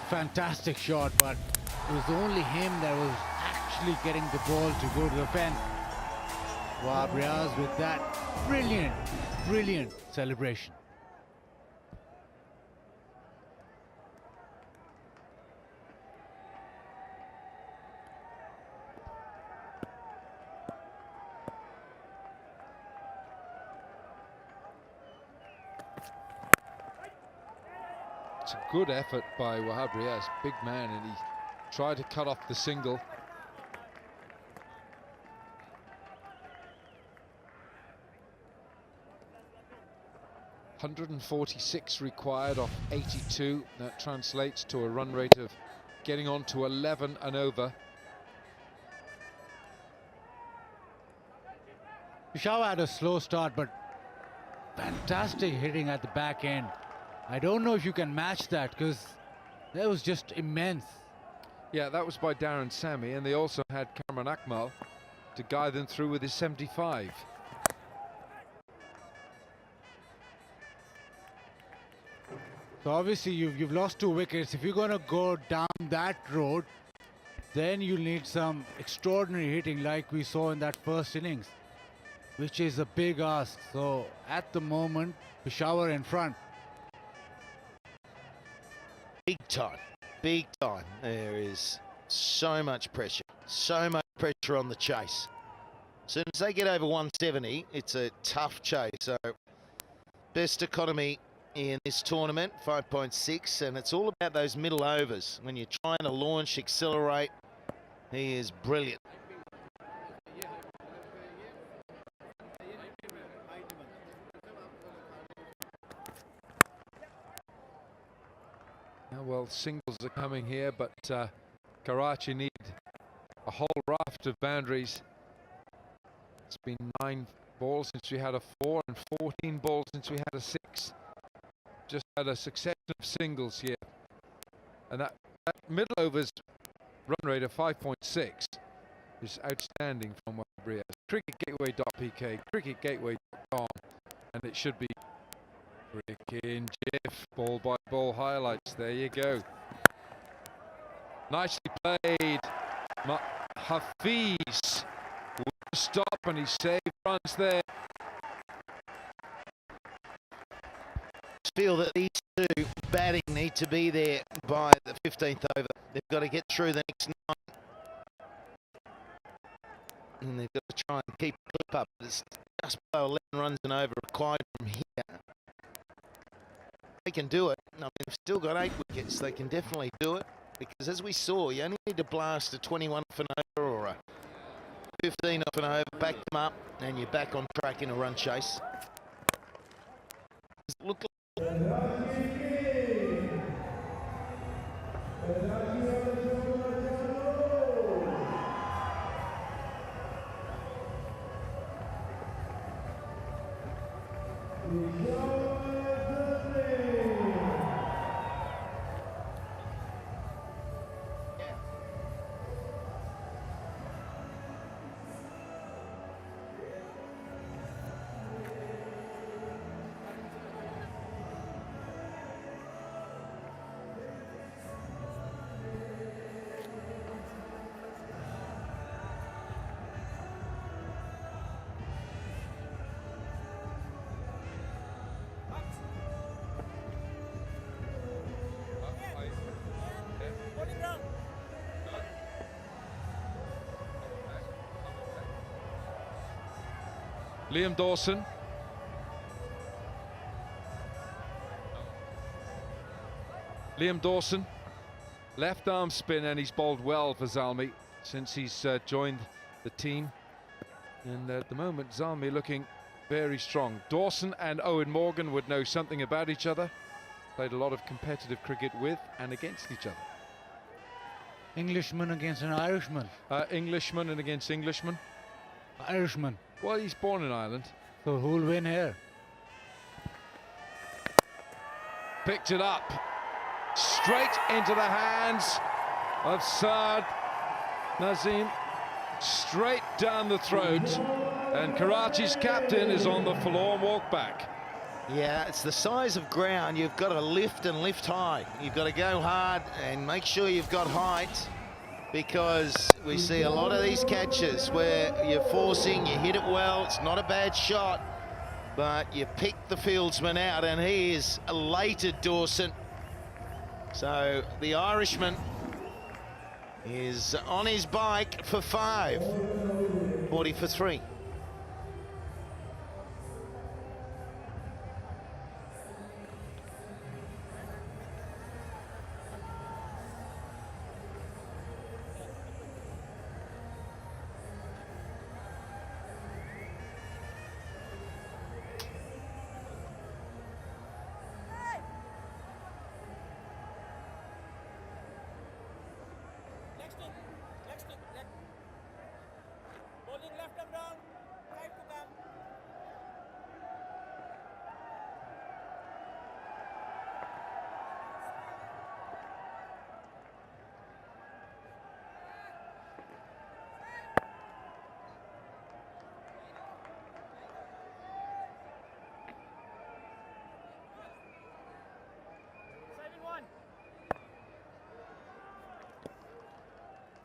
Fantastic shot, but it was only him that was actually getting the ball to go to the fence. Wahab Riaz with that brilliant celebration. It's a good effort by Wahab Riaz, big man, and he tried to cut off the single. .146 required off 82. That translates to a run rate of getting on to 11 and over. Peshawar had a slow start, but fantastic hitting at the back end. I don't know if you can match that, because that was just immense. Yeah, that was by Darren Sammy, and they also had Kamran Akmal to guide them through with his 75. So obviously you've lost 2 wickets. If you're going to go down that road, then you'll need some extraordinary hitting like we saw in that first innings, which is a big ask. So at the moment, Peshawar in front. Big time, big time. There is so much pressure on the chase. As soon as they get over 170, it's a tough chase. So best economy in this tournament, 5.6, and it's all about those middle overs. When you're trying to launch, accelerate, he is brilliant. Well, singles are coming here, but Karachi need a whole raft of boundaries. It's been 9 balls since we had a 4 and 14 balls since we had a 6. Just had a succession of singles here. And that middle overs run rate of 5.6 is outstanding from Wahab Riaz. cricketgateway.pk, cricketgateway.com, and it should be Cricket in GIF, ball by ball highlights. There you go. Nicely played. Hafiz will stop, and he saved runs there. Feel that these two batting need to be there by the 15th over. They've got to get through the next 9. And they've got to try and keep the clip up. It's just below 11 runs and over required from here. They can do it. I mean, they've still got 8 wickets. They can definitely do it, because as we saw, you only need to blast a 21 off an over or a 15 off an over, back them up, and you're back on track in a run chase. Look like Liam Dawson Liam Dawson, left arm spin, and he's bowled well for Zalmi since he's joined the team. And at the moment, Zalmi looking very strong. Dawson and Owen Morgan would know something about each other. Played a lot of competitive cricket with and against each other. Englishman against an Irishman. Englishman and against Englishman. Irishman. Well, he's born in Ireland. So who'll win here? Picked it up. Straight into the hands of Saad Nazim. Straight down the throat. And Karachi's captain is on the forlorn walk back. Yeah, it's the size of ground. You've got to lift and lift high. You've got to go hard and make sure you've got height, because we see a lot of these catches where you're forcing, you hit it well, it's not a bad shot, but you pick the fieldsman out, and he is elated, Dawson. So the Irishman is on his bike for 5, 40 for 3.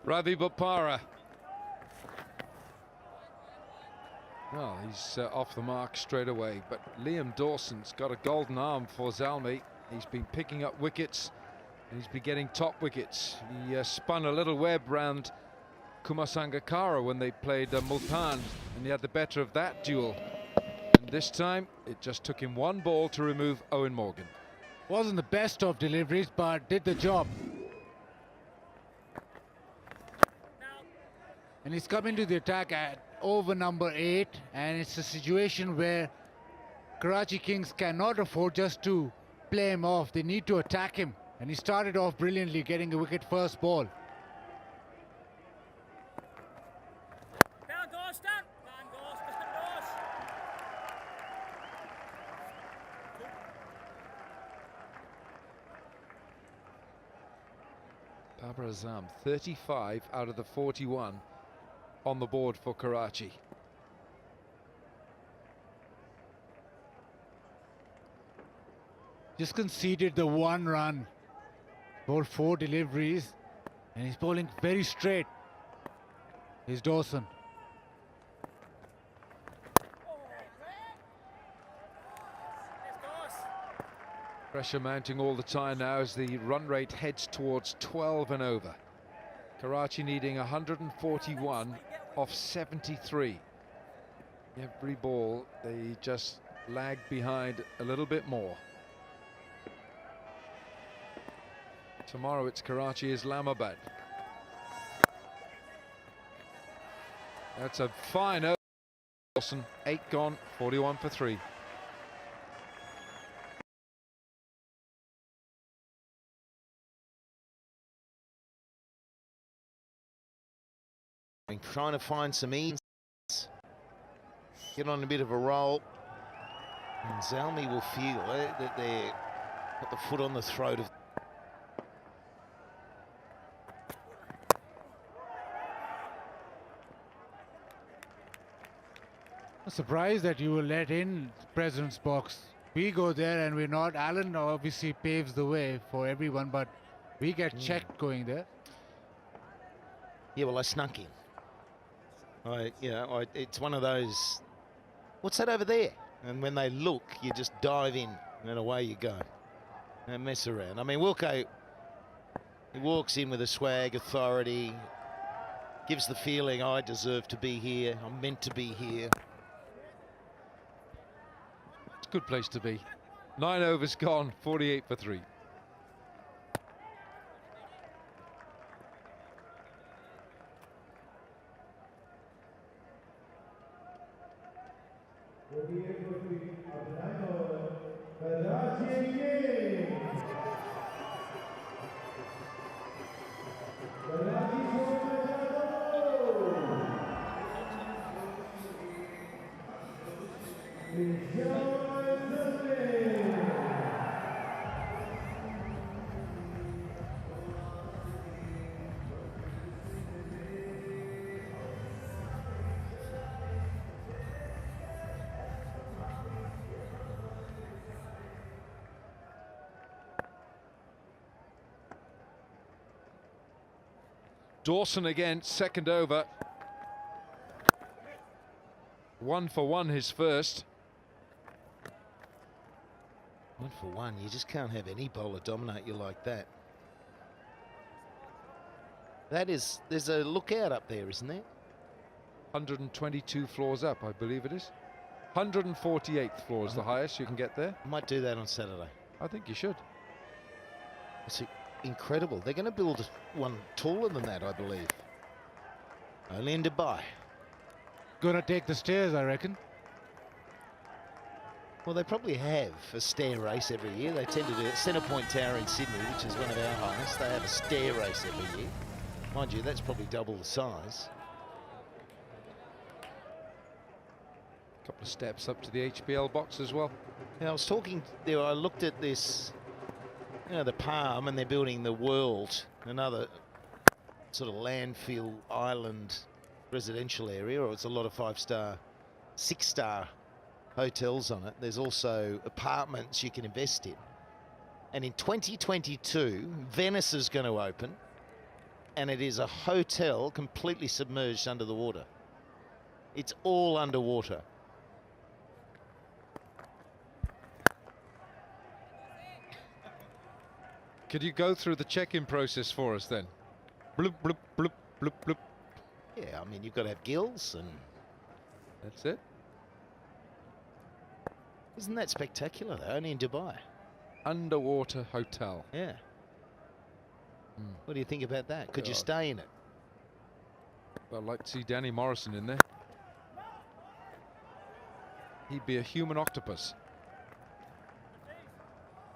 Ravi Bopara. Well, he's off the mark straight away, but Liam Dawson's got a golden arm for Zalmi. He's been picking up wickets, and he's been getting top wickets. He spun a little web round Kumar Sangakkara when they played Multan, and he had the better of that duel. And this time, it just took him one ball to remove Owen Morgan. Wasn't the best of deliveries, but did the job. And he's coming to the attack at over number 8, and it's a situation where Karachi Kings cannot afford just to play him off. They need to attack him, and he started off brilliantly, getting a wicket first ball. Peshawar Zalmi, 35 out of the 41 on the board for Karachi. Just conceded the 1 run. Bowled 4 deliveries, and he's bowling very straight. Here's Dawson. Pressure mounting all the time now as the run rate heads towards 12 and over. Karachi needing 141 off 73. Every ball they just lag behind a little bit more. Tomorrow it's Karachi Islamabad. That's a fine over. 8 gone, 41 for 3. And trying to find some ease, get on a bit of a roll, and Zalmi will feel that they put the foot on the throat of. I'm surprised that you were let in the President's box. We go there and we're not. Alan obviously paves the way for everyone, but we get checked going there. Yeah, well, I snuck in. It's one of those, what's that over there? And when they look, you just dive in and then away you go. And mess around. I mean, Wilco, he walks in with a swag, authority, gives the feeling, I deserve to be here, I'm meant to be here. It's a good place to be. 9 overs gone, 48 for 3. Dawson again, second over. 1 for 1 his first. 1 for 1. You just can't have any bowler dominate you like that. There's a lookout up there, isn't there? 122 floors up, I believe it is. 148th floor is the highest you can get there. I might do that on Saturday. I think you should. It's incredible. They're going to build one taller than that, I believe. Only in Dubai. Gonna take the stairs, I reckon. Well, they probably have a stair race every year. They tend to do it. Centrepoint Tower in Sydney, which is one of our highest, they have a stair race every year. Mind you, that's probably double the size. Couple of steps up to the HBL box as well. Now, I was talking there, I looked at this, you know, the Palm, and they're building the World, another sort of landfill island residential area, or it's a lot of 5-star, 6-star hotels on it. There's also apartments you can invest in. And in 2022, Venice is going to open, and it is a hotel completely submerged under the water. It's all underwater. Could you go through the check-in process for us then? Bloop, bloop, bloop, bloop, bloop. Yeah, I mean, you've got to have gills, and That's it. isn't that spectacular though? Only in Dubai. Underwater hotel. Yeah. What do you think about that? Could you God. stay in it? I'd like to see Danny Morrison in there. He'd be a human octopus.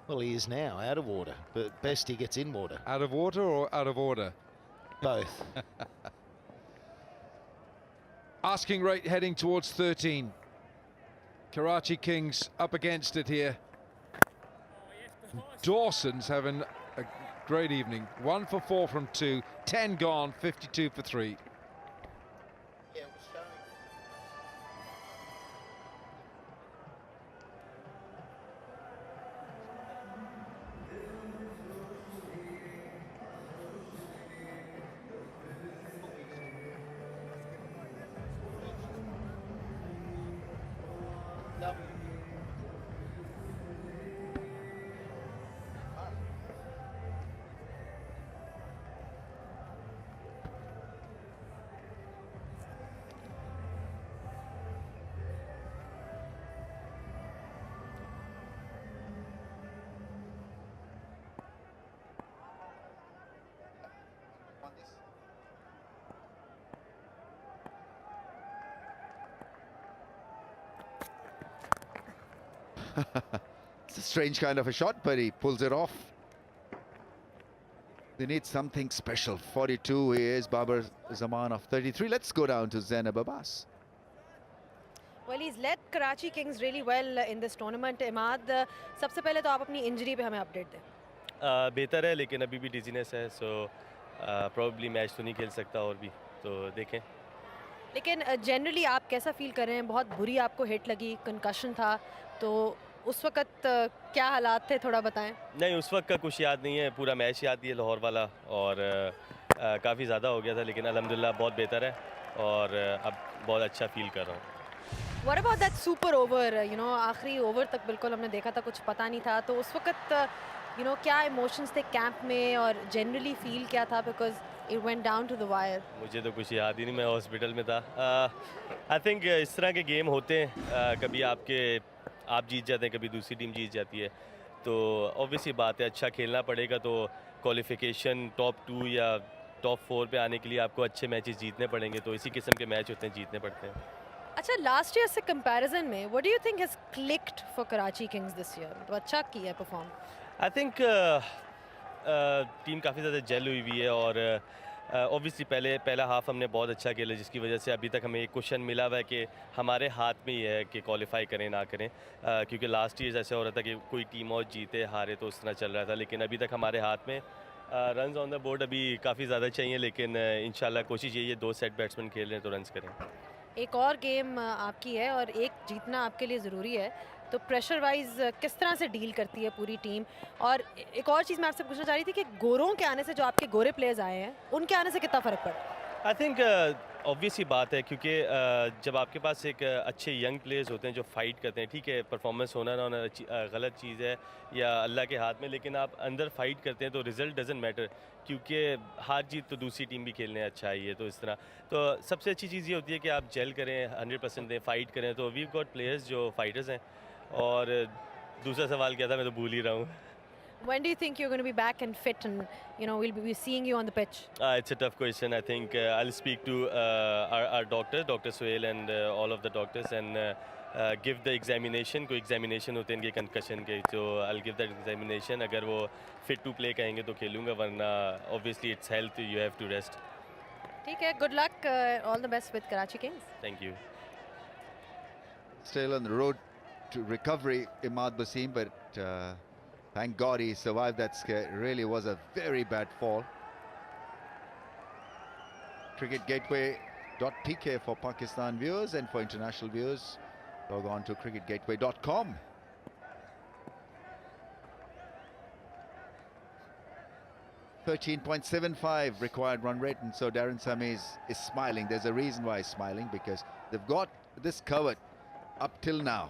Well, he is now, out of water, but best he gets in water. Out of water or out of order? Both. Asking rate heading towards 13. Karachi Kings up against it here. Dawson's having a great evening. 1 for 4 from 2, 10 gone, 52 for 3. It's a strange kind of a shot, but he pulls it off. They need something special. 42 he is, Babar Zaman of 33. Let's go down to Zainab Abbas. Well, he's led Karachi Kings really well in this tournament. Imad, सबसे पहले तो आप अपनी injury पे हमें update दें. बेहतर है, लेकिन अभी भी डिजीनेस है, सो प्रॉब्ली मैच तो नहीं खेल सकता और भी, तो देखें. लेकिन जनरली आप कैसा फील कर रहे हैं? बहुत बुरी आपको हिट लगी, कंकशन था, तो उस वक्त क्या हालात थे, थोड़ा बताएं. नहीं, उस वक्त का कुछ याद नहीं है, पूरा मैच याद है लाहौर वाला, और काफ़ी ज़्यादा हो गया था, लेकिन अल्हम्दुलिल्लाह बहुत बेहतर है और अब बहुत अच्छा फील कर रहा हूँ. What about that super over? You know, आखिरी ओवर तक बिल्कुल हमने देखा था, कुछ पता नहीं था, तो उस वक्त you know क्या इमोशंस थे कैंप में और जनरली फील क्या था, because it went down to the wire. मुझे तो कुछ याद ही नहीं, मैं हॉस्पिटल में था. आई थिंक इस तरह के गेम होते हैं, कभी आप जीत जाते हैं, कभी दूसरी टीम जीत जाती है, तो ऑब्वियसली बात है, अच्छा खेलना पड़ेगा, तो क्वालिफिकेशन टॉप 2 या टॉप 4 पे आने के लिए आपको अच्छे मैचेस जीतने पड़ेंगे, तो इसी किस्म के मैच होते हैं, जीतने पड़ते हैं. अच्छा, लास्ट ईयर से कंपैरिजन में what do you think has clicked for Karachi Kings this year? तो अच्छा किया है परफॉर्म. आई थिंक टीम काफ़ी ज़्यादा जेल हुई हुई है, और ऑब्वियसली पहला हाफ हमने बहुत अच्छा खेला, जिसकी वजह से अभी तक हमें एक क्वेश्चन मिला हुआ है कि हमारे हाथ में ही है कि क्वालिफाई करें ना करें, क्योंकि लास्ट ईयर ऐसा हो रहा था कि कोई टीम और जीते हारे तो उस तरह चल रहा था, लेकिन अभी तक हमारे हाथ में रन्स ऑन द बोर्ड अभी काफ़ी ज़्यादा चाहिए, लेकिन इंशाल्लाह कोशिश यही है 2 सेट बैट्समैन खेल रहे हैं तो रन्स करें. एक और गेम आपकी है और एक जीतना आपके लिए ज़रूरी है. तो प्रेशर वाइज किस तरह से डील करती है पूरी टीम? और एक और चीज़ मैं आपसे पूछना चाह रही थी कि गोरों के आने से, जो आपके गोरे प्लेयर्स आए हैं, उनके आने से कितना फ़र्क पड़ा? आई थिंक ऑब्वियस ही बात है, क्योंकि जब आपके पास एक अच्छे यंग प्लेयर्स होते हैं जो फाइट करते हैं, ठीक है परफॉर्मेंस होना ना होना गलत चीज़ है या अल्लाह के हाथ में, लेकिन आप अंदर फाइट करते हैं तो रिजल्ट डजेंट मैटर, क्योंकि हार जीत तो दूसरी टीम भी खेलने अच्छा ही है। तो इस तरह तो सबसे अच्छी चीज़ ये होती है कि आप जेल करें, 100% दें, फाइट करें। तो वी गॉट प्लेयर्स जो फाइटर्स हैं। और दूसरा सवाल क्या था, मैं तो भूल ही रहा हूँ। When do you think you're going to be back and fit and, we'll be seeing you on the pitch? It's a tough question. I think I'll speak to our doctor, Dr. Suhail, and all of the doctors, and give the examination. कोई examination होते हैं इनके concussion के, so I'll give that examination. अगर वो fit to play कहेंगे तो खेलूँगा, वरना obviously it's health, you have to rest. ठीक है, good luck, all the best with Karachi Kings. Thank you. Still on the road to recovery, Imad Basim, but thank God he survived that scare. It really was a very bad fall. cricketgateway.tk for Pakistan viewers, and for international viewers, log on to cricketgateway.com. .75 required run rate, and so Darren Sammy is smiling. There's a reason why he's smiling, because they've got this covered up till now.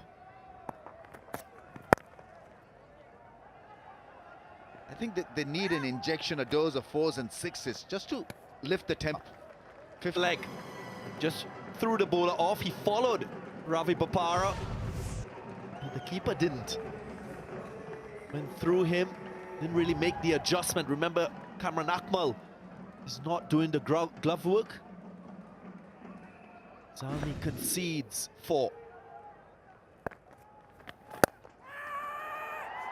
I think that they need an injection, a dose of 4s and 6s, just to lift the tempo. Fifth leg, just threw the bowler off. He followed Ravi Bopara, but the keeper didn't. Went through him, didn't really make the adjustment. Remember, Kamran Akmal is not doing the glove work. Zalmi concedes 4.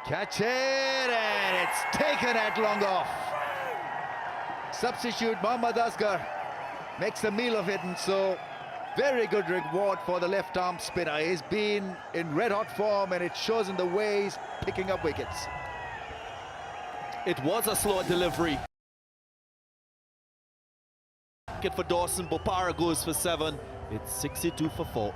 Catch it, and it's taken at long off. Substitute Mohammad Asghar makes a meal of it, and so very good reward for the left arm spinner. He's been in red hot form, and it shows in the way he's picking up wickets. It was a slow delivery. Wicket for Dawson. Bopara goes for 7. It's 62 for 4.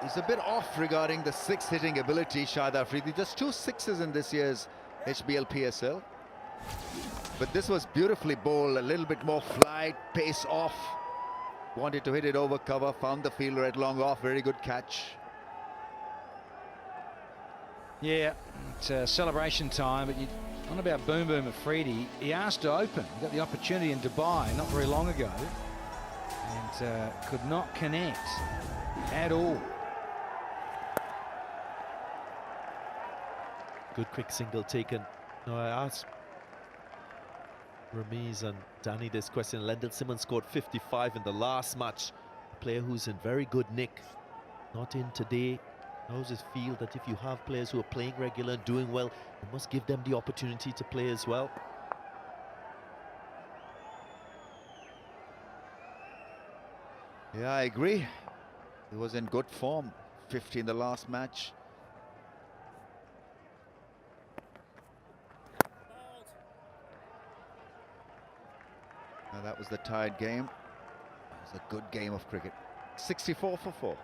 He's a bit off regarding the 6 hitting ability, Shahid Afridi. Just 2 6s in this year's HBL PSL. But this was beautifully bowled, a little bit more flight, pace off. Wanted to hit it over cover, found the fielder at long off, very good catch. Yeah, it's celebration time, but on about Boom Boom Afridi, he asked to open. He got the opportunity in Dubai not very long ago, and could not connect at all. Good quick single taken. No, I asked Ramiz and Danny this question. Lendl Simmons scored 55 in the last match. A player who's in very good nick. Not in today. Knows his field that if you have players who are playing regular and doing well, you must give them the opportunity to play as well. Yeah, I agree. He was in good form. 50 in the last match. Now that was the tied game. It was a good game of cricket. 64 for 4.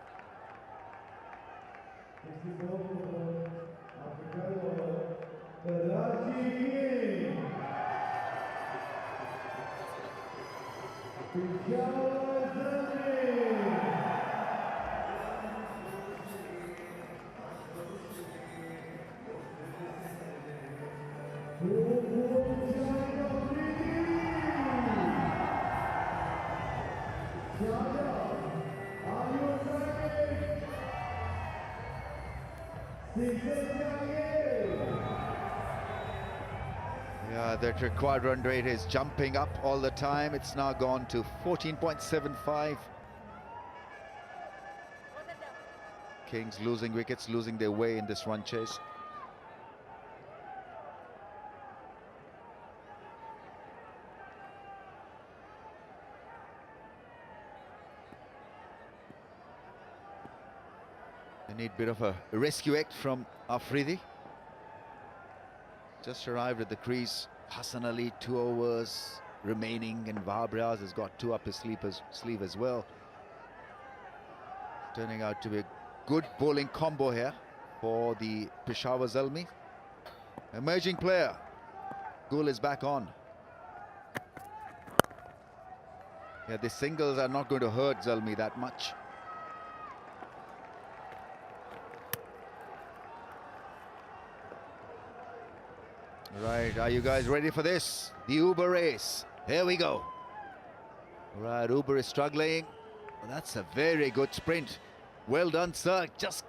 Karachi Kings. Peshawar Zalmi. Yeah, that required run rate is jumping up all the time. It's now gone to 14.75. Kings losing wickets, losing their way in this run chase. They need a bit of a rescue act from Afridi. Just arrived at the crease. Hassan Ali, 2 overs remaining, and Wahab Riaz has got 2 up his sleeve as well. Turning out to be a good bowling combo here for the Peshawar Zalmi. Emerging player. Gul is back on. Yeah, the singles are not going to hurt Zalmi that much. Right, are you guys ready for this? The Uber race. Here we go. Right, Uber is struggling. Well, that's a very good sprint. Well done, sir. It's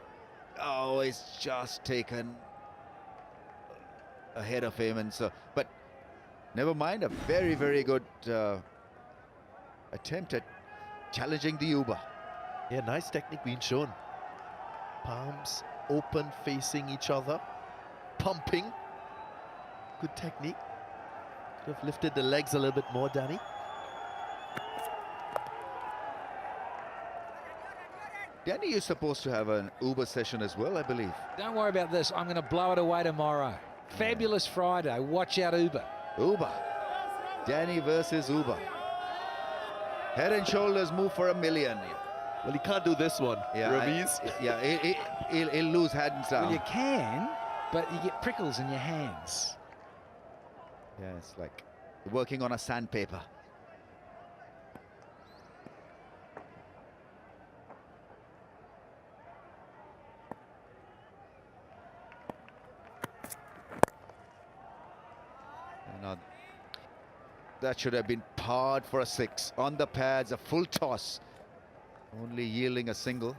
just taken ahead of him, and so, but never mind. A very, very good attempt at challenging the Uber. Yeah, nice technique being shown. Palms open, facing each other, pumping. Good technique. Could have lifted the legs a little bit more, Danny. Danny, you're supposed to have an Uber session as well, I believe. Don't worry about this. I'm going to blow it away tomorrow. Fabulous Friday. Watch out, Uber. Uber. Danny versus Uber. Head and shoulders move for $1 million. Well, he can't do this one, Raviz. He'll lose hands down. Well, you can, but you get prickles in your hands. Yeah, it's like working on a sandpaper. Now, that should have been parred for a 6. On the pads, a full toss. Only yielding a single.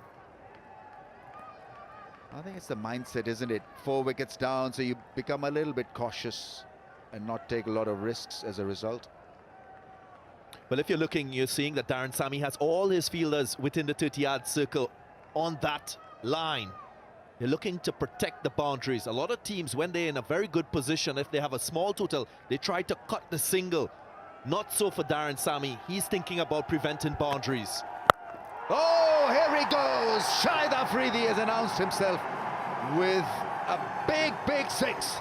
I think it's the mindset, isn't it? 4 wickets down, so you become a little bit cautious and not take a lot of risks as a result. Well, if you're looking, you're seeing that Darren Sammy has all his fielders within the 30-yard circle on that line. They're looking to protect the boundaries. A lot of teams, when they're in a very good position, if they have a small total, they try to cut the single. Not so for Darren Sammy. He's thinking about preventing boundaries. Oh, here he goes. Shahid Afridi has announced himself with a big, big 6.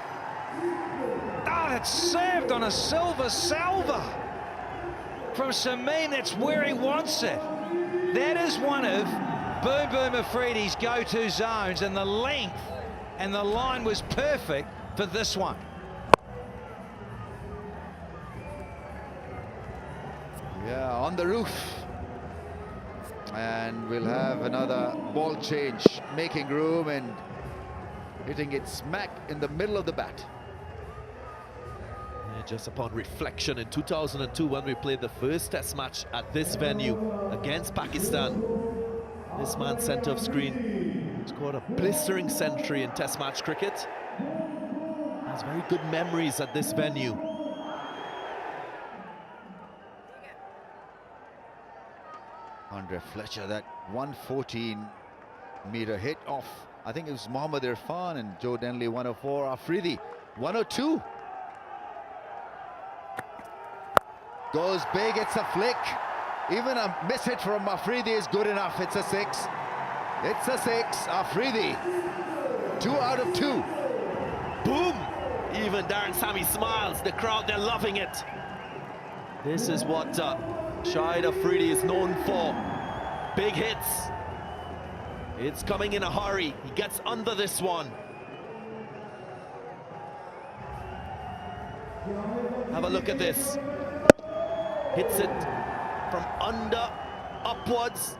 Oh, it's served on a silver salver. From Samin, that's where he wants it. That is one of Boom Boom Afridi's go-to zones, and the length and the line was perfect for this one. Yeah, on the roof. And we'll have another ball change, making room and hitting it smack in the middle of the bat. Yeah, just upon reflection, in 2002, when we played the first test match at this venue against Pakistan, this man centre of screen scored a blistering century in test match cricket. Has very good memories at this venue. Andre Fletcher, that 114-meter hit off, I think it was Mohammad Irfan, and Joe Denley 104, Afridi 102. Goes big, it's a flick. Even a miss hit from Afridi is good enough. It's a 6. It's a 6. Afridi, 2 out of 2. Boom! Even Darren Sammy smiles. The crowd, they're loving it. This is what Shahid Afridi is known for. Big hits. It's coming in a hurry. He gets under this one. Have a look at this. Hits it from under, upwards,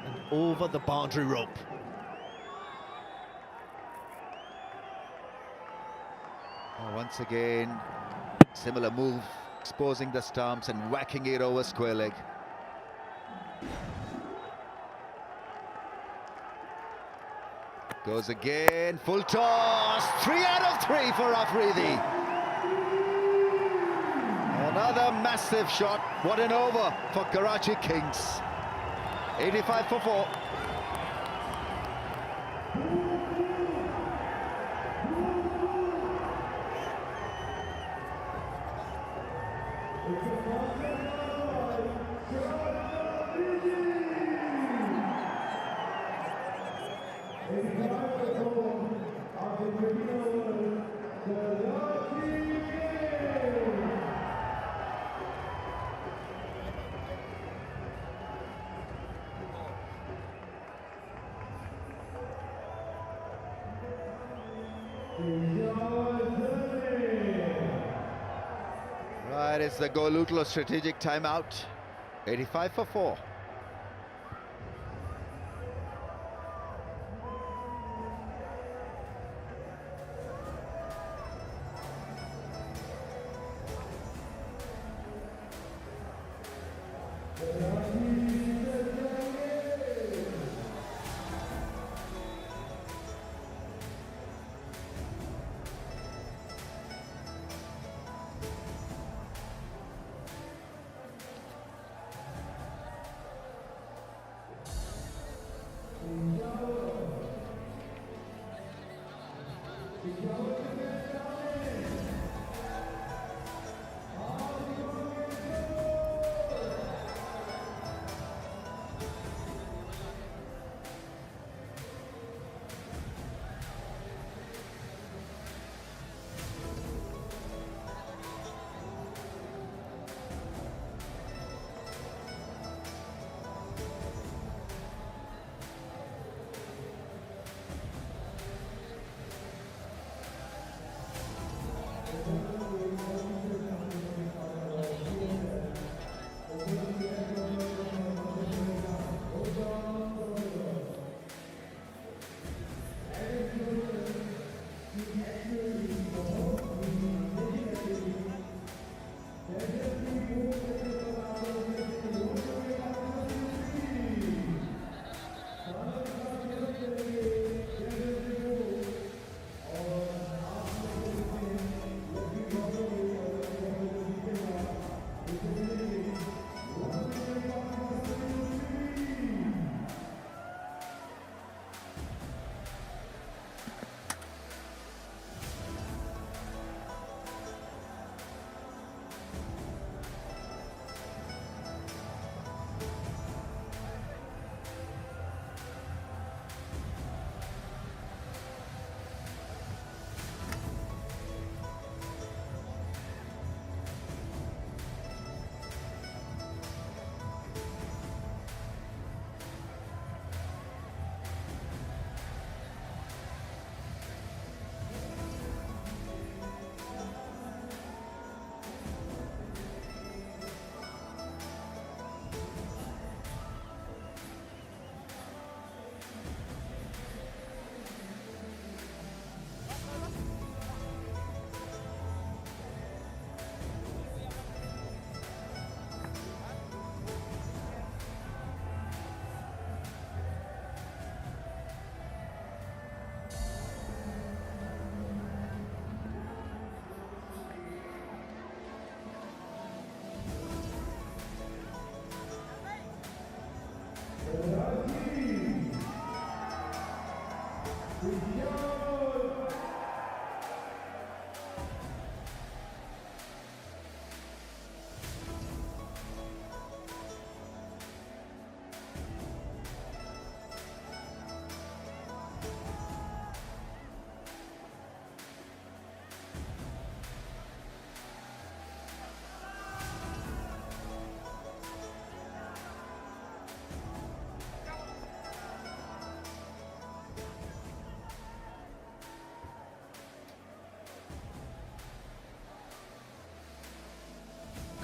and over the boundary rope. Oh, once again, similar move, exposing the stumps and whacking it over square leg. Goes again, full toss, 3 out of 3 for Afridi. Another massive shot, what an over for Karachi Kings. 85 for 4. Right, it's the Golutlo strategic timeout. 85 for 4.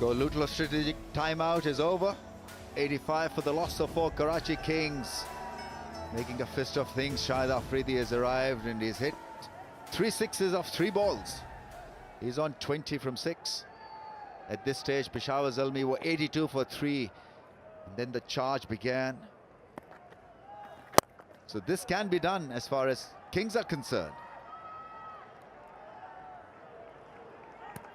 Golutlo strategic timeout is over. 85 for the loss of 4 Karachi Kings. Making a fist of things, Shahid Afridi has arrived and he's hit 3 sixes off 3 balls. He's on 20 from 6. At this stage, Peshawar Zalmi were 82 for 3. And then the charge began. So this can be done as far as Kings are concerned.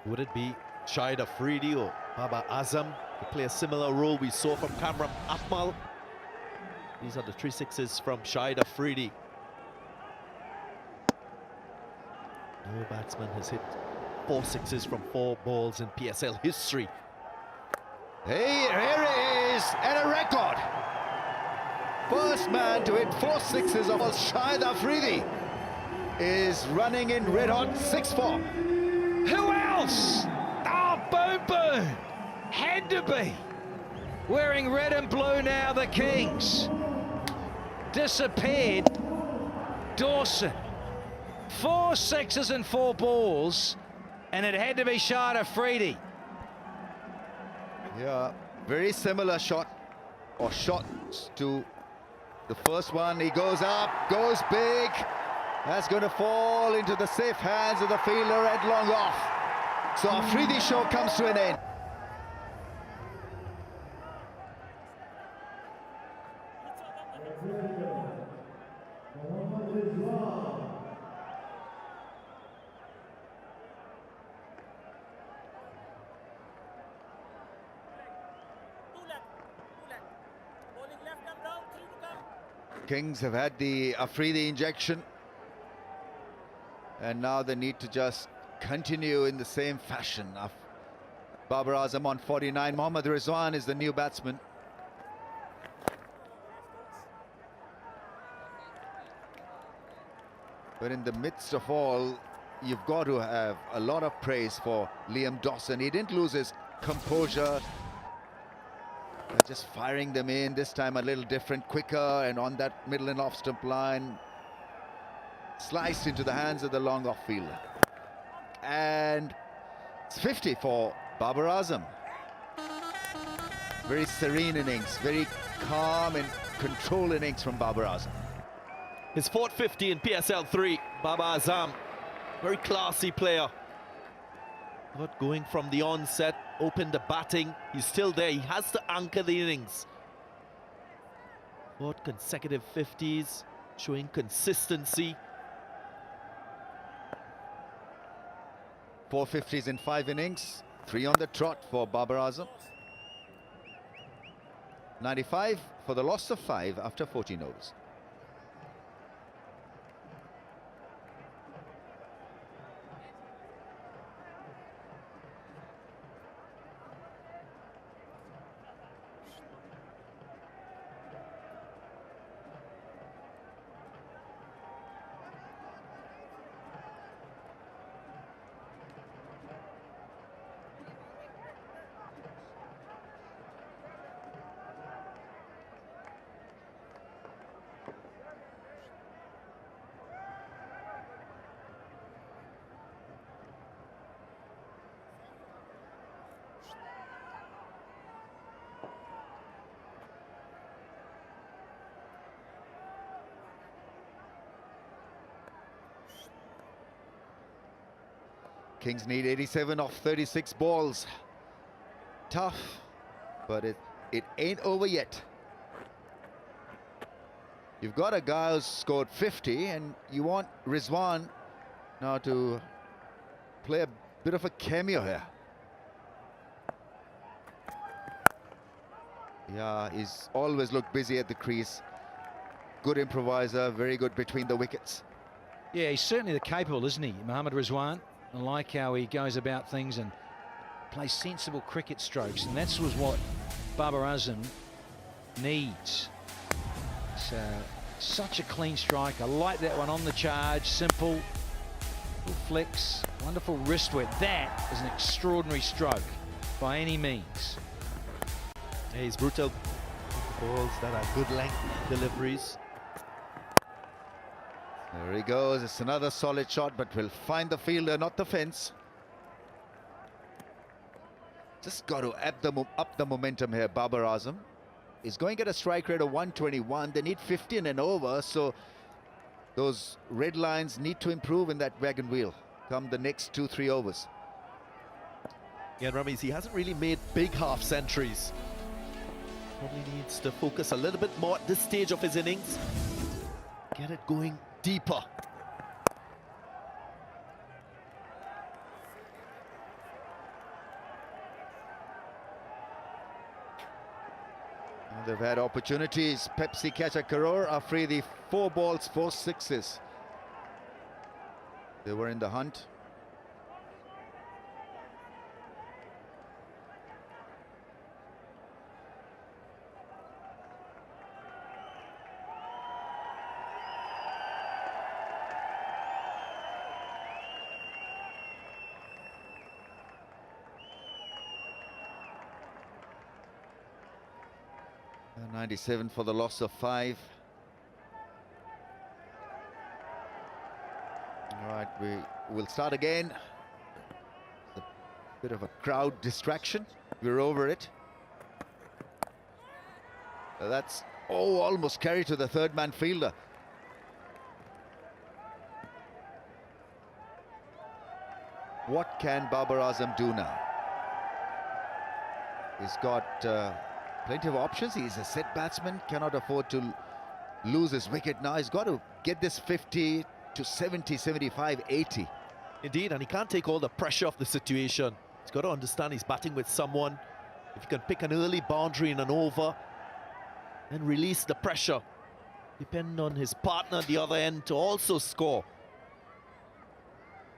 Would it be Shahid Afridi or Babar Azam to play a similar role we saw from Kamran Akmal? These are the 3 sixes from Shahid Afridi. No batsman has hit 4 sixes from 4 balls in PSL history. Hey, here it is, and a record. First man to hit 4 sixes of Shahid Afridi is running in red-hot 6-4. Who else? Oh, boom, boom. Had to be. Wearing red and blue now, the Kings. Disappeared. Dawson. 4 sixes and 4 balls, and it had to be Shahid Afridi. Yeah, very similar shot, or shots to the first one. He goes up, goes big. That's going to fall into the safe hands of the fielder at long off. So Afridi's show comes to an end. Kings have had the Afridi injection, and now they need to just continue in the same fashion. Babar Azam on 49. Mohammad Rizwan is the new batsman. But in the midst of all, you've got to have a lot of praise for Liam Dawson. He didn't lose his composure. Just firing them in, this time a little different, quicker, and on that middle and off stump line, sliced into the hands of the long off fielder. And it's 50 for Babar Azam. Very serene innings, very calm and controlled innings from Babar Azam. His 4th 50 in PSL 3, Babar Azam. Very classy player. But going from the onset, opened the batting. He's still there. He has to anchor the innings. 4 consecutive 50s, showing consistency. 4 50s in 5 innings, 3 on the trot for Babar Azam. 95 for the loss of 5 after 14 overs. Kings need 87 off 36 balls. Tough, but it ain't over yet. You've got a guy who's scored 50, and you want Rizwan now to play a bit of a cameo here. Yeah, he's always looked busy at the crease. Good improviser, very good between the wickets. Yeah, he's certainly the capable, isn't he, Mohammad Rizwan? I like how he goes about things and plays sensible cricket strokes, and that's what Babar Azam needs. So, such a clean strike. I like that one on the charge, simple, little flicks, wonderful wrist work. That is an extraordinary stroke by any means. Yeah, he's brutal. Balls that are good length deliveries. There he goes. It's another solid shot, but will find the fielder, not the fence. Just got to up the momentum here. Babar Azam is going to get a strike rate of 121. They need 15 and over, so those red lines need to improve in that wagon wheel come the next 2-3 overs. Yeah, Rameez, he hasn't really made big half centuries. Probably needs to focus a little bit more at this stage of his innings. Get it going deeper. And they've had opportunities. Pepsi catcher Karor are free, the 4 balls, 4 sixes. They were in the hunt. And 97 for the loss of 5. All right, we will start again. A bit of a crowd distraction. We're over it. That's, oh, almost carried to the third man fielder. What can Babar Azam do now? He's got plenty of options. He's a set batsman, cannot afford to lose his wicket now. He's got to get this 50 to 70, 75, 80. Indeed, and he can't take all the pressure off the situation. He's got to understand he's batting with someone. If he can pick an early boundary in an over and release the pressure, depending on his partner at the other end to also score.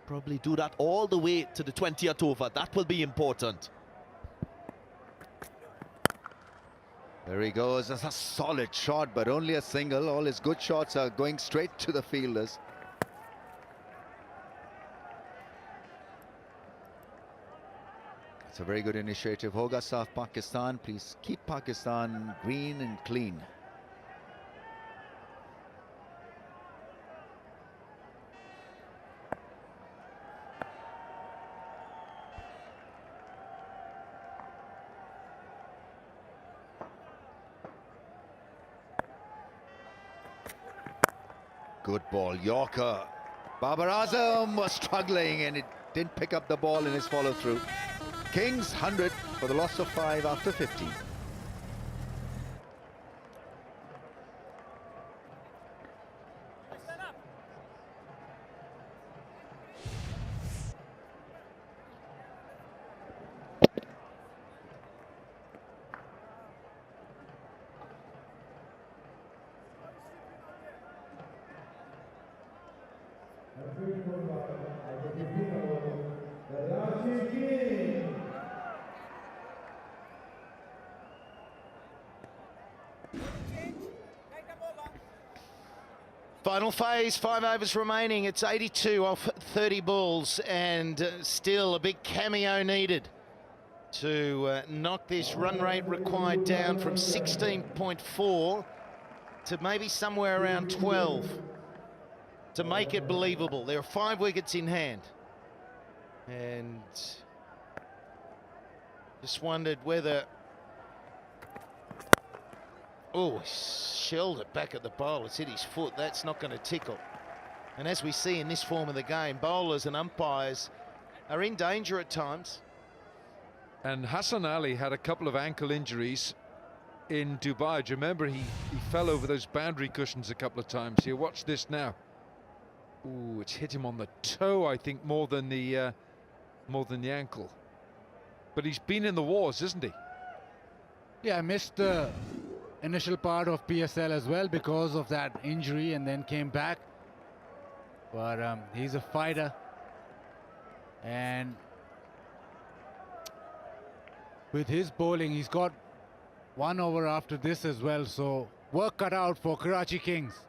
Probably do that all the way to the 20th over. That will be important. There he goes. That's a solid shot, but only a single. All his good shots are going straight to the fielders. It's a very good initiative. Hoga Saaf Pakistan. Please keep Pakistan green and clean. Good ball, Yorker. Babar Azam was struggling and it didn't pick up the ball in his follow-through. Kings 100 for the loss of 5 after 15. Final phase, 5 overs remaining. It's 82 off 30 balls, and still a big cameo needed to knock this run rate required down from 16.4 to maybe somewhere around 12 to make it believable. There are 5 wickets in hand, and just wondered whether... Oh, shelled it back at the bowl. It's hit his foot. That's not going to tickle. And as we see in this form of the game, bowlers and umpires are in danger at times. And Hassan Ali had a couple of ankle injuries in Dubai. Do you remember he fell over those boundary cushions a couple of times? Here, watch this now. Ooh, it's hit him on the toe, I think, more than the ankle. But he's been in the wars, isn't he? Yeah, I missed the initial part of PSL as well because of that injury, and then came back. But he's a fighter, and with his bowling, he's got 1 over after this as well, so work cut out for Karachi Kings.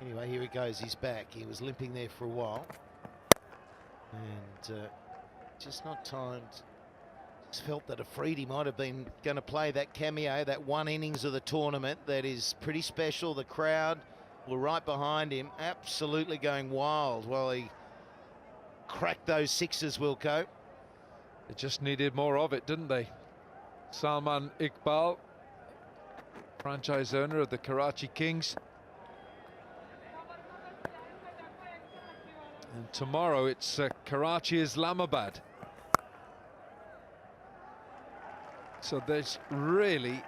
Anyway, here he goes. He's back. He was limping there for a while. And just not timed. Just felt that Afridi might have been going to play that cameo, that 1 innings of the tournament that is pretty special. The crowd were right behind him, absolutely going wild while he cracked those 6s, Wilco. They just needed more of it, didn't they? Salman Iqbal, franchise owner of the Karachi Kings. And tomorrow it's Karachi, Islamabad. So there's going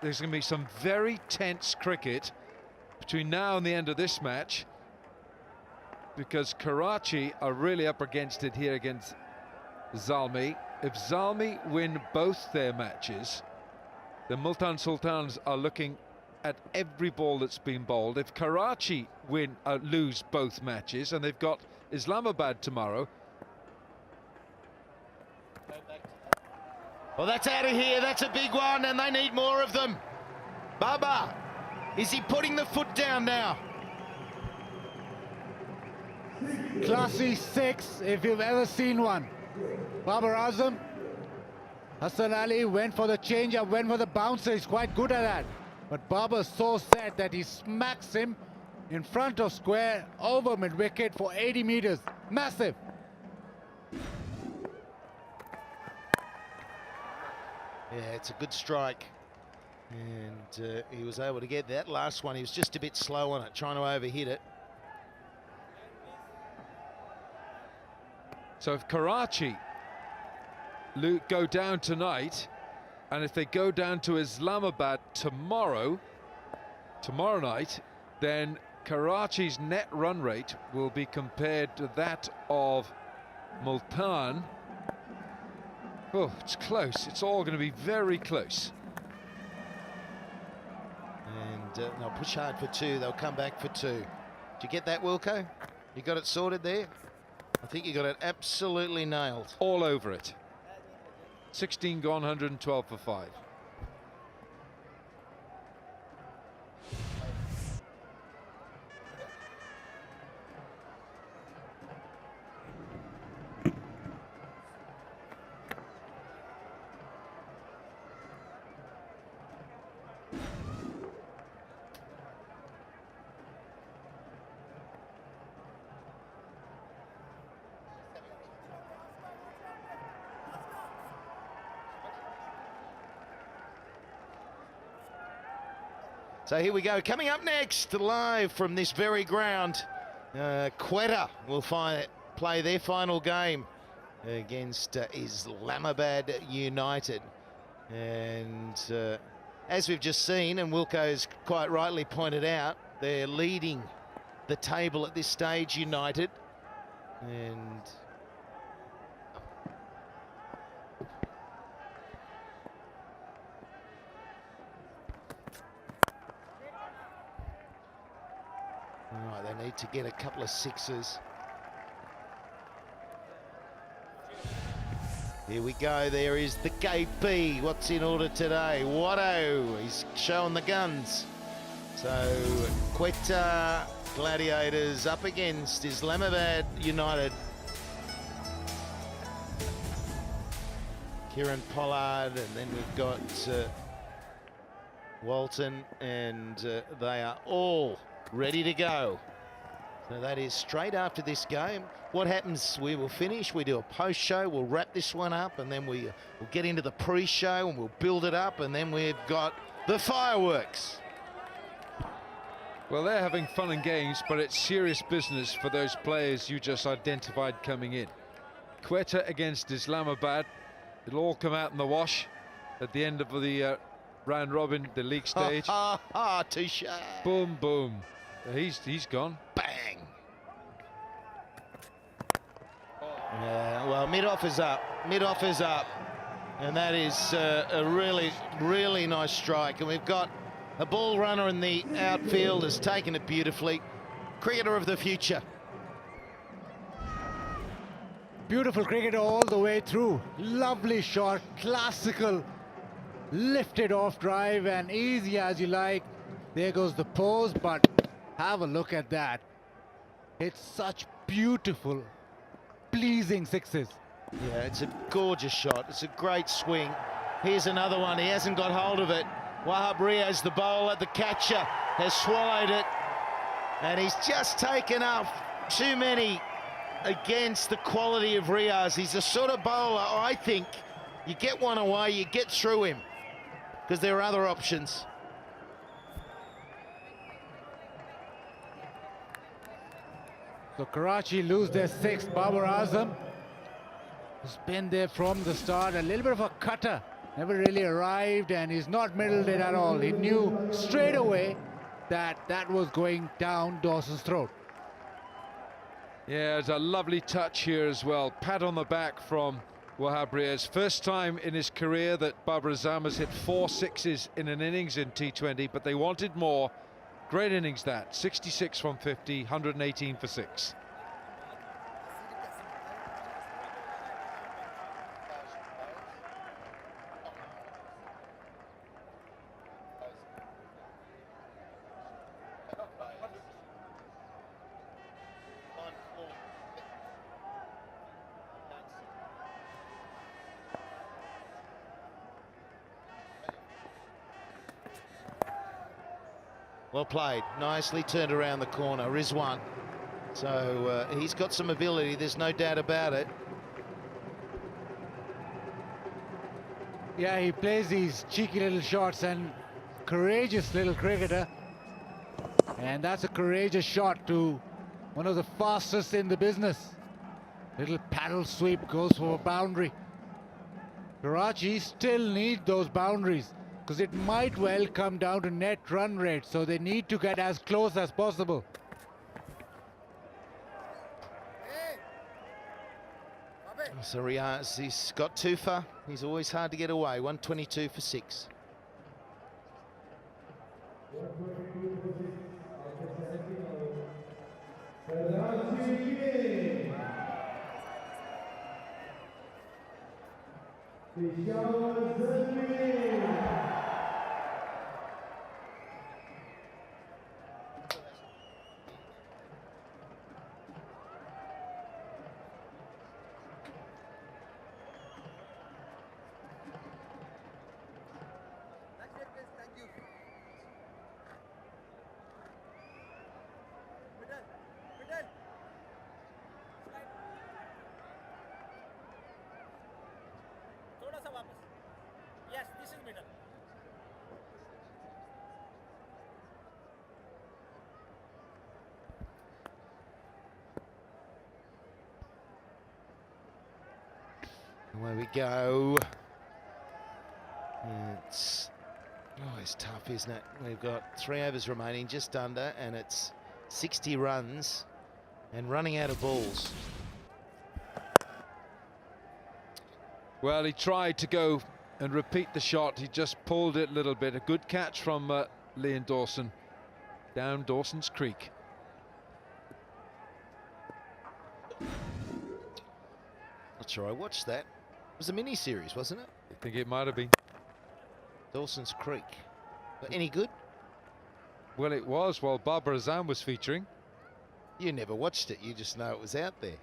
to be some very tense cricket between now and the end of this match, because Karachi are really up against it here against Zalmi. If Zalmi win both their matches, the Multan Sultans are looking at every ball that's been bowled. If Karachi lose both matches, and they've got Islamabad tomorrow. Well, that's out of here. That's a big one, and they need more of them. Baba, is he putting the foot down now? Classy 6, if you've ever seen one. Babar Azam, Hassan Ali went for the change-up, went for the bouncer. He's quite good at that. But Babar's so set that he smacks him in front of square over mid-wicket for 80 meters. Massive. Yeah, it's a good strike. And he was able to get that last one. He was just a bit slow on it, trying to overhit it. So if Karachi go down tonight, and if they go down to Islamabad tomorrow night, then Karachi's net run rate will be compared to that of Multan. Oh, it's close. It's all going to be very close. And they'll push hard for 2. They'll come back for 2. Did you get that, Wilco? You got it sorted there? I think you got it absolutely nailed. All over it. 16 gone, 112 for 5. So here we go. Coming up next, live from this very ground, Quetta will play their final game against Islamabad United. And as we've just seen, and Wilco's quite rightly pointed out, they're leading the table at this stage, United. And right, they need to get a couple of 6s. Here we go, there is the KP. What's in order today? Watto, he's showing the guns. So Quetta Gladiators up against Islamabad United. Kieran Pollard, and then we've got Walton, and they are all ready to go. So that is straight after this game. What happens, we will finish, we do a post-show, we'll wrap this one up, and then we'll get into the pre-show and we'll build it up, and then we've got the fireworks. Well, they're having fun and games, but it's serious business for those players you just identified coming in. Quetta against Islamabad. It'll all come out in the wash at the end of the round robin, the league stage. Touche. Boom, boom. He's gone. Bang. Well, mid-off is up. Mid-off is up. And that is a really, really nice strike. And we've got a ball runner in the outfield has taken it beautifully. Cricketer of the future. Beautiful cricketer all the way through. Lovely shot, classical, lifted off drive, and easy as you like. There goes the pose, but have a look at that. It's such beautiful, pleasing 6s. Yeah, it's a gorgeous shot. It's a great swing. Here's another one. He hasn't got hold of it. Wahab Riaz, the bowler, the catcher, has swallowed it. And he's just taken up too many against the quality of Riaz. He's the sort of bowler, I think, you get one away, you get through him, because there are other options. So Karachi lose their sixth. Babar Azam, who's been there from the start, a little bit of a cutter, never really arrived, and he's not middled it at all. He knew straight away that that was going down Dawson's throat. Yeah, it's a lovely touch here as well. Pat on the back from Wahab Riaz. First time in his career that Babar Azam has hit 4 sixes in an innings in T20, but they wanted more. Great innings that. 66 from 50, 118 for 6. Well played, nicely turned around the corner, Rizwan. So he's got some ability, there's no doubt about it. Yeah, he plays these cheeky little shots, and courageous little cricketer. And that's a courageous shot to one of the fastest in the business. Little paddle sweep goes for a boundary. Karachi still need those boundaries, because it might well come down to net run rate, so they need to get as close as possible. So Riaz, he's got too far. He's always hard to get away. 122 for 6. Peshawar Zalmi. Yes, this is middle. Away we go. It's tough, isn't it? We've got 3 overs remaining, just under, and it's 60 runs and running out of balls. Well, he tried to go and repeat the shot. He just pulled it a little bit. A good catch from Liam Dawson down Dawson's Creek. Not sure I watched that. It was a mini-series, wasn't it? I think it might have been. Dawson's Creek. But any good? Well, it was while Babar Azam was featuring. You never watched it, you just know it was out there.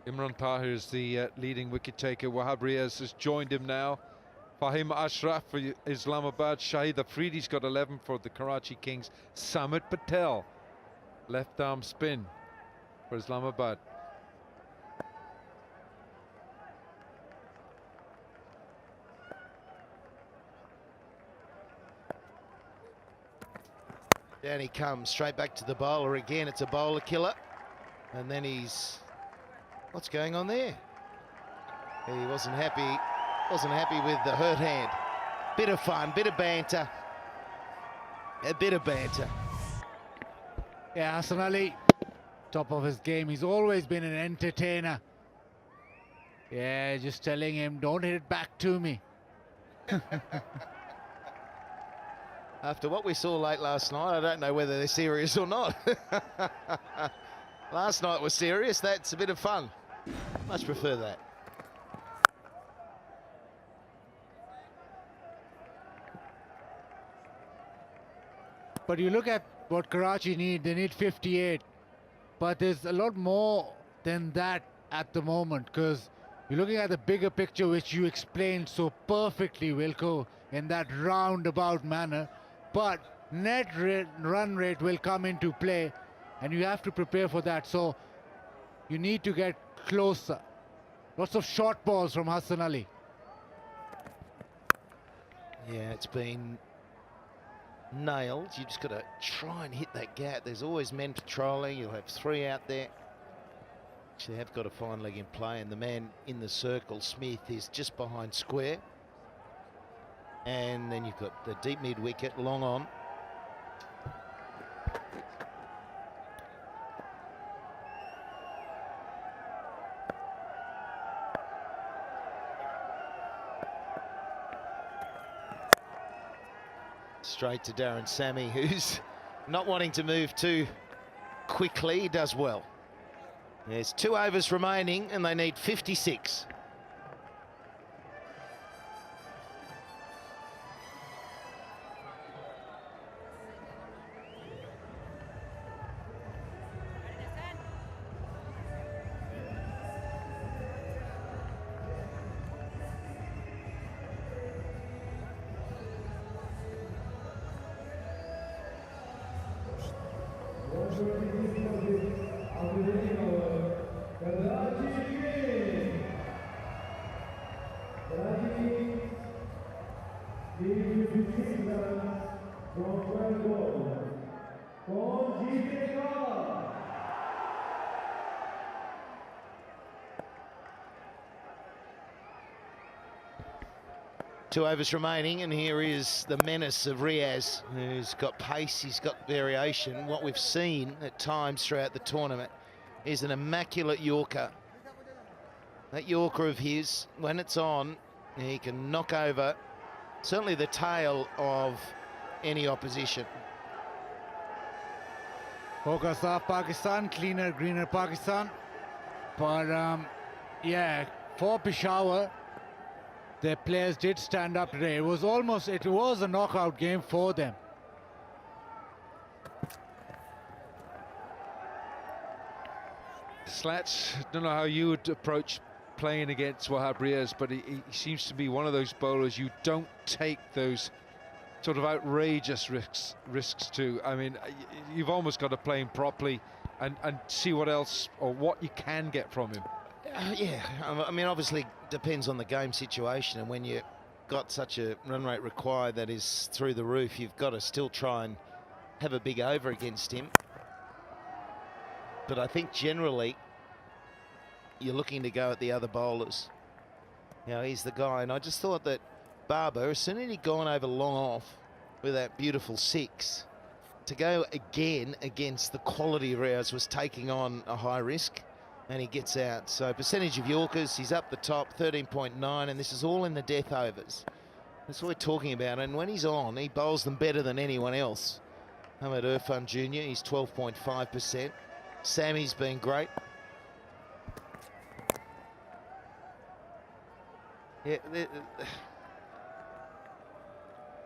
Imran Tahir is the leading wicket taker. Wahab Riaz has joined him now. Fahim Ashraf for Islamabad. Shahid Afridi's got 11 for the Karachi Kings. Samit Patel, left arm spin for Islamabad. Down he comes, straight back to the bowler again. It's a bowler killer. And then he's... What's going on there? He wasn't happy with the hurt hand. Bit of fun, bit of banter. A bit of banter. Yeah, Hassan Ali, top of his game. He's always been an entertainer. Yeah, just telling him, don't hit it back to me. After what we saw late last night, I don't know whether they're serious or not. Last night was serious. That's a bit of fun. Much prefer that. But you look at what Karachi need, they need 58. But there's a lot more than that at the moment, because you're looking at the bigger picture, which you explained so perfectly, Wilco, in that roundabout manner. But run rate will come into play, and you have to prepare for that. So you need to get closer. Lots of short balls from Hassan Ali. Yeah, it's been nailed. You just got to try and hit that gap. There's always men patrolling. You'll have 3 out there. Actually, have got a fine leg in play, and the man in the circle, Smith, is just behind square. And then you've got the deep mid wicket, long on. Straight to Darren Sammy, who's not wanting to move too quickly. He does well. There's 2 overs remaining and they need 56. Two overs remaining, and here is the menace of Riaz, who's got pace, he's got variation. What we've seen at times throughout the tournament is an immaculate Yorker. That Yorker of his, when it's on, he can knock over certainly the tail of any opposition. Focus off Pakistan, cleaner, greener Pakistan. But yeah, for Peshawar, their players did stand up today. It was a knockout game for them. Slats, don't know how you would approach playing against Wahab Riaz, but he seems to be one of those bowlers you don't take those sort of outrageous risks to. I mean, you've almost got to play him properly and see what else or what you can get from him. Yeah, I mean, obviously depends on the game situation, and when you've got such a run rate required that is through the roof, you've got to still try and have a big over against him. But I think generally you're looking to go at the other bowlers. You know, he's the guy, and I just thought that Barber, as soon as he'd gone over long off with that beautiful 6, to go again against the quality of Riaz was taking on a high risk. And he gets out. So percentage of Yorkers, he's up the top, 13.9, and this is all in the death overs. That's what we're talking about. And when he's on, he bowls them better than anyone else. Mohamed Irfan Jr., he's 12.5%. Sammy's been great. Yeah,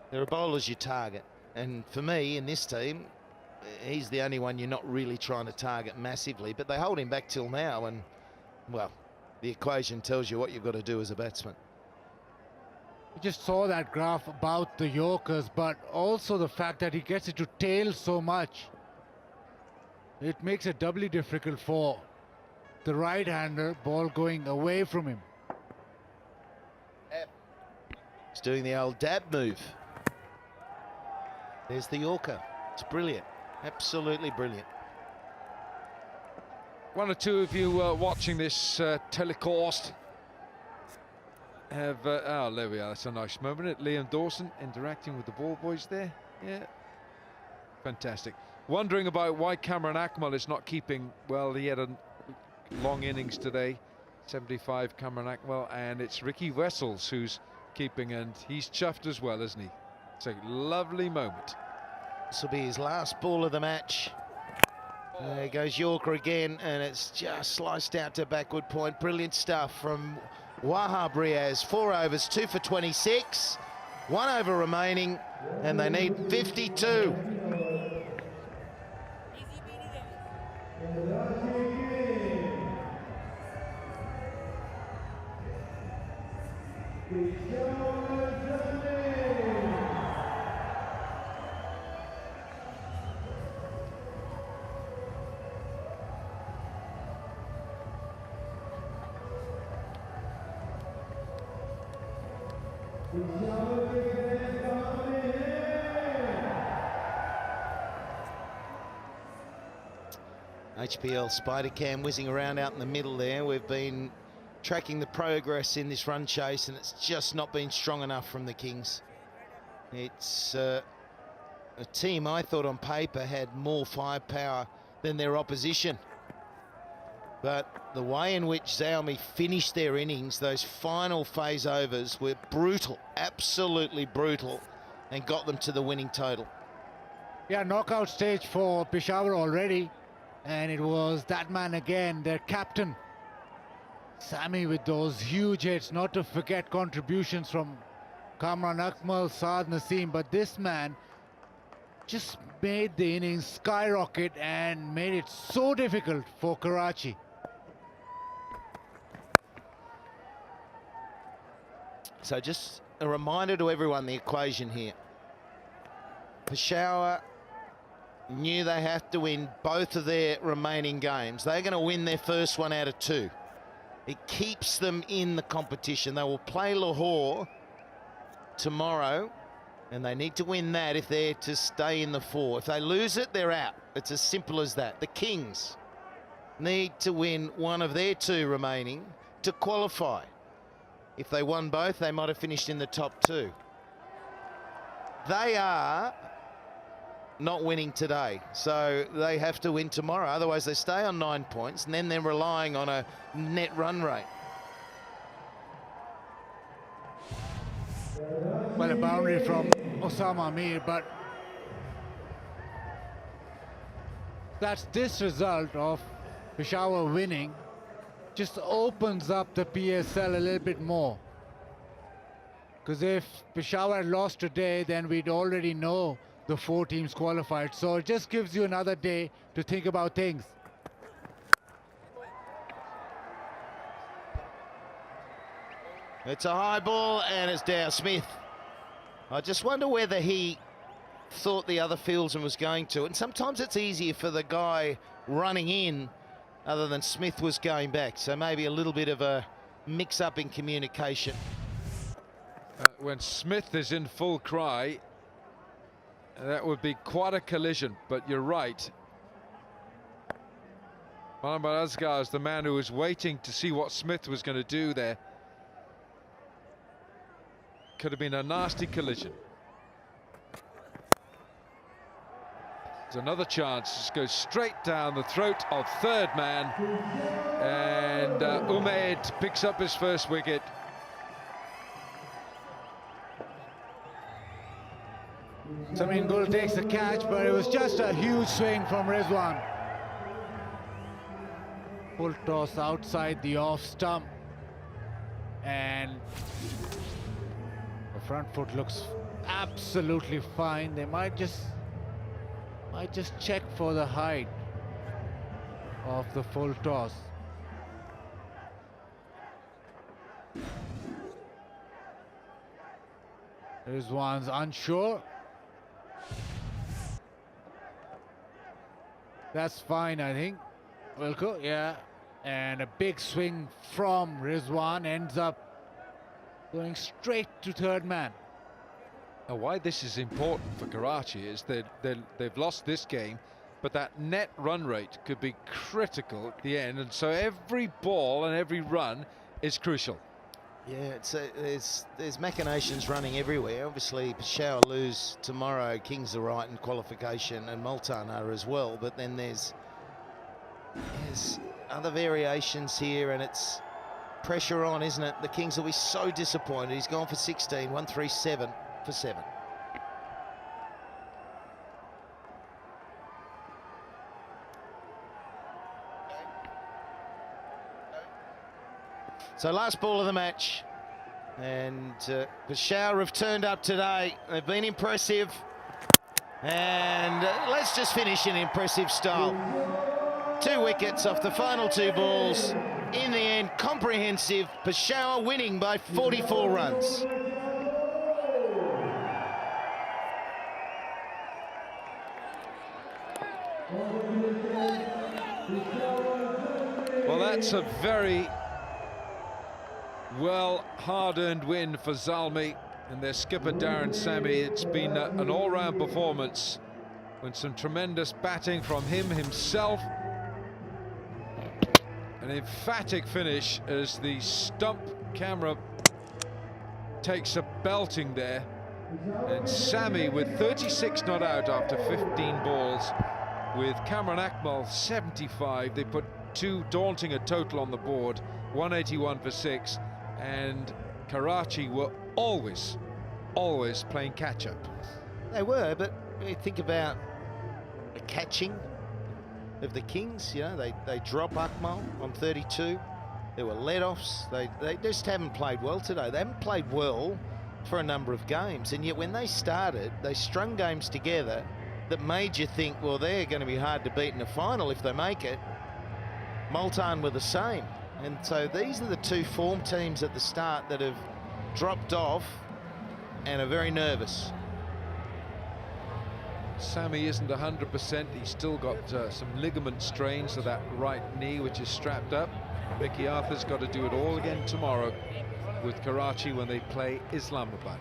there are bowlers you target. And for me, in this team, he's the only one you're not really trying to target massively, but they hold him back till now, and well, the equation tells you what you've got to do as a batsman. We just saw that graph about the Yorkers, but also the fact that he gets it to tail so much. It makes it doubly difficult for the right-hander, ball going away from him. He's doing the old dab move. There's the Yorker. It's brilliant. Absolutely brilliant. One or two of you watching this telecast have... oh, there we are. That's a nice moment. Liam Dawson interacting with the ball boys there. Yeah. Fantastic. Wondering about why Cameron Akmal is not keeping... Well, he had a long innings today. 75 Cameron Akmal. And it's Ricky Wessels who's keeping, and he's chuffed as well, isn't he? It's a lovely moment. This will be his last ball of the match. There goes Yorker again, and it's just sliced out to backward point. Brilliant stuff from Wahab Riaz. 4 overs, 2 for 26. 1 over remaining, and they need 52. HBL Spider Cam whizzing around out in the middle there. We've been tracking the progress in this run chase, and it's just not been strong enough from the Kings. It's a team I thought on paper had more firepower than their opposition. But the way in which Zalmi finished their innings, those final phase overs were brutal, absolutely brutal, and got them to the winning total. Yeah, knockout stage for Peshawar already. And it was that man again, their captain, Sami, with those huge hits, not to forget contributions from Kamran Akmal, Saad Naseem, but this man just made the innings skyrocket and made it so difficult for Karachi. So just a reminder to everyone, the equation here. Peshawar knew they have to win both of their remaining games. They're going to win their first one out of 2. It keeps them in the competition. They will play Lahore tomorrow, and they need to win that if they're to stay in the 4. If they lose it, they're out. It's as simple as that. The Kings need to win one of their 2 remaining to qualify. If they won both, they might have finished in the top 2. They are not winning today, so they have to win tomorrow. Otherwise, they stay on 9 points, and then they're relying on a net run rate. Well, a boundary from Osama Amir, but that's this result of Peshawar winning just opens up the PSL a little bit more. Because if Peshawar had lost today, then we'd already know the 4 teams qualified. So it just gives you another day to think about things. It's a high ball, and it's down. Smith. I just wonder whether he thought the other fieldsman was going to. And sometimes it's easier for the guy running in other than Smith was going back. So maybe a little bit of a mix-up in communication. When Smith is in full cry, that would be quite a collision, but you're right. Mohammad Asghar is the man who was waiting to see what Smith was going to do there. Could have been a nasty collision. There's another chance. Just goes straight down the throat of third man. And Umaid picks up his first wicket. Samin Gul takes the catch, but it was just a huge swing from Rizwan. Full toss outside the off stump. And the front foot looks absolutely fine. They might just check for the height of the full toss. Rizwan's unsure. That's fine, I think. Wilco, yeah. And a big swing from Rizwan ends up going straight to third man. Now, why this is important for Karachi is they've lost this game, but that net run rate could be critical at the end, and so every ball and every run is crucial. Yeah, there's machinations running everywhere. Obviously, Peshawar lose tomorrow, Kings are right in qualification, and Multan are as well. But then there's other variations here, and it's pressure on, isn't it? The Kings will be so disappointed. He's gone for 16, 137 for 7. So last ball of the match, and Peshawar have turned up today. They've been impressive, and let's just finish in impressive style. 2 wickets off the final 2 balls. In the end, comprehensive. Peshawar winning by 44 runs. Well, that's a very well hard-earned win for Zalmi and their skipper Darren Sami. It's been an all-round performance with some tremendous batting from him himself, An emphatic finish as the stump camera takes a belting there. And Sami with 36 not out after 15 balls. With Kamran Akmal 75, they put too daunting a total on the board, 181 for 6, and Karachi were always playing catch-up. They were, but you think about the catching of the Kings, you know, they drop Akmal on 32. There were let-offs. They just haven't played well today. They haven't played well for a number of games, and yet when they started, they strung games together that made you think, well, they're going to be hard to beat in the final if they make it. Multan were the same, and so these are the two form teams at the start that have dropped off and are very nervous. Sami isn't 100%. He's still got some ligament strains to that right knee, which is strapped up. Mickey Arthur's got to do it all again tomorrow with Karachi when they play Islamabad.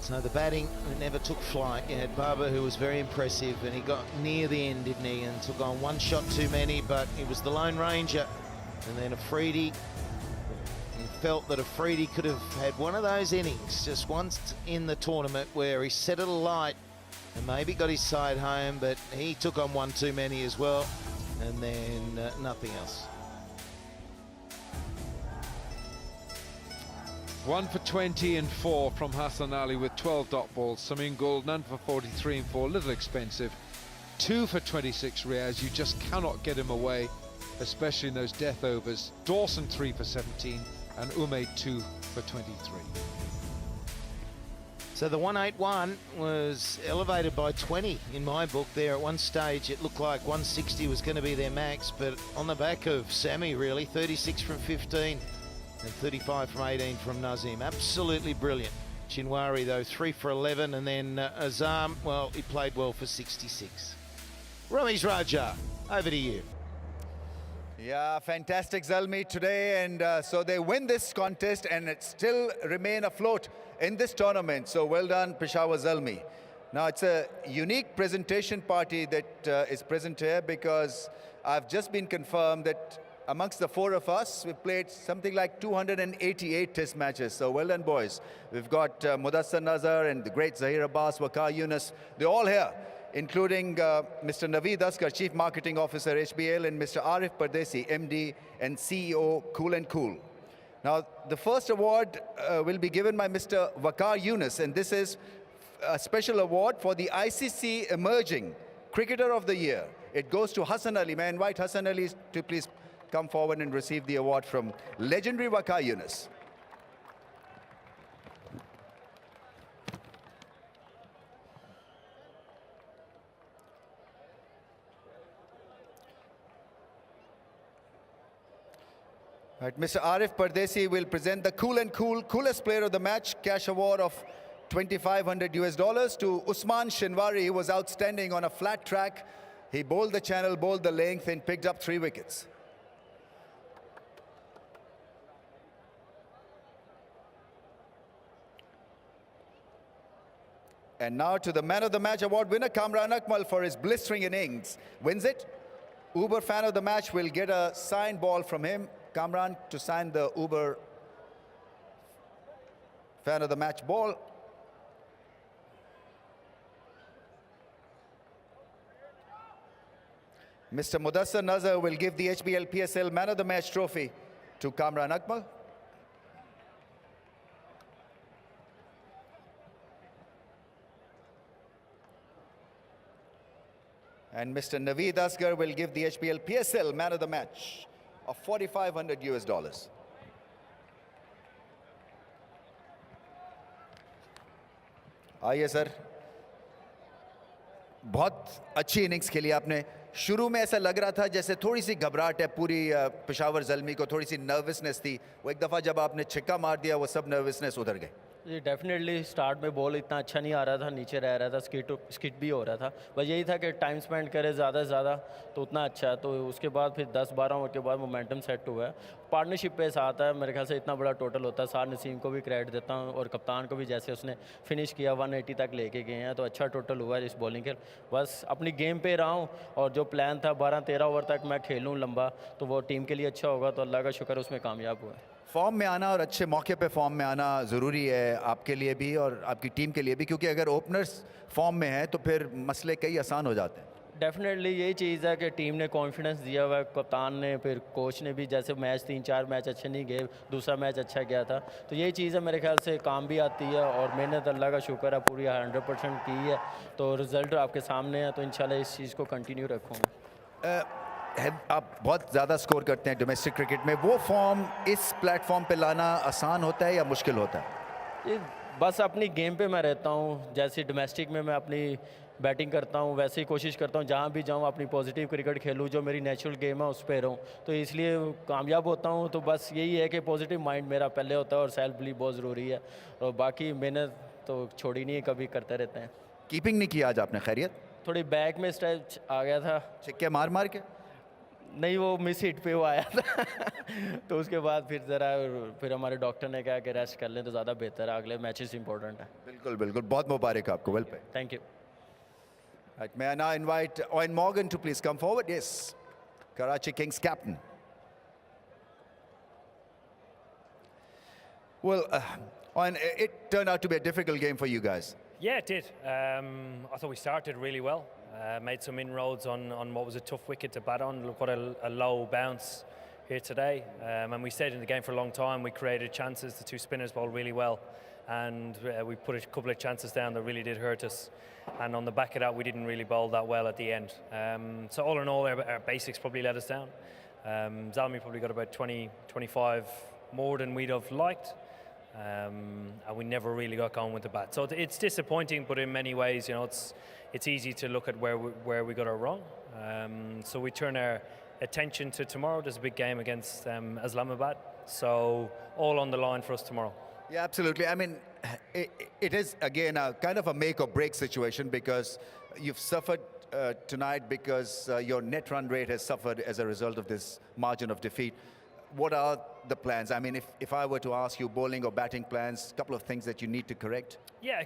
So the batting never took flight. You had Baba, who was very impressive, and he got near the end, didn't he, and took on one shot too many, but he was the Lone Ranger. And then Afridi, he felt that Afridi could have had one of those innings just once in the tournament where he set it alight and maybe got his side home, but he took on one too many as well, and then nothing else. 1 for 20 and 4 from Hassan Ali with 12 dot balls. Samin Gul, none for 43 and 4, a little expensive. 2 for 26 Riaz, you just cannot get him away, especially in those death overs. Dawson 3 for 17 and Umaid 2 for 23. So the 181 was elevated by 20 in my book there. At one stage it looked like 160 was going to be their max, but on the back of Sami, really, 36 from 15 and 35 from 18 from Nazim. Absolutely brilliant. Chinwari, though, 3 for 11, and then Azam, well, he played well for 66. Ramesh Raja, over to you. Yeah, fantastic Zalmi today, and so they win this contest and it still remain afloat in this tournament. So well done, Peshawar Zalmi. Now it's a unique presentation party that is present here, because I've just been confirmed that amongst the four of us, we've played something like 288 test matches. So well done, boys. We've got Mudassar Nazar and the great Zahir Abbas, Waqar Yunus. They're all here, including Mr. Naveed Askar, Chief Marketing Officer, HBL, and Mr. Arif Pardesi, MD and CEO, Cool and Cool. Now, the first award will be given by Mr. Waqar Yunus, and this is a special award for the ICC Emerging Cricketer of the Year. It goes to Hassan Ali. May I invite Hassan Ali to please come forward and receive the award from legendary Waqar Yunus. Right, Mr. Arif Pardesi will present the Cool and Cool Coolest Player of the Match cash award of $2,500 to Usman Shinwari, who was outstanding on a flat track. He bowled the channel, bowled the length, and picked up 3 wickets. And now to the Man of the Match award winner, Kamran Akmal, for his blistering innings. Wins it. Uber Fan of the Match will get a signed ball from him. Kamran to sign the Uber Fan of the Match ball. Mr. Mudassar Nazar will give the HBL PSL Man of the Match trophy to Kamran Akmal. And Mr. Naveed Asghar will give the HBL PSL Man of the Match of $4,500. आइए sir, बहुत अच्छी innings खेली आपने. शुरू में ऐसा लग रहा था जैसे थोड़ी सी घबराहट है, पूरी पेशावर ज़ल्मी को थोड़ी सी नर्वसनेस थी. वो एक दफ़ा जब आपने छक्का मार दिया, वो सब नर्वसनेस उधर गई. जी डेफिनेटली स्टार्ट में बॉल इतना अच्छा नहीं आ रहा था, नीचे रह रहा था, स्किट भी हो रहा था। बस यही था कि टाइम स्पेंड करे ज़्यादा से ज़्यादा तो उतना अच्छा। तो उसके बाद फिर 10-12 ओवर के बाद मोमेंटम सेट हुआ है। पार्टनरशिप पे साथ है, मेरे ख्याल से इतना बड़ा टोटल होता है। सार नसीम को भी क्रेडिट देता हूँ और कप्तान को भी, जैसे उसने फिनिश किया 180 तक लेके गए हैं, तो अच्छा टोटल हुआ है इस बॉलिंग के। बस अपनी गेम पे रहा हूँ और जो प्लान था 12-13 ओवर तक मैं खेलूँ लंबा, तो वो टीम के लिए अच्छा होगा, तो अल्लाह का शुक्र है उसमें कामयाब हुआ है। फॉर्म में आना और अच्छे मौके पे फॉर्म में आना ज़रूरी है आपके लिए भी और आपकी टीम के लिए भी, क्योंकि अगर ओपनर्स फॉर्म में हैं तो फिर मसले कई आसान हो जाते हैं। डेफिनेटली यही चीज़ है कि टीम ने कॉन्फिडेंस दिया हुआ है, कप्तान ने, फिर कोच ने भी। जैसे मैच 3-4 मैच अच्छे नहीं गए, दूसरा मैच अच्छा गया था, तो यही चीज़ है मेरे ख्याल से काम भी आती है और मेहनत अल्लाह का शुक्र है पूरी 100% की है, तो रिज़ल्ट आपके सामने है, तो इंशाल्लाह इस चीज़ को कंटिन्यू रखूँगा। आप बहुत ज़्यादा स्कोर करते हैं डोमेस्टिक क्रिकेट में, वो फॉर्म इस प्लेटफॉर्म पे लाना आसान होता है या मुश्किल होता है? ये बस अपनी गेम पे मैं रहता हूँ, जैसे डोमेस्टिक में मैं अपनी बैटिंग करता हूँ वैसे ही कोशिश करता हूँ जहाँ भी जाऊँ अपनी पॉजिटिव क्रिकेट खेलूँ, जो मेरी नेचुरल गेम है उस पर रहूँ, तो इसलिए कामयाब होता हूँ। तो बस यही है कि पॉजिटिव माइंड मेरा पहले होता है और सेल्फ बिलीव बहुत ज़रूरी है, और बाकी मेहनत तो छोड़ी नहीं है, कभी करते रहते हैं। कीपिंग नहीं किया आज आपने? खैरियत? थोड़ी बैक में स्ट्रेच आ गया था, छिक्के मार मार के? नहीं वो मिस हिट पे वो आया था तो उसके बाद फिर हमारे डॉक्टर ने कहा कि रेस्ट कर लें तो ज़्यादा बेहतर है, अगले मैचेस इंपॉर्टेंट है। बिल्कुल बिल्कुल, बहुत मुबारक आपको, well played. Thank you. Right, may I now invite Owen Morgan to please come forward? Yes, Karachi Kings captain. Well, Owen, it turned out to be a difficult game for you guys. Yeah, it did. I thought we started really well. Made some inroads on what was a tough wicket to bat on. Look what a low bounce here today. And we stayed in the game for a long time. We created chances. The two spinners bowled really well. And we put a couple of chances down that really did hurt us. And on the back of that, we didn't really bowl that well at the end. So all in all, our basics probably let us down. Zalmi probably got about 20, 25 more than we'd have liked. And we never really got going with the bat. So it's disappointing, but in many ways, you know, it's easy to look at where we got it wrong. So we turn our attention to tomorrow. There's a big game against Islamabad. So all on the line for us tomorrow. Yeah, absolutely. I mean, it is, again, a kind of a make or break situation, because you've suffered tonight because your net run rate has suffered as a result of this margin of defeat. What are the plans? I mean, if I were to ask you bowling or batting plans, a couple of things that you need to correct? Yeah,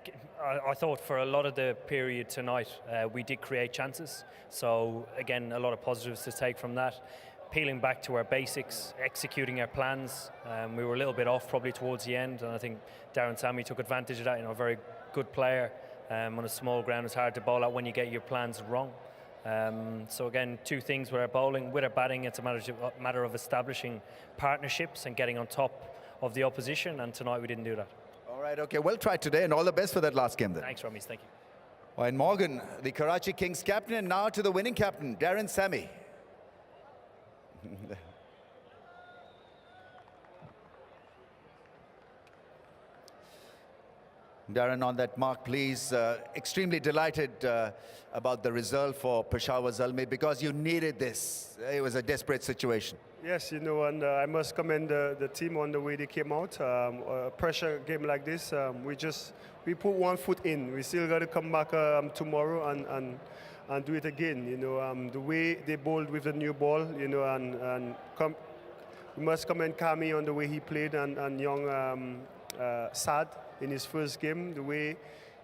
I thought for a lot of the period tonight, we did create chances. So, again, a lot of positives to take from that. Peeling back to our basics, executing our plans. We were a little bit off probably towards the end, and I think Darren Sammy took advantage of that. You know, a very good player. On a small ground, it's hard to bowl out when you get your plans wrong. So again, two things with our bowling. With our batting, it's a matter of establishing partnerships and getting on top of the opposition, and tonight we didn't do that. All right, okay, well tried today, and all the best for that last game then. Thanks, Ramesh, thank you. Owen Morgan, the Karachi Kings captain, and now to the winning captain, Darren Sammy. Darren, on that mark, please. Extremely delighted about the result for Peshawar Zalmi, because you needed this. It was a desperate situation. Yes, you know, and I must commend the team on the way they came out. A pressure game like this, we put one foot in. We still got to come back tomorrow and do it again. You know, the way they bowled with the new ball, you know, we must commend Kami on the way he played, and young Sad in his first game, the way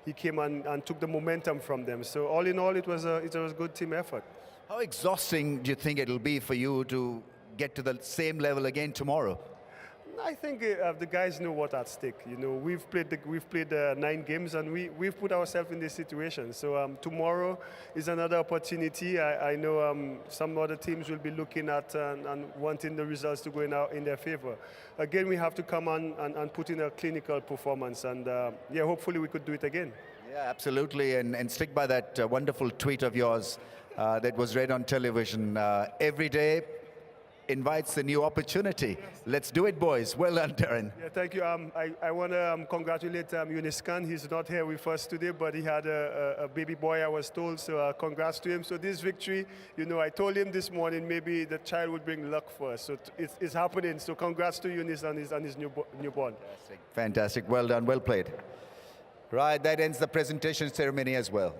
he came and took the momentum from them. So all in all, it was a good team effort. How exhausting do you think it'll be for you to get to the same level again tomorrow? I think the guys know what's at stake. You know, we've played 9 games, and we've put ourselves in this situation. So tomorrow is another opportunity. I know some other teams will be looking at and wanting the results to go in their favor. Again, we have to come on and put in a clinical performance, and yeah, hopefully we could do it again. Yeah, absolutely, and stick by that wonderful tweet of yours that was read on television. Every day invites a new opportunity. Let's do it, boys. Well done, Darren. Yeah, thank you. I want to congratulate Yunus Khan. He's not here with us today, but he had a baby boy, I was told, so congrats to him. So this victory, you know, I told him this morning maybe the child would bring luck for us. So it's happening. So congrats to Yunus and his newborn. Fantastic. Well done. Well played. Right, that ends the presentation ceremony as well.